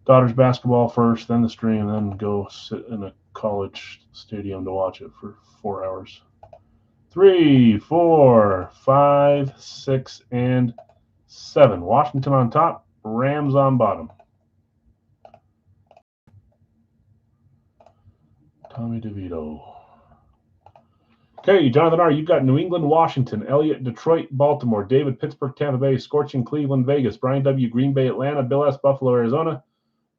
Daughter's basketball first, then the stream, then go sit in a college stadium to watch it for 4 hours. 3, 4, 5, 6, and 7. Washington on top, Rams on bottom. Tommy DeVito. Okay, Jonathan R., you've got New England, Washington, Elliott, Detroit, Baltimore, David, Pittsburgh, Tampa Bay, Scorching, Cleveland, Vegas, Brian W., Green Bay, Atlanta, Bill S., Buffalo, Arizona,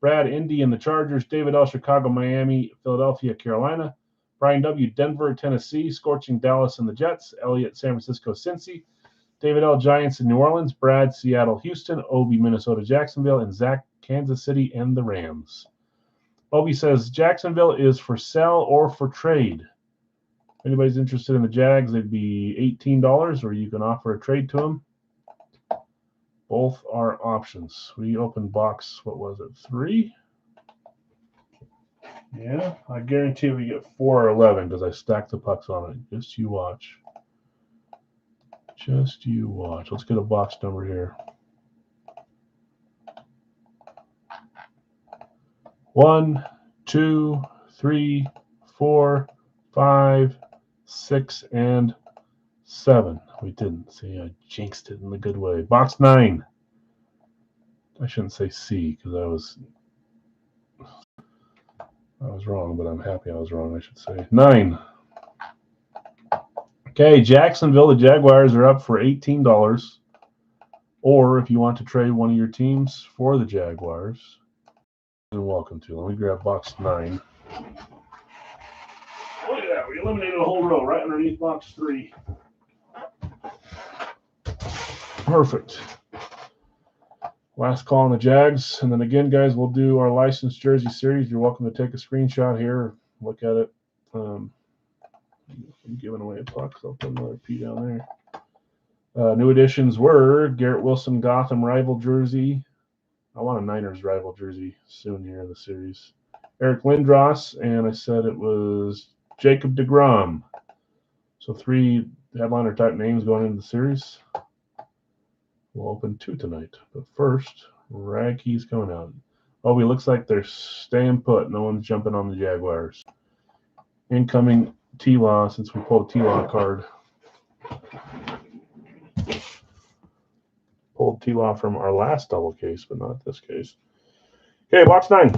Brad, Indy, and the Chargers, David L., Chicago, Miami, Philadelphia, Carolina, Brian W., Denver, Tennessee, Scorching, Dallas, and the Jets, Elliott, San Francisco, Cincy, David L. Giants in New Orleans, Brad Seattle, Houston, Obi Minnesota, Jacksonville, and Zach Kansas City and the Rams. Obi says Jacksonville is for sale or for trade. If anybody's interested in the Jags, they'd be $18, or you can offer a trade to them. Both are options. We opened box, what was it, 3? Yeah, I guarantee we get 4 or 11 because I stacked the pucks on it. Just you watch. Just you watch. Let's get a box number here. 1, 2, 3, 4, 5, 6, and 7. We didn't. See, I jinxed it in the good way. Box 9. I shouldn't say C because I was wrong, but I'm happy I was wrong, I should say. 9. Okay, Jacksonville, the Jaguars are up for $18. Or if you want to trade one of your teams for the Jaguars, you're welcome to. Let me grab box 9. Look at that. We eliminated a whole row right underneath box 3. Perfect. Last call on the Jags. And then again, guys, we'll do our licensed jersey series. You're welcome to take a screenshot here, look at it. I'm giving away a puck, so I'll put another P down there. New additions were Garrett Wilson Gotham rival jersey. I want a Niners rival jersey soon here in the series. Eric Lindros, and I said it was Jacob deGrom. So 3 headliner type names going into the series. We'll open 2 tonight. But first, rag keys coming out. Oh, it looks like they're staying put. No one's jumping on the Jaguars. Incoming T-Law, since we pulled a T-Law card. Pulled T-Law from our last double case, but not this case. Okay, box 9.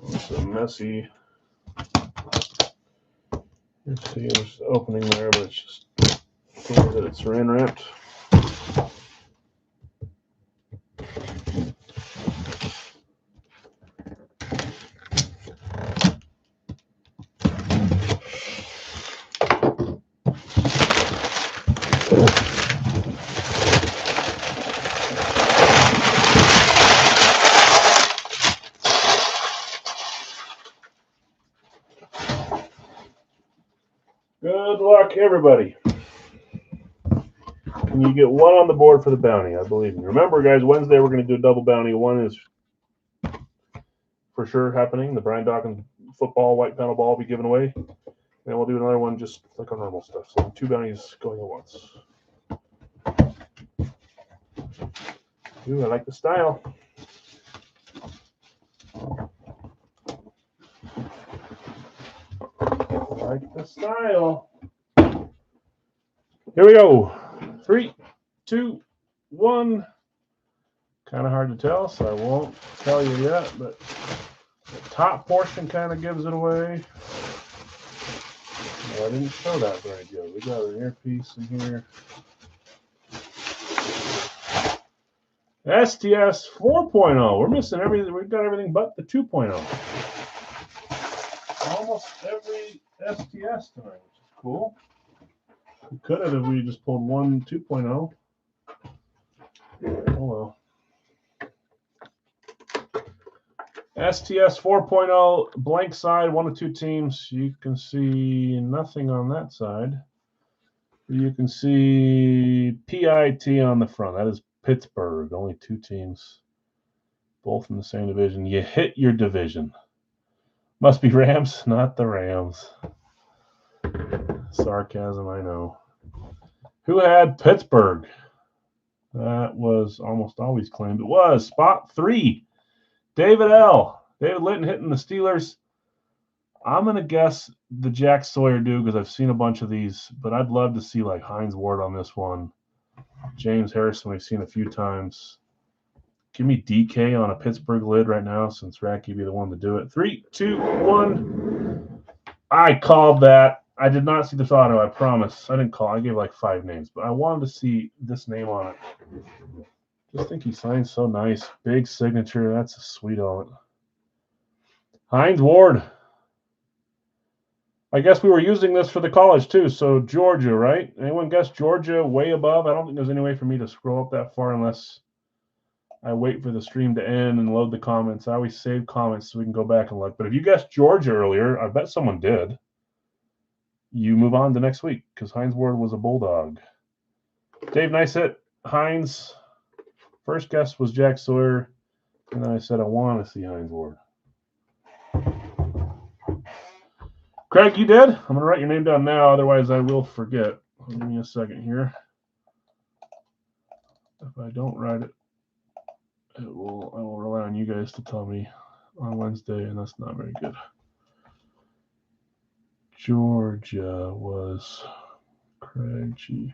It's a messy. Let's see, there's the opening there, but it's just clear that it's saran wrapped. Good luck, everybody. And you get 1 on the board for the bounty, I believe. Remember, guys, Wednesday we're going to do a double bounty. 1 is for sure happening. The Brian Dawkins football white panel ball will be given away. And we'll do another one just like our normal stuff. So 2 bounties going at once. Ooh, I like the style. I like the style. Here we go. 3, 2, 1. Kind of hard to tell, so I won't tell you yet, but the top portion kind of gives it away. No, I didn't show that very good. We got an earpiece in here. STS 4.0. We're missing everything. We've got everything but the 2.0. Almost every STS tonight, which is cool. We could have if we just pulled 1 2.0. Oh well. STS 4.0 blank side, 1 of 2 teams. You can see nothing on that side. You can see PIT on the front. That is Pittsburgh. Only 2 teams, both in the same division. You hit your division. Must be Rams, not the Rams. Sarcasm, I know. Who had Pittsburgh? That was almost always claimed. It was spot 3. David L. David Litton hitting the Steelers. I'm going to guess the Jack Sawyer do because I've seen a bunch of these, but I'd love to see like Hines Ward on this one. James Harrison, we've seen a few times. Give me DK on a Pittsburgh lid right now since Racky be the one to do it. 3, 2, 1. I called that. I did not see this auto, I promise. I didn't call. I gave like 5 names, but I wanted to see this name on it. Just think he signed so nice. Big signature. That's a sweet element. Hines Ward. I guess we were using this for the college too. So Georgia, right? Anyone guess Georgia way above? I don't think there's any way for me to scroll up that far unless I wait for the stream to end and load the comments. I always save comments so we can go back and look. But if you guessed Georgia earlier, I bet someone did. You move on to next week because Hines Ward was a Bulldog. Dave, nice hit. Hines. First guess was Jack Sawyer. And then I said, I want to see Hines Ward. Craig, you did? I'm going to write your name down now. Otherwise, I will forget. Give me a second here. If I don't write it, I will rely on you guys to tell me on Wednesday, and that's not very good. Georgia was Craig G.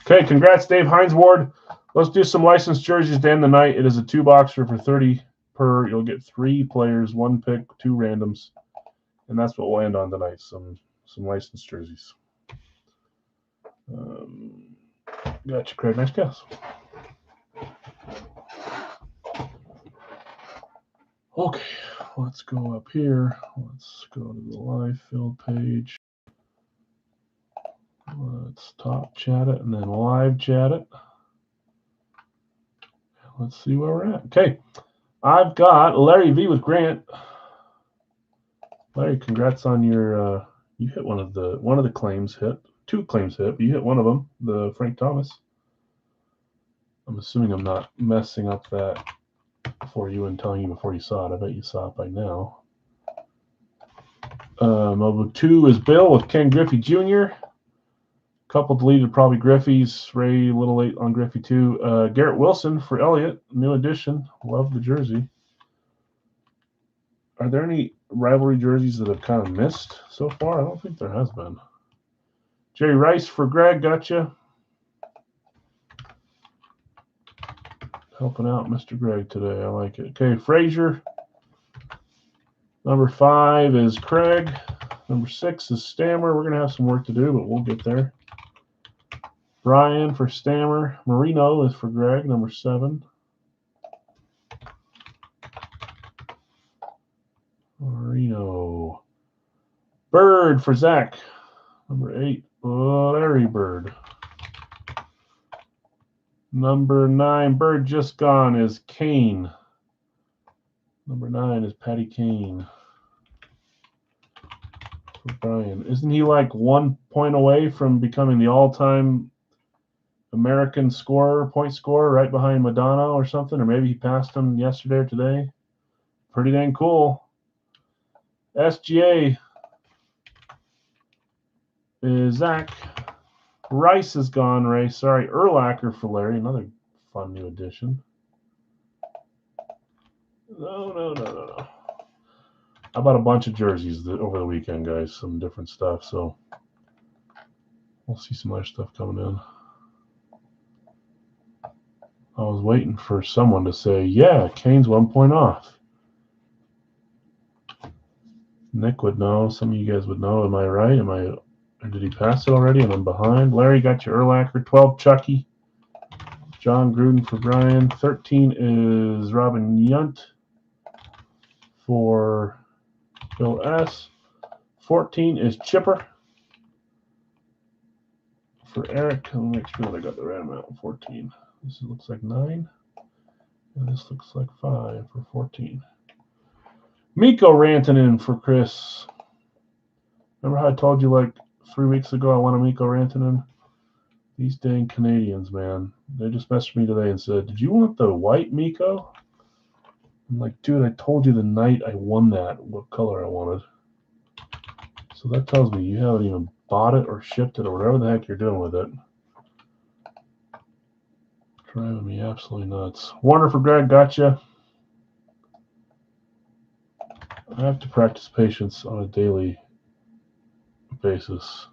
Okay, congrats, Dave. Hines Ward. Let's do some licensed jerseys to end the night. It is a 2-boxer for $30 per. You'll get 3 players, 1 pick, 2 randoms, and that's what we'll end on tonight. Some licensed jerseys. Gotcha, Craig. Nice guess. Okay, let's go up here. Let's go to the live field page. Let's top chat it and then live chat it. Let's see where we're at. Okay, I've got Larry V with Grant. Larry, congrats on your. You hit one of the claims hit. 2 claims hit, but you hit one of them, the Frank Thomas. I'm assuming I'm not messing up that for you and telling you before you saw it. I bet you saw it by now. Number 2 is Bill with Ken Griffey Jr. Couple deleted, probably Griffey's. Ray a little late on Griffey too. Garrett Wilson for Elliott, new addition. Love the jersey. Are there any rivalry jerseys that have kind of missed so far? I don't think there has been. Jerry Rice for Greg, gotcha. Helping out Mr. Greg today. I like it. Okay, Frazier. Number 5 is Craig. Number 6 is Stammer. We're going to have some work to do, but we'll get there. Brian for Stammer. Marino is for Greg, number 7. Marino. Bird for Zach, number 8. Larry Bird. Number 9, Bird just gone, is Kane. Number 9 is Patty Kane. For Brian. Isn't he like 1 point away from becoming the all-time American point scorer, right behind Madonna or something? Or maybe he passed him yesterday or today. Pretty dang cool. SGA is Zach. Rice is gone, Ray. Sorry. Urlacher for Larry. Another fun new addition. No. I bought a bunch of jerseys over the weekend, guys. Some different stuff. So we'll see some other stuff coming in. I was waiting for someone to say, yeah, Kane's 1 point off. Nick would know. Some of you guys would know. Am I right? Or did he pass it already and I'm behind? Larry got your Urlacher. 12, Chucky. John Gruden for Brian. 13 is Robin Yount for Bill S. 14 is Chipper for Eric. Let me make sure that I got the right amount. 14. This looks like 9. And this looks like 5 for 14. Mikko Rantanen for Chris. Remember how I told you like 3 weeks ago I want a Mikko Rantanen? These dang Canadians, man. They just messaged me today and said, did you want the white Mikko? I'm like, dude, I told you the night I won that what color I wanted. So that tells me you haven't even bought it or shipped it or whatever the heck you're doing with it. Driving me absolutely nuts. Warner for Greg, gotcha. I have to practice patience on a daily basis.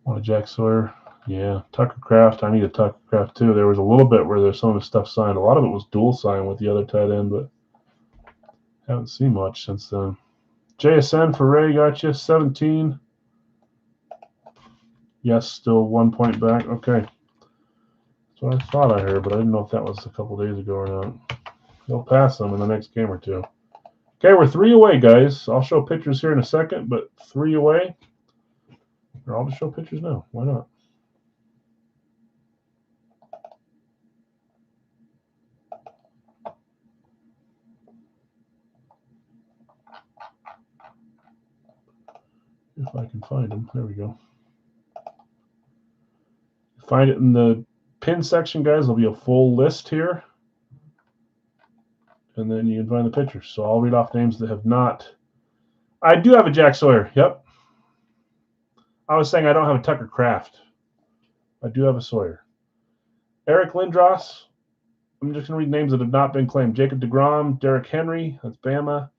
Want a Jack Sawyer? Yeah. Tucker Kraft. I need a Tucker Kraft too. There was a little bit where there's some of the stuff signed. A lot of it was dual signed with the other tight end, but haven't seen much since then. JSN for Ray, gotcha. 17. Yes, still 1 point back. Okay. That's what I thought I heard, but I didn't know if that was a couple days ago or not. He'll pass them in the next game or two. Okay, we're 3 away, guys. I'll show pictures here in a second, but 3 away. Or I'll just show pictures now. Why not? If I can find them. There we go. Find it in the pin section, guys. There'll be a full list here. And then you can find the pictures. So I'll read off names that have not. I do have a Jack Sawyer. Yep. I was saying I don't have a Tucker Kraft. I do have a Sawyer. Eric Lindros. I'm just going to read names that have not been claimed. Jacob deGrom, Derrick Henry. That's Bama.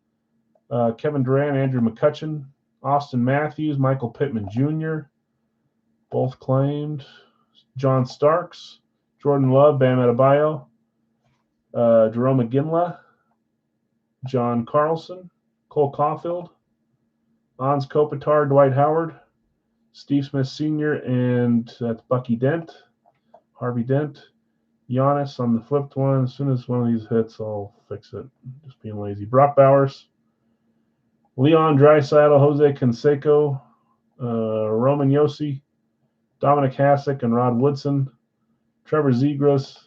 Kevin Durant, Andrew McCutchen. Austin Matthews, Michael Pittman Jr. Both claimed. John Starks. Jordan Love, Bam Adebayo. Jerome McGinley. John Carlson. Cole Caulfield. Hans Kopitar, Dwight Howard. Steve Smith Sr., and that's Bucky Dent. Harvey Dent. Giannis on the flipped one. As soon as one of these hits, I'll fix it. Just being lazy. Brock Bowers. Leon Draisaitl, Jose Canseco, Roman Yossi, Dominic Hasek, and Rod Woodson. Trevor Zegras.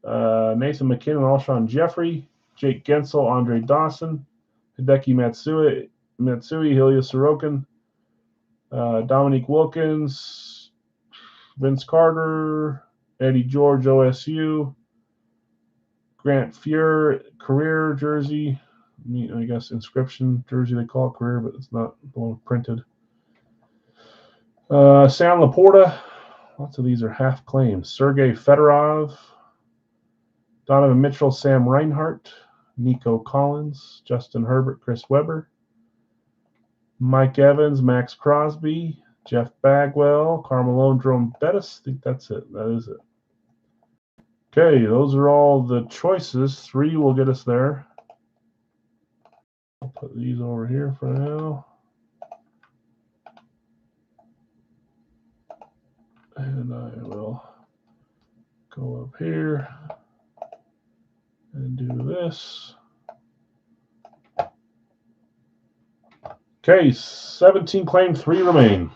Nathan McKinnon, Alshon Jeffrey. Jake Gensel, Andre Dawson. Hideki Matsui, Ilya Sorokin. Dominique Wilkins, Vince Carter, Eddie George, OSU, Grant Fuhr, career jersey, I guess inscription jersey they call it career, but it's not the one printed. Sam Laporta, lots of these are half claims. Sergei Fedorov, Donovan Mitchell, Sam Reinhart, Nico Collins, Justin Herbert, Chris Webber. Mike Evans, Max Crosby, Jeff Bagwell, Carmelo, Jerome Bettis. I think that's it. That is it. Okay, those are all the choices. 3 will get us there. I'll put these over here for now. And I will go up here and do this. Okay, 17 claim, 3 remain.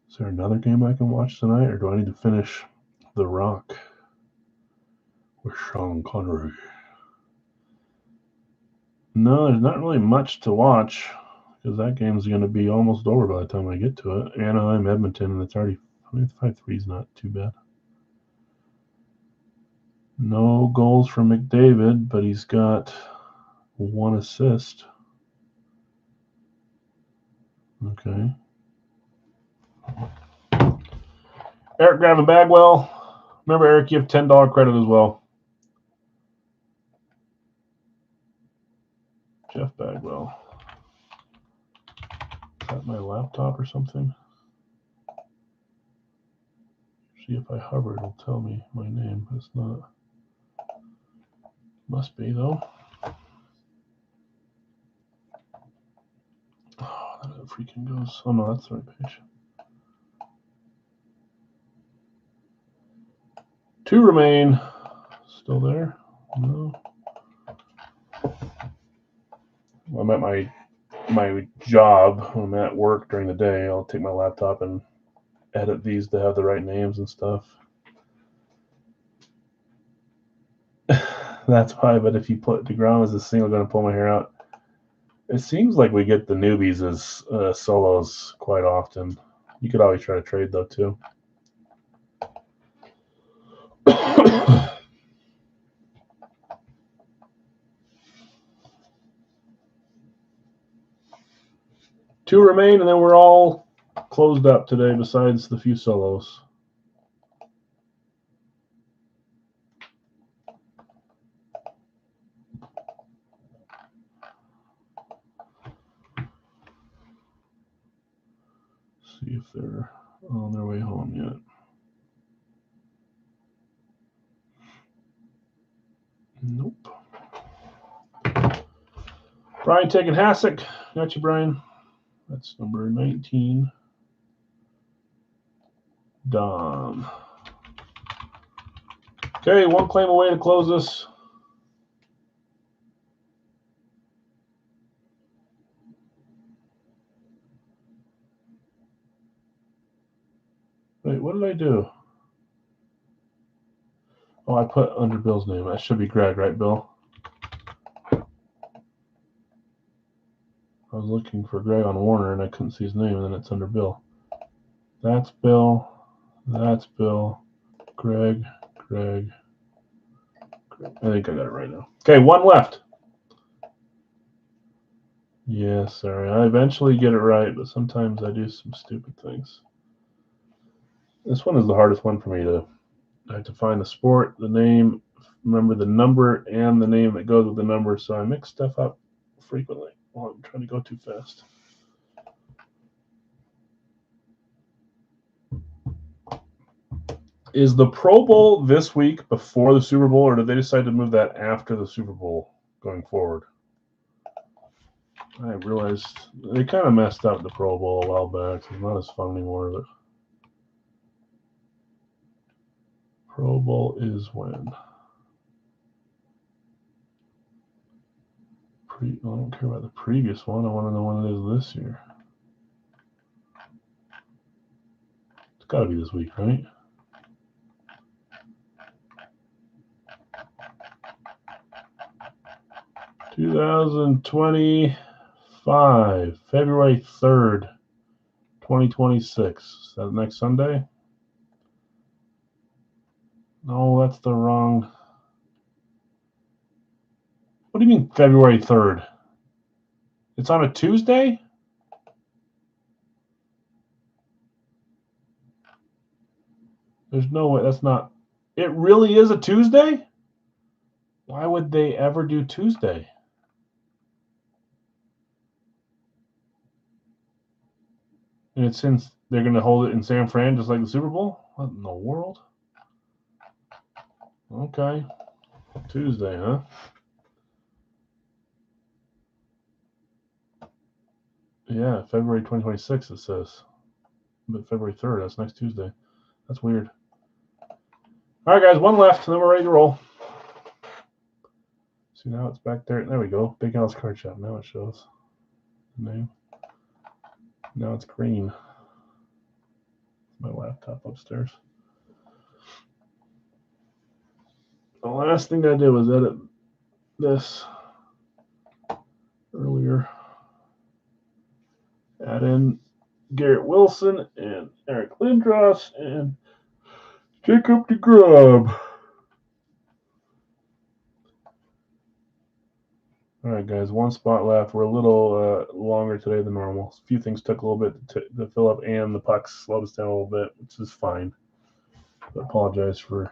Is there another game I can watch tonight, or do I need to finish The Rock with Sean Connery? No, there's not really much to watch, because that game's going to be almost over by the time I get to it. Anaheim, Edmonton, and it's already 5-3 is not too bad. No goals from McDavid, but he's got 1 assist. Okay. Eric Gavin Bagwell. Remember, Eric, you have $10 credit as well. Jeff Bagwell. Is that my laptop or something? See, if I hover, it'll tell me my name. It's not. Must be, though. Oh, that freaking goes. Oh, no, that's the right page. 2 remain. Still there? No. I'm at my job. When I'm at work during the day, I'll take my laptop and edit these to have the right names and stuff. That's why, but if you put DeGrom as a single, going to pull my hair out. It seems like we get the newbies as solos quite often. You could always try to trade, though, too. Two remain, and then we're all closed up today, besides the few solos. See if they're on their way home yet. Nope. Brian taking Hasek. Got you, Brian. That's number 19. Dom. Okay, one claim away to close this. Wait, what did I do? Oh, I put under Bill's name. That should be Greg, right, Bill? I was looking for Greg on Warner, and I couldn't see his name, and then it's under Bill. That's Bill. That's Bill. Greg. I think I got it right now. Okay, one left. Yes, sorry. I eventually get it right, but sometimes I do some stupid things. This one is the hardest one for me. I have to find the sport, the name, remember the number, and the name that goes with the number, so I mix stuff up frequently while I'm trying to go too fast. Is the Pro Bowl this week before the Super Bowl, or did they decide to move that after the Super Bowl going forward? I realized they kind of messed up the Pro Bowl a while back. It's not as fun anymore. But Pro Bowl is when? I don't care about the previous one. I want to know when it is this year. It's got to be this week, right? $2025, February 3rd, 2026. Is that next Sunday? No, that's the wrong. What do you mean February 3rd? It's on a Tuesday? There's no way. That's not. It really is a Tuesday? Why would they ever do Tuesday? And it's since they're going to hold it in San Fran just like the Super Bowl? What in the world? Okay. Tuesday, huh? Yeah, February 2026 it says. But February 3rd, that's next Tuesday. That's weird. All right, guys, one left, and then we're ready to roll. See, now it's back there. There we go. Big Al's Card Shop. Now it shows the name. Now it's green. My laptop upstairs. The last thing I did was edit this earlier. Add in Garrett Wilson and Eric Lindros and Jacob deGrom. All right, guys, one spot left. We're a little longer today than normal. A few things took a little bit to fill up, and the pucks slowed us down a little bit, which is fine. I apologize for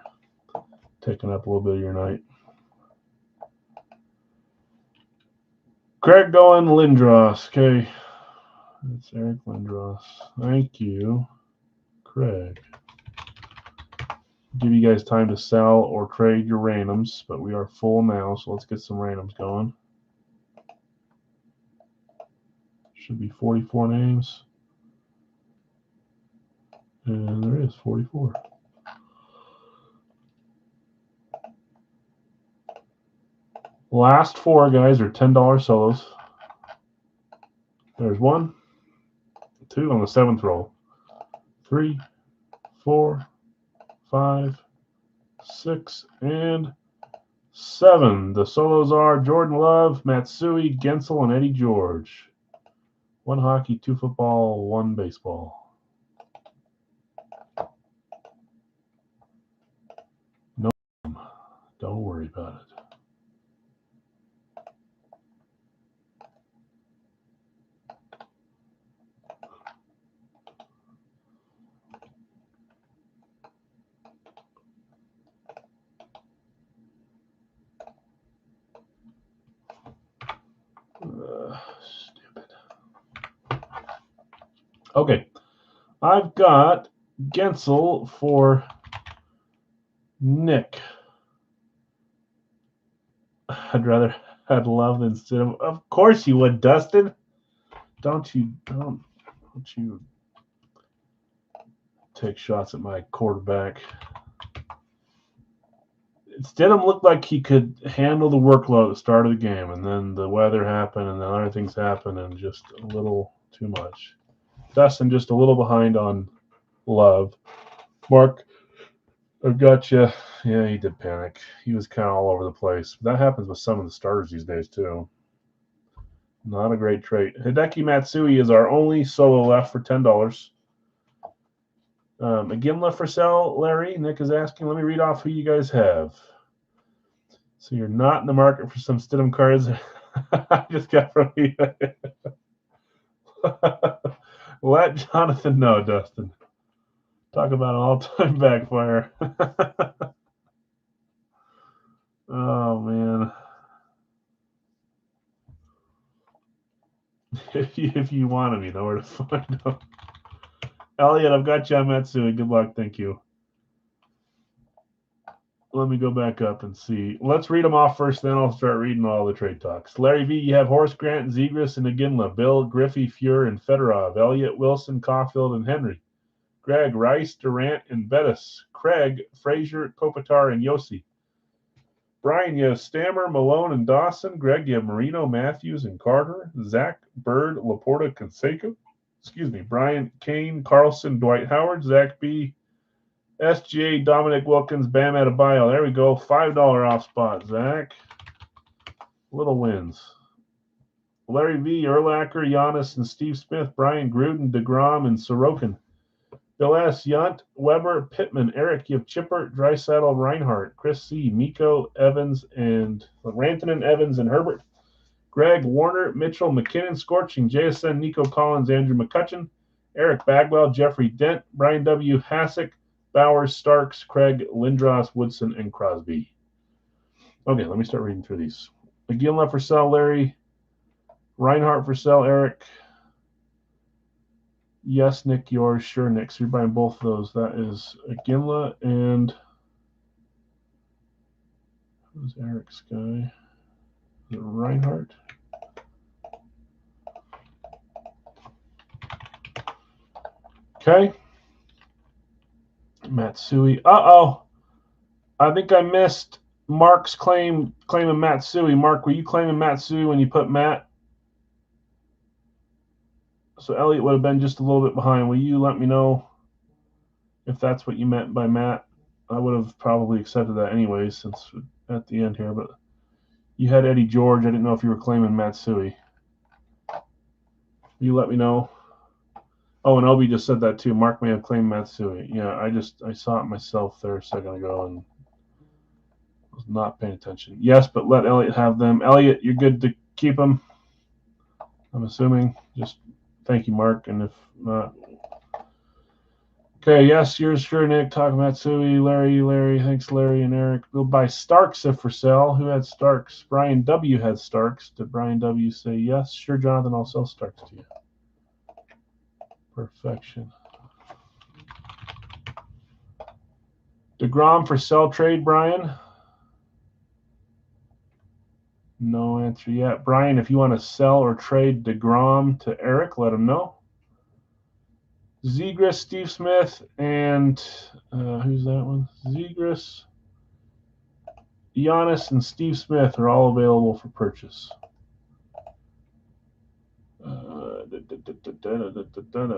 taking up a little bit of your night. Greg going Lindros. Okay. That's Eric Lindros. Thank you, Craig. Give you guys time to sell or trade your randoms, but we are full now, so let's get some randoms going. Should be 44 names. And there is 44. Last four, guys, are $10 solos. There's 1, 2 on the 7th roll. 3, 4, 5, 6, and 7. The solos are Jordan Love, Matsui, Gensel, and Eddie George. 1 hockey, 2 football, 1 baseball. No, don't worry about it. Stupid. Okay, I've got Gensel for Nick. I'd rather had Love instead of. Of course you would, Dustin. Don't you take shots at my quarterback. Stidham looked like he could handle the workload at the start of the game, and then the weather happened, and then other things happened, and just a little too much. Dustin just a little behind on Love. Mark, I've got you. Yeah, he did panic. He was kind of all over the place. That happens with some of the starters these days, too. Not a great trait. Hideki Matsui is our only solo left for $10. Iginla for sale, Larry. Nick is asking. Let me read off who you guys have. So you're not in the market for some Stidham cards. I just got from you. Let Jonathan know, Dustin. Talk about an all-time backfire. Oh, man. If you want him, you know where to find him. Elliot, I've got you on Matsui. Good luck. Thank you. Let me go back up and see. Let's read them off first, then I'll start reading all the trade talks. Larry V, you have Horace Grant, Zegras, and Iginla. Bill, Griffey, Fuhr, and Fedorov. Elliot, Wilson, Caulfield, and Henry. Greg, Rice, Durant, and Bettis. Craig, Frazier, Kopitar, and Yossi. Brian, you have Stammer, Malone, and Dawson. Greg, you have Marino, Matthews, and Carter. Zach, Bird, Laporta, Canseco. Brian, Kane, Carlson, Dwight Howard. Zach B, SGA, Dominic Wilkins, Bam Adebayo. There we go. $5 off spot, Zach. Little wins. Larry V, Urlacher, Giannis, and Steve Smith. Brian, Gruden, DeGrom, and Sorokin. Bill S, Yunt, Weber, Pittman. Eric, you have Chipper, Draisaitl, Reinhardt. Chris C, Miko, Evans, and Rantanen, Evans, and Herbert. Greg, Warner, Mitchell, McKinnon, Scorching, JSN, Nico Collins, Andrew McCutcheon. Eric Bagwell, Jeffrey Dent, Brian W, Hasek, Bowers, Starks, Craig, Lindros, Woodson, and Crosby. Okay, let me start reading through these. Iginla for sale, Larry. Reinhardt for sale, Eric. Yes, Nick, yours. Sure, Nick. So you're buying both of those. That is Iginla and who's Eric's guy? Is it Reinhardt? Okay. Matsui. Uh-oh. I think I missed Mark's claiming Matsui. Mark, were you claiming Matsui when you put Matt? So Elliot would have been just a little bit behind. Will you let me know if that's what you meant by Matt? I would have probably accepted that anyway, since at the end here. But you had Eddie George. I didn't know if you were claiming Matsui. Will you let me know? Oh, and Obi just said that too. Mark may have claimed Matsui. Yeah, I saw it myself there a second ago and was not paying attention. Yes, but let Elliot have them. Elliot, you're good to keep them, I'm assuming. Just thank you, Mark. And if not, okay, yes, yours sure, Nick. Talk Matsui, Larry. Thanks, Larry and Eric. We'll buy Starks if for sale. Who had Starks? Brian W had Starks. Did Brian W say yes? Sure, Jonathan, I'll sell Starks to you. Perfection. DeGrom for sell trade, Brian? No answer yet. Brian, if you want to sell or trade DeGrom to Eric, let him know. Zegras, Steve Smith, and who's that one? Zegras, Giannis, and Steve Smith are all available for purchase.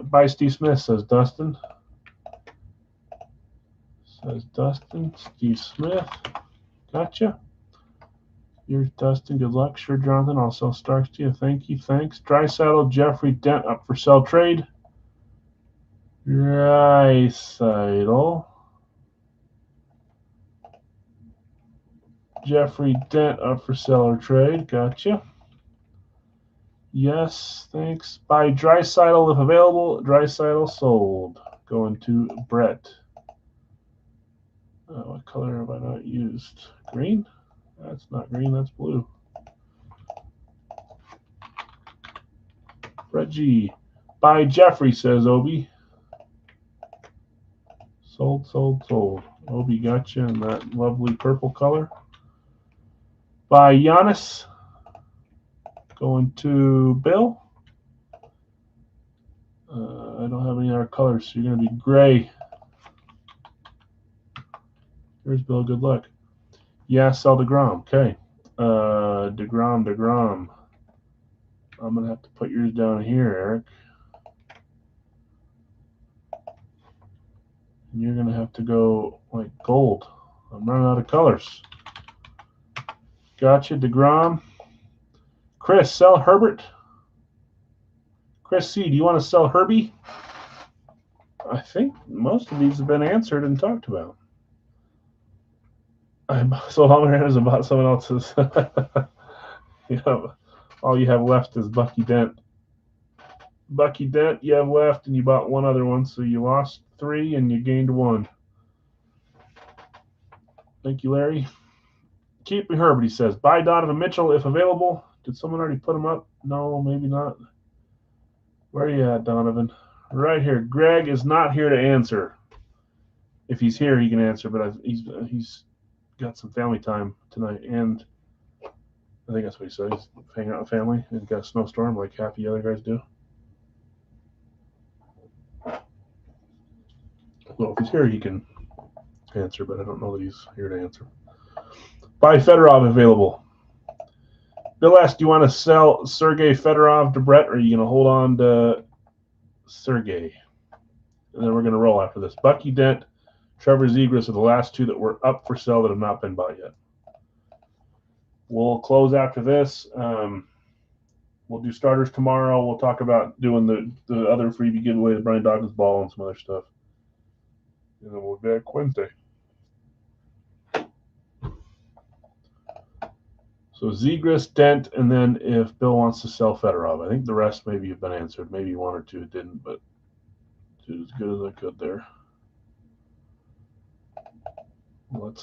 Buy Steve Smith, says Dustin. Steve Smith. Gotcha. Here's Dustin. Good luck. Sure, Jonathan. I'll sell Starks to you. Thank you. Thanks. Draisaitl, Jeffrey Dent up for sell trade. Draisaitl. Jeffrey Dent up for sell or trade. Gotcha. Yes, thanks. Buy Draisaitl if available. Draisaitl sold. Going to Brett. What color have I not used? Green? That's not green, that's blue. Brett G. Buy Jeffrey, says Obi. Sold. Obi gotcha in that lovely purple color. Buy Giannis. Going to Bill. I don't have any other colors, so you're going to be gray. Here's Bill. Good luck. Yeah, sell DeGrom. Okay. DeGrom. I'm going to have to put yours down here, Eric. And you're going to have to go like gold. I'm running out of colors. Gotcha, DeGrom. Chris, sell Herbert. Chris C., do you want to sell Herbie? I think most of these have been answered and talked about. So how many is about someone else's? All you have left is Bucky Dent. Bucky Dent you have left, and you bought one other one, so you lost 3 and you gained 1. Thank you, Larry. Keep me Herbert, he says. Buy Donovan Mitchell if available. Did someone already put him up? No, maybe not. Where are you at, Donovan? Right here. Greg is not here to answer. If he's here, he can answer, but he's got some family time tonight, and I think that's what he said. He's hanging out with family and got a snowstorm like half the other guys do. Well, if he's here, he can answer, but I don't know that he's here to answer. Buy Fedorov available. Bill asked, do you want to sell Sergei Fedorov to Brett, or are you going to hold on to Sergei? And then we're going to roll after this. Bucky Dent, Trevor Zegras are the last 2 that were up for sale that have not been bought yet. We'll close after this. We'll do starters tomorrow. We'll talk about doing the other freebie giveaway, the Brian Dawkins ball, and some other stuff. And then we'll be back Wednesday. So Zegras, Dent, and then if Bill wants to sell Fedorov. I think the rest maybe have been answered. Maybe 1 or 2 didn't, but did as good as I could there. We're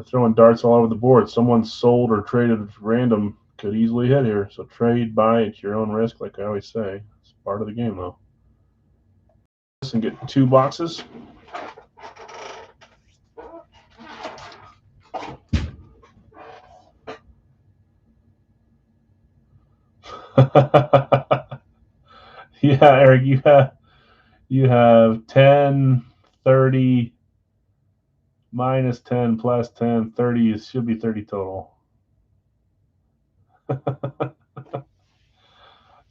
throwing darts all over the board. Someone sold or traded random could easily hit here. So trade, buy at your own risk, like I always say. It's part of the game, though. And get 2 boxes. Yeah, Eric, you have 10, 30, minus 10, plus 10, 30. It should be 30 total. So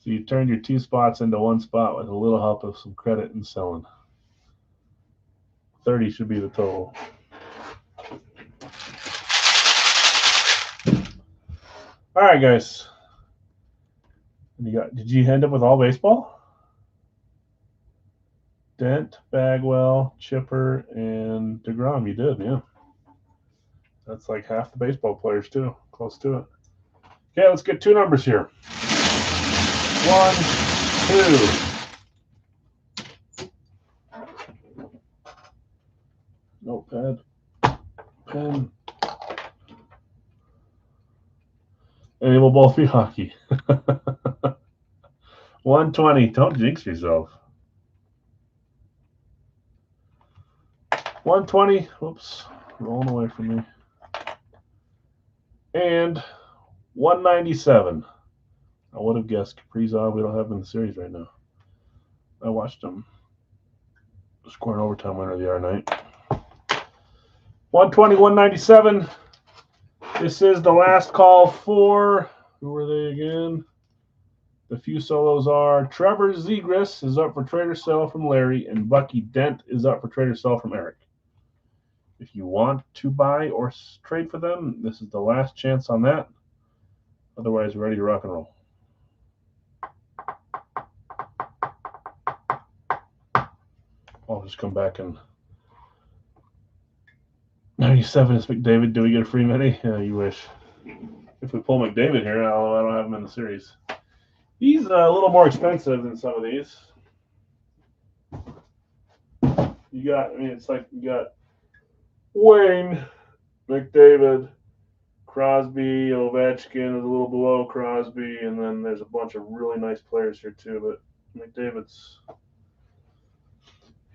you turned your 2 spots into 1 spot with a little help of some credit and selling. 30 should be the total. All right, guys. Did you end up with all baseball? Dent, Bagwell, Chipper, and DeGrom. You did, yeah. That's like half the baseball players, too. Close to it. Okay, let's get 2 numbers here. 1, 2. Notepad. Pen. And they will both be hockey. 120. Don't jinx yourself. 120. Whoops. Rolling away from me. And 197. I would have guessed Kaprizov. We don't have him in the series right now. I watched him score an overtime winner the other night. 120, 197. This is the last call for, who are they again? The few solos are Trevor Zegras is up for trade or sell from Larry, and Bucky Dent is up for trade or sell from Eric. If you want to buy or trade for them, this is the last chance on that. Otherwise, ready to rock and roll. I'll just come back and 97 is McDavid. Do we get a free mini? Yeah, you wish. If we pull McDavid here, I don't have him in the series. He's a little more expensive than some of these. It's like you got Wayne, McDavid, Crosby, Ovechkin is a little below Crosby, and then there's a bunch of really nice players here too. But McDavid's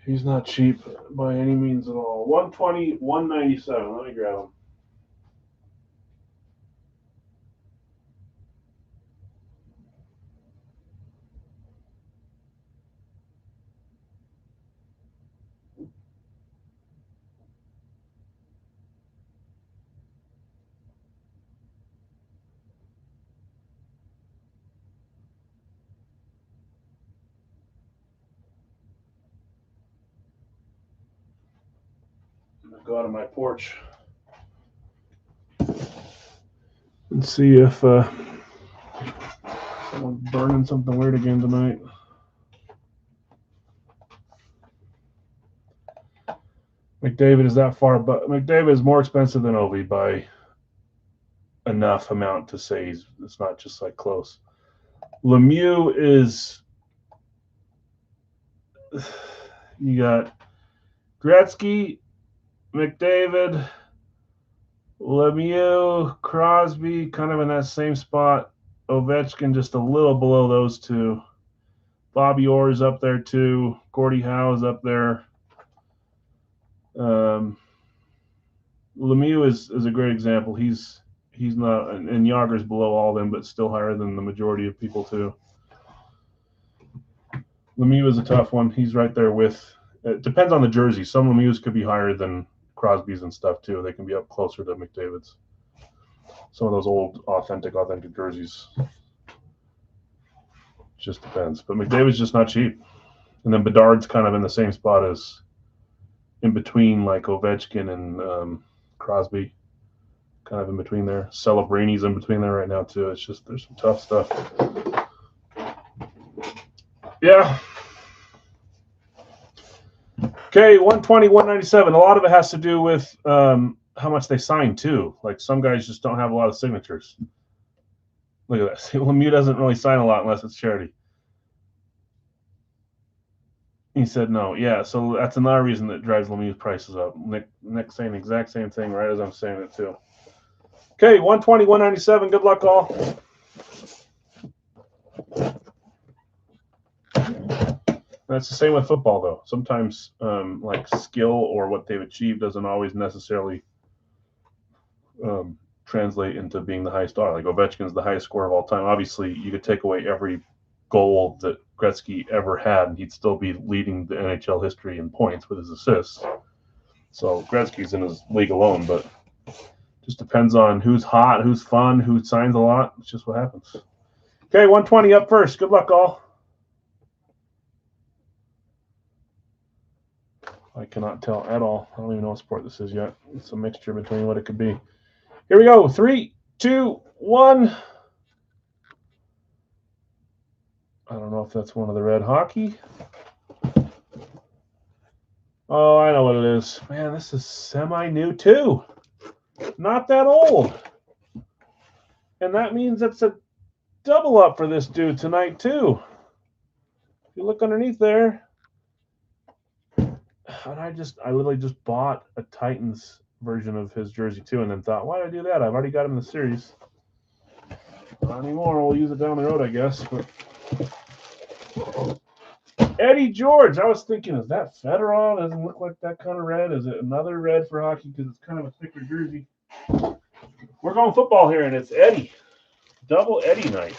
he's not cheap by any means at all. 120, 197. Let me grab him. Go out on my porch and see if someone's burning something weird again tonight. McDavid is that far, but McDavid is more expensive than Ovi by enough amount to say it's not just like close. Lemieux is, you got Gretzky, McDavid, Lemieux, Crosby, kind of in that same spot. Ovechkin just a little below those two. Bobby Orr is up there too. Gordie Howe is up there. Lemieux is a great example. He's not, and Yager's below all of them, but still higher than the majority of people too. Lemieux is a tough one. He's right there with. It depends on the jersey. Some Lemieux could be higher than Crosby's and stuff too. They can be up closer to McDavid's. Some of those old authentic jerseys. Just depends. But McDavid's just not cheap. And then Bedard's kind of in the same spot as in between like Ovechkin and Crosby. Kind of in between there. Celebrini's in between there right now too. It's just there's some tough stuff. Yeah. Okay, 120, 197. A lot of it has to do with how much they sign too. Like some guys just don't have a lot of signatures. Look at that. Lemieux doesn't really sign a lot unless it's charity. He said no. Yeah, so that's another reason that drives Lemieux's prices up. Nick saying the exact same thing right as I'm saying it too. Okay, 120, 197. Good luck all. That's the same with football, though. Sometimes, like skill or what they've achieved doesn't always necessarily translate into being the highest star. Like Ovechkin's the highest scorer of all time. Obviously, you could take away every goal that Gretzky ever had, and he'd still be leading the NHL history in points with his assists. So Gretzky's in his league alone, but just depends on who's hot, who's fun, who signs a lot. It's just what happens. Okay, 120 up first. Good luck, all. I cannot tell at all. I don't even know what sport this is yet. It's a mixture between what it could be. Here we go. 3, 2, 1. I don't know if that's one of the red hockey. Oh, I know what it is. Man, this is semi-new too. Not that old. And that means it's a double up for this dude tonight too. If you look underneath there. And I literally just bought a Titans version of his jersey too, and then thought, why did I do that? I've already got him in the series. Not anymore. We'll use it down the road, I guess. But Eddie George. I was thinking, is that Fedorov? Doesn't look like that kind of red. Is it another red for hockey because it's kind of a thicker jersey? We're going football here, and it's Eddie. Double Eddie night.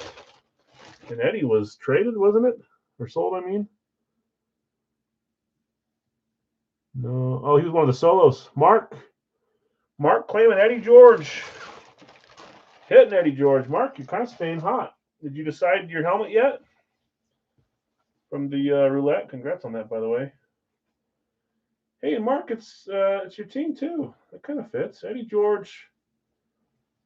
And Eddie was traded, wasn't it? Or sold, I mean. No. Oh, he was one of the solos. Mark claiming Eddie George. Hitting Eddie George. Mark, you're kind of staying hot. Did you decide your helmet yet? From the roulette. Congrats on that, by the way. Hey, Mark, it's your team, too. That kind of fits. Eddie George.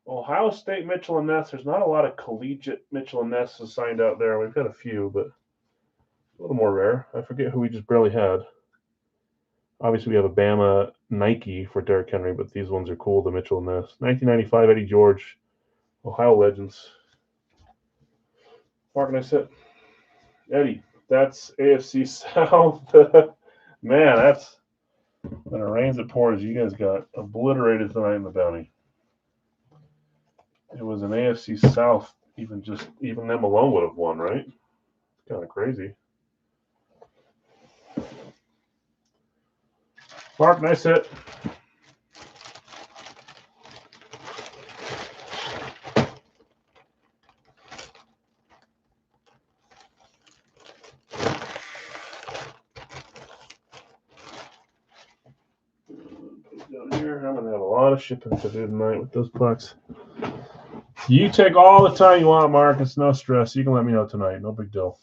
Ohio State Mitchell and Ness. There's not a lot of collegiate Mitchell and Ness signed out there. We've got a few, but a little more rare. I forget who we just barely had. Obviously, we have a Bama Nike for Derrick Henry, but these ones are cool, the Mitchell and Ness. 1995, Eddie George, Ohio Legends. Mark and I said, Eddie, that's AFC South. Man, that's when it rains, it pours. You guys got obliterated tonight in the bounty. It was an AFC South. Even them alone would have won, right? It's kind of crazy. Mark, nice hit. Down here, I'm gonna have a lot of shipping to do tonight with those pucks. You take all the time you want, Mark. It's no stress. You can let me know tonight. No big deal.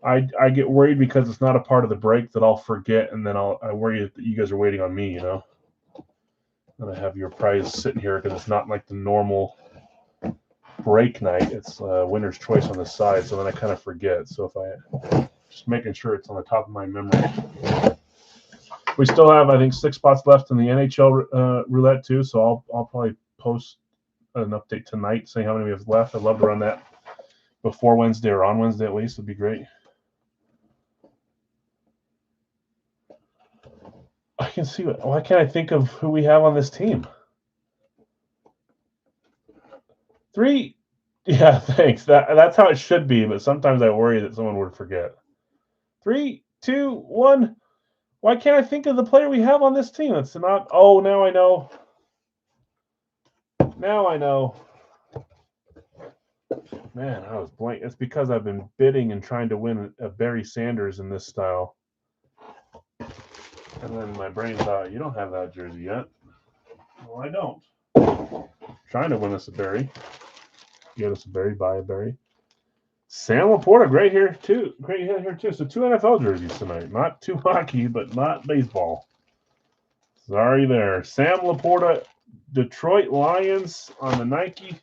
I get worried because it's not a part of the break that I'll forget, and then I worry that you guys are waiting on me, And I have your prize sitting here because it's not like the normal break night. It's winner's choice on the side, so then I kind of forget. So if I just making sure it's on the top of my memory. We still have, I think, 6 spots left in the NHL roulette too. So I'll probably post an update tonight saying how many we have left. I'd love to run that before Wednesday or on Wednesday at least. Would be great. I can see it. Why can't I think of who we have on this team? 3. Yeah, thanks. That's how it should be, but sometimes I worry that someone would forget. 3, 2, 1. Why can't I think of the player we have on this team? It's not. Oh, now I know. Now I know. Man, I was blank. It's because I've been bidding and trying to win a Barry Sanders in this style. And then my brain thought, you don't have that jersey yet. Well, I don't. Trying to win us a Barry. Get us a Barry, buy a Barry. Sam Laporta, great here too. Great hit here too. So 2 NFL jerseys tonight. Not 2 hockey, but not baseball. Sorry there. Sam Laporta, Detroit Lions on the Nike.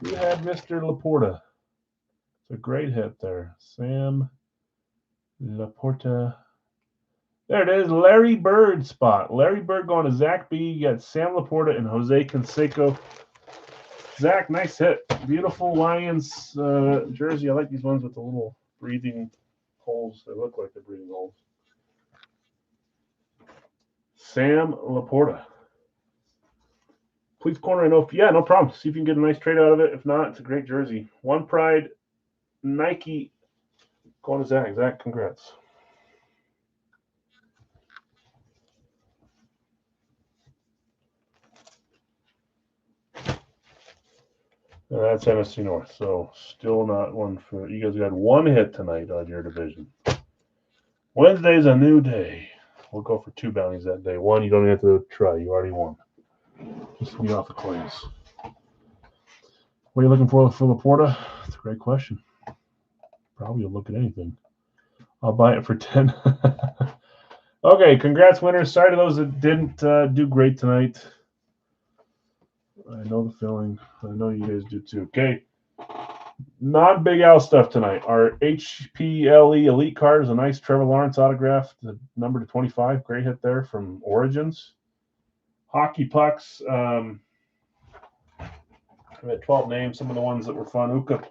You had Mr. Laporta. It's a great hit there. Sam Laporta. There it is. Larry Bird spot. Larry Bird going to Zach B. You got Sam Laporta and Jose Canseco. Zach, nice hit. Beautiful Lions jersey. I like these ones with the little breathing holes. They look like they're breathing holes. Sam Laporta. Please corner. I know. Yeah, no problem. See if you can get a nice trade out of it. If not, it's a great jersey. One Pride Nike going to Zach. Zach, congrats. That's NFC North. So still not one for you guys. Got 1 hit tonight on your division. Wednesday's a new day. We'll go for 2 bounties that day. 1, you don't even have to try. You already won. Just lead off the coins. What are you looking for Laporta? That's a great question. Probably will look at anything. I'll buy it for 10. Okay, congrats, winners. Sorry to those that didn't do great tonight. I know the feeling. I know you guys do too. Okay. Non-Big Al stuff tonight. Our HPLE Elite card is a nice Trevor Lawrence autograph, the number to 25. Great hit there from Origins. Hockey pucks. We had 12 names. Some of the ones that were fun. Uko,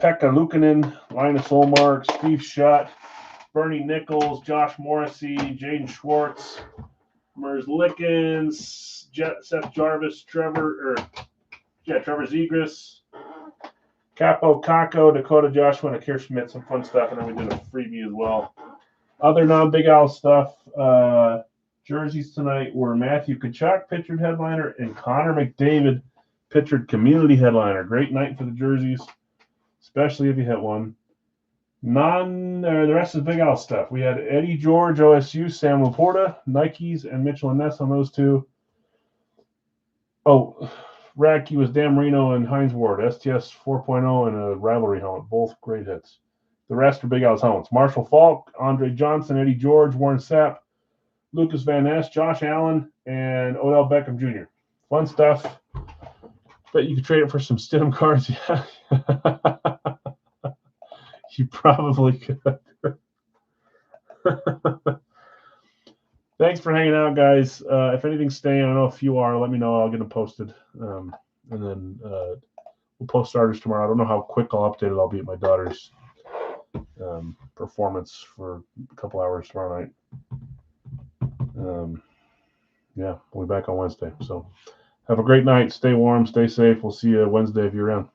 Pekka Luukkonen, Linus Ullmark, Steve Shutt, Bernie Nichols, Josh Morrissey, Jaden Schwartz, Mers Lickens, Seth Jarvis, Trevor Zegras, Capo Kako, Dakota Joshua, and Akir Schmidt. Some fun stuff, and then we did a freebie as well. Other non-Big Al stuff. Jerseys tonight were Matthew Tkachuk, pictured headliner, and Connor McDavid, pictured community headliner. Great night for the jerseys, especially if you hit one. The rest is Big Al stuff. We had Eddie George, OSU, Sam Laporta, Nikes, and Mitchell and Ness on those 2. Oh, Radke was Dan Marino and Heinz Ward, STS 4.0 and a rivalry helmet. Both great hits. The rest are Big Al's helmets. Marshall Falk, Andre Johnson, Eddie George, Warren Sapp, Lucas Van Ness, Josh Allen, and Odell Beckham Jr. Fun stuff. Bet you could trade it for some Stidham cards. Yeah. You probably could. Thanks for hanging out, guys. If anything's staying, I don't know if you are, let me know. I'll get them posted. And then we'll post starters tomorrow. I don't know how quick I'll update it. I'll be at my daughter's performance for a couple hours tomorrow night. Yeah, we'll be back on Wednesday. So have a great night. Stay warm. Stay safe. We'll see you Wednesday if you're around.